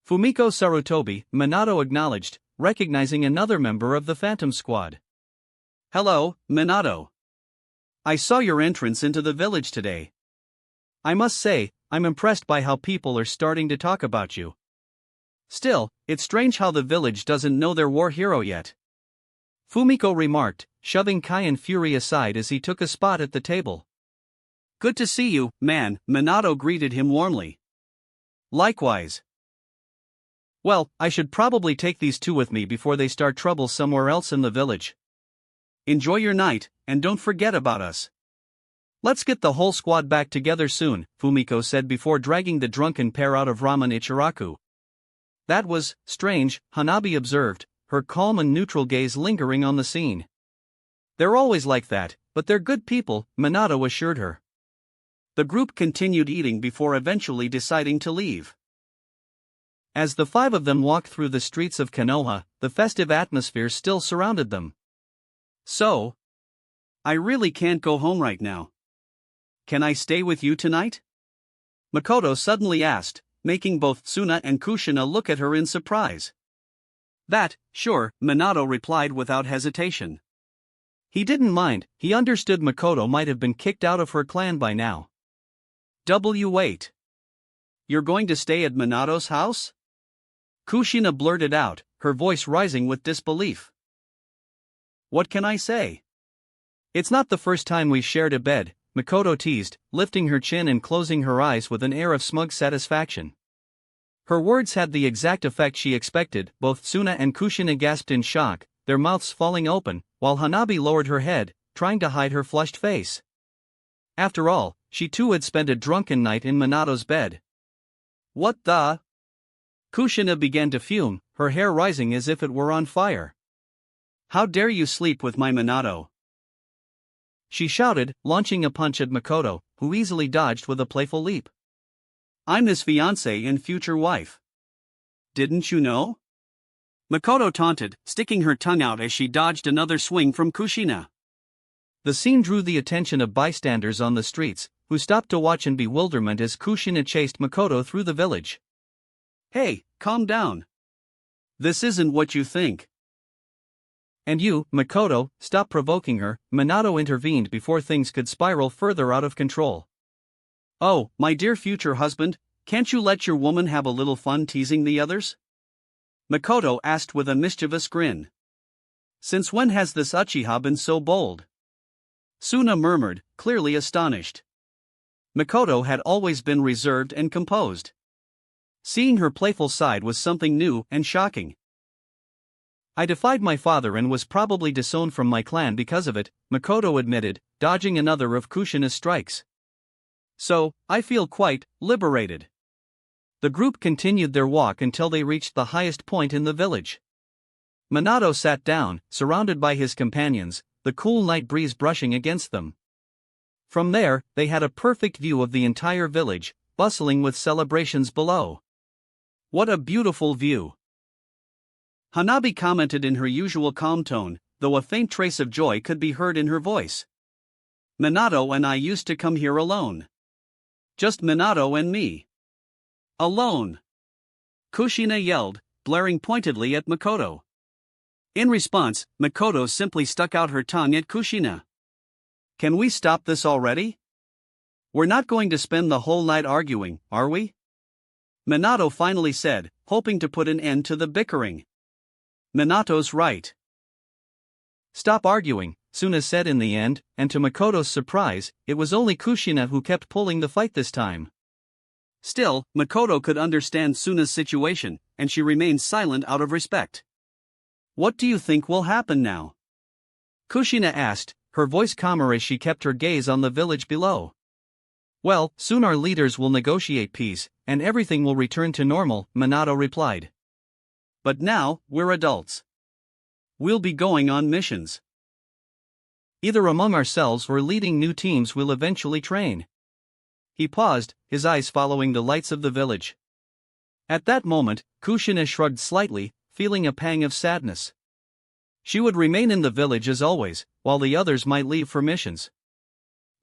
Fumiko Sarutobi, Minato acknowledged, recognizing another member of the Phantom Squad. Hello, Minato. I saw your entrance into the village today. I must say, I'm impressed by how people are starting to talk about you. Still, it's strange how the village doesn't know their war hero yet. Fumiko remarked, shoving Kai and Fury aside as he took a spot at the table. Good to see you, man, Minato greeted him warmly. Likewise. Well, I should probably take these two with me before they start trouble somewhere else in the village. Enjoy your night, and don't forget about us. Let's get the whole squad back together soon, Fumiko said before dragging the drunken pair out of Ramen Ichiraku. That was strange, Hanabi observed, her calm and neutral gaze lingering on the scene. They're always like that, but they're good people, Minato assured her. The group continued eating before eventually deciding to leave. As the 5 of them walked through the streets of Konoha, the festive atmosphere still surrounded them. So, I really can't go home right now. Can I stay with you tonight? Makoto suddenly asked, making both Suna and Kushina look at her in surprise. That, sure, Minato replied without hesitation. He didn't mind, he understood Makoto might have been kicked out of her clan by now. Wait. You're going to stay at Minato's house? Kushina blurted out, her voice rising with disbelief. What can I say? It's not the first time we've shared a bed, Makoto teased, lifting her chin and closing her eyes with an air of smug satisfaction. Her words had the exact effect she expected. Both Suna and Kushina gasped in shock, their mouths falling open, while Hanabi lowered her head, trying to hide her flushed face. After all, she too had spent a drunken night in Minato's bed. What the? Kushina began to fume, her hair rising as if it were on fire. How dare you sleep with my Minato? She shouted, launching a punch at Makoto, who easily dodged with a playful leap. I'm his fiancée and future wife. Didn't you know? Makoto taunted, sticking her tongue out as she dodged another swing from Kushina. The scene drew the attention of bystanders on the streets, who stopped to watch in bewilderment as Kushina chased Makoto through the village. Hey, calm down. This isn't what you think. And you, Makoto, stop provoking her, Minato intervened before things could spiral further out of control. Oh, my dear future husband, can't you let your woman have a little fun teasing the others? Makoto asked with a mischievous grin. Since when has this Uchiha been so bold? Suna murmured, clearly astonished. Makoto had always been reserved and composed. Seeing her playful side was something new and shocking. I defied my father and was probably disowned from my clan because of it, Makoto admitted, dodging another of Kushina's strikes. So, I feel quite liberated. The group continued their walk until they reached the highest point in the village. Minato sat down, surrounded by his companions, the cool night breeze brushing against them. From there, they had a perfect view of the entire village, bustling with celebrations below. What a beautiful view! Hanabi commented in her usual calm tone, though a faint trace of joy could be heard in her voice. Minato and I used to come here alone. Just Minato and me. Alone! Kushina yelled, blaring pointedly at Makoto. In response, Makoto simply stuck out her tongue at Kushina. Can we stop this already? We're not going to spend the whole night arguing, are we? Minato finally said, hoping to put an end to the bickering. Minato's right. Stop arguing, Suna said in the end, and to Makoto's surprise, it was only Kushina who kept pulling the fight this time. Still, Makoto could understand Suna's situation, and she remained silent out of respect. What do you think will happen now? Kushina asked, her voice calmer as she kept her gaze on the village below. Well, soon our leaders will negotiate peace, and everything will return to normal, Minato replied. But now, we're adults. We'll be going on missions. Either among ourselves or leading new teams we'll eventually train. He paused, his eyes following the lights of the village. At that moment, Kushina shrugged slightly, feeling a pang of sadness. She would remain in the village as always, while the others might leave for missions.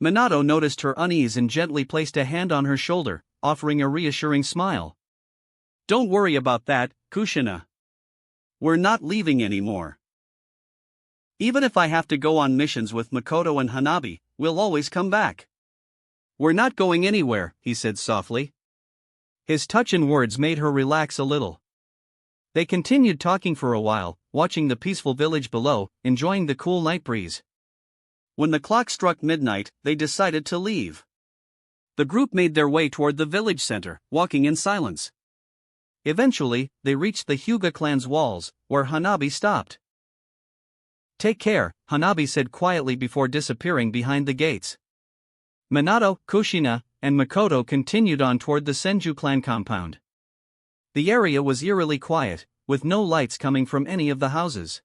Minato noticed her unease and gently placed a hand on her shoulder, offering a reassuring smile. Don't worry about that, Kushina. We're not leaving anymore. Even if I have to go on missions with Makoto and Hanabi, we'll always come back. We're not going anywhere, he said softly. His touch and words made her relax a little. They continued talking for a while, watching the peaceful village below, enjoying the cool night breeze. When the clock struck midnight, they decided to leave. The group made their way toward the village center, walking in silence. Eventually, they reached the Hyuga clan's walls, where Hanabi stopped. Take care, Hanabi said quietly before disappearing behind the gates. Minato, Kushina, and Makoto continued on toward the Senju clan compound. The area was eerily quiet, with no lights coming from any of the houses.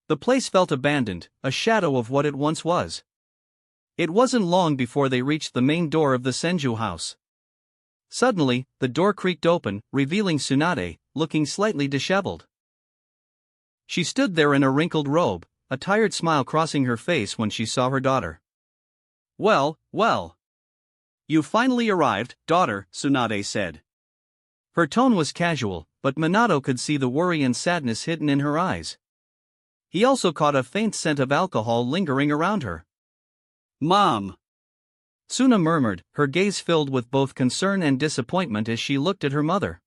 The place felt abandoned, a shadow of what it once was. It wasn't long before they reached the main door of the Senju house. Suddenly, the door creaked open, revealing Tsunade, looking slightly disheveled. She stood there in a wrinkled robe, a tired smile crossing her face when she saw her daughter. Well, well. You finally arrived, daughter, Tsunade said. Her tone was casual, but Minato could see the worry and sadness hidden in her eyes. He also caught a faint scent of alcohol lingering around her. Mom! Tsuna murmured, her gaze filled with both concern and disappointment as she looked at her mother.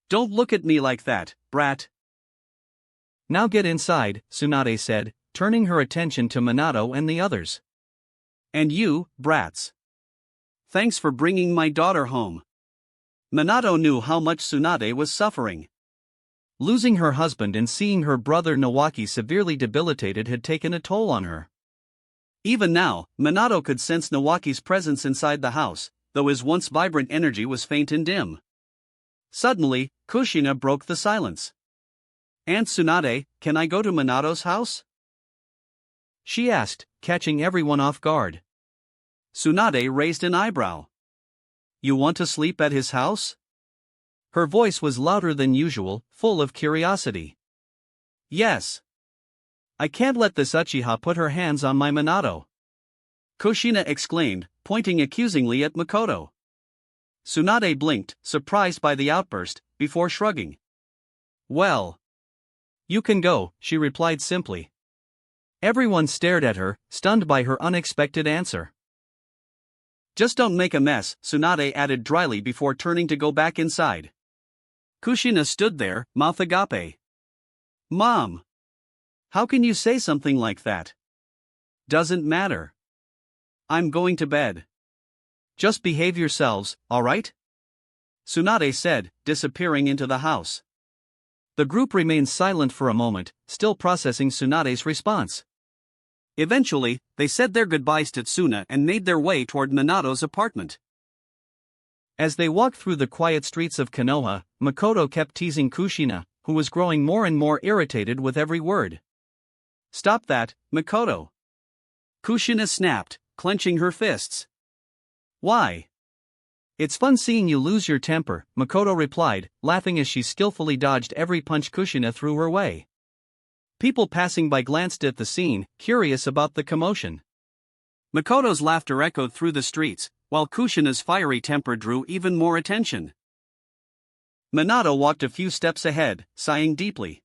Don't look at me like that, brat. Now get inside, Tsunade said, turning her attention to Minato and the others. And you, brats. Thanks for bringing my daughter home. Minato knew how much Tsunade was suffering. Losing her husband and seeing her brother Nawaki severely debilitated had taken a toll on her. Even now, Minato could sense Nawaki's presence inside the house, though his once vibrant energy was faint and dim. Suddenly, Kushina broke the silence. Aunt Tsunade, can I go to Minato's house? She asked, catching everyone off guard. Tsunade raised an eyebrow. You want to sleep at his house? Her voice was louder than usual, full of curiosity. Yes. I can't let this Uchiha put her hands on my Minato. Kushina exclaimed, pointing accusingly at Makoto. Tsunade blinked, surprised by the outburst, before shrugging. Well. You can go, she replied simply. Everyone stared at her, stunned by her unexpected answer. Just don't make a mess, Tsunade added dryly before turning to go back inside. Kushina stood there, mouth agape. Mom! How can you say something like that? Doesn't matter. I'm going to bed. Just behave yourselves, all right? Tsunade said, disappearing into the house. The group remained silent for a moment, still processing Tsunade's response. Eventually, they said their goodbyes to Tsuna and made their way toward Minato's apartment. As they walked through the quiet streets of Konoha, Makoto kept teasing Kushina, who was growing more and more irritated with every word. "Stop that, Makoto!" Kushina snapped, clenching her fists. "Why?" "It's fun seeing you lose your temper," Makoto replied, laughing as she skillfully dodged every punch Kushina threw her way. People passing by glanced at the scene, curious about the commotion. Makoto's laughter echoed through the streets, while Kushina's fiery temper drew even more attention. Minato walked a few steps ahead, sighing deeply.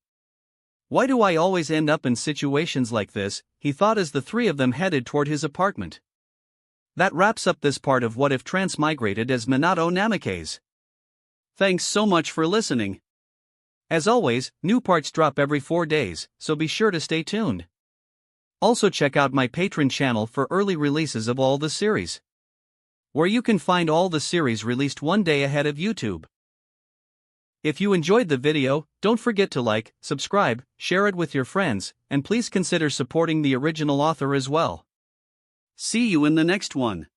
"Why do I always end up in situations like this?" he thought as the three of them headed toward his apartment. That wraps up this part of What If Transmigrated as Minato Namikaze. Thanks so much for listening. As always, new parts drop every 4 days, so be sure to stay tuned. Also check out my Patreon channel for early releases of all the series, where you can find all the series released one day ahead of YouTube. If you enjoyed the video, don't forget to like, subscribe, share it with your friends, and please consider supporting the original author as well. See you in the next one.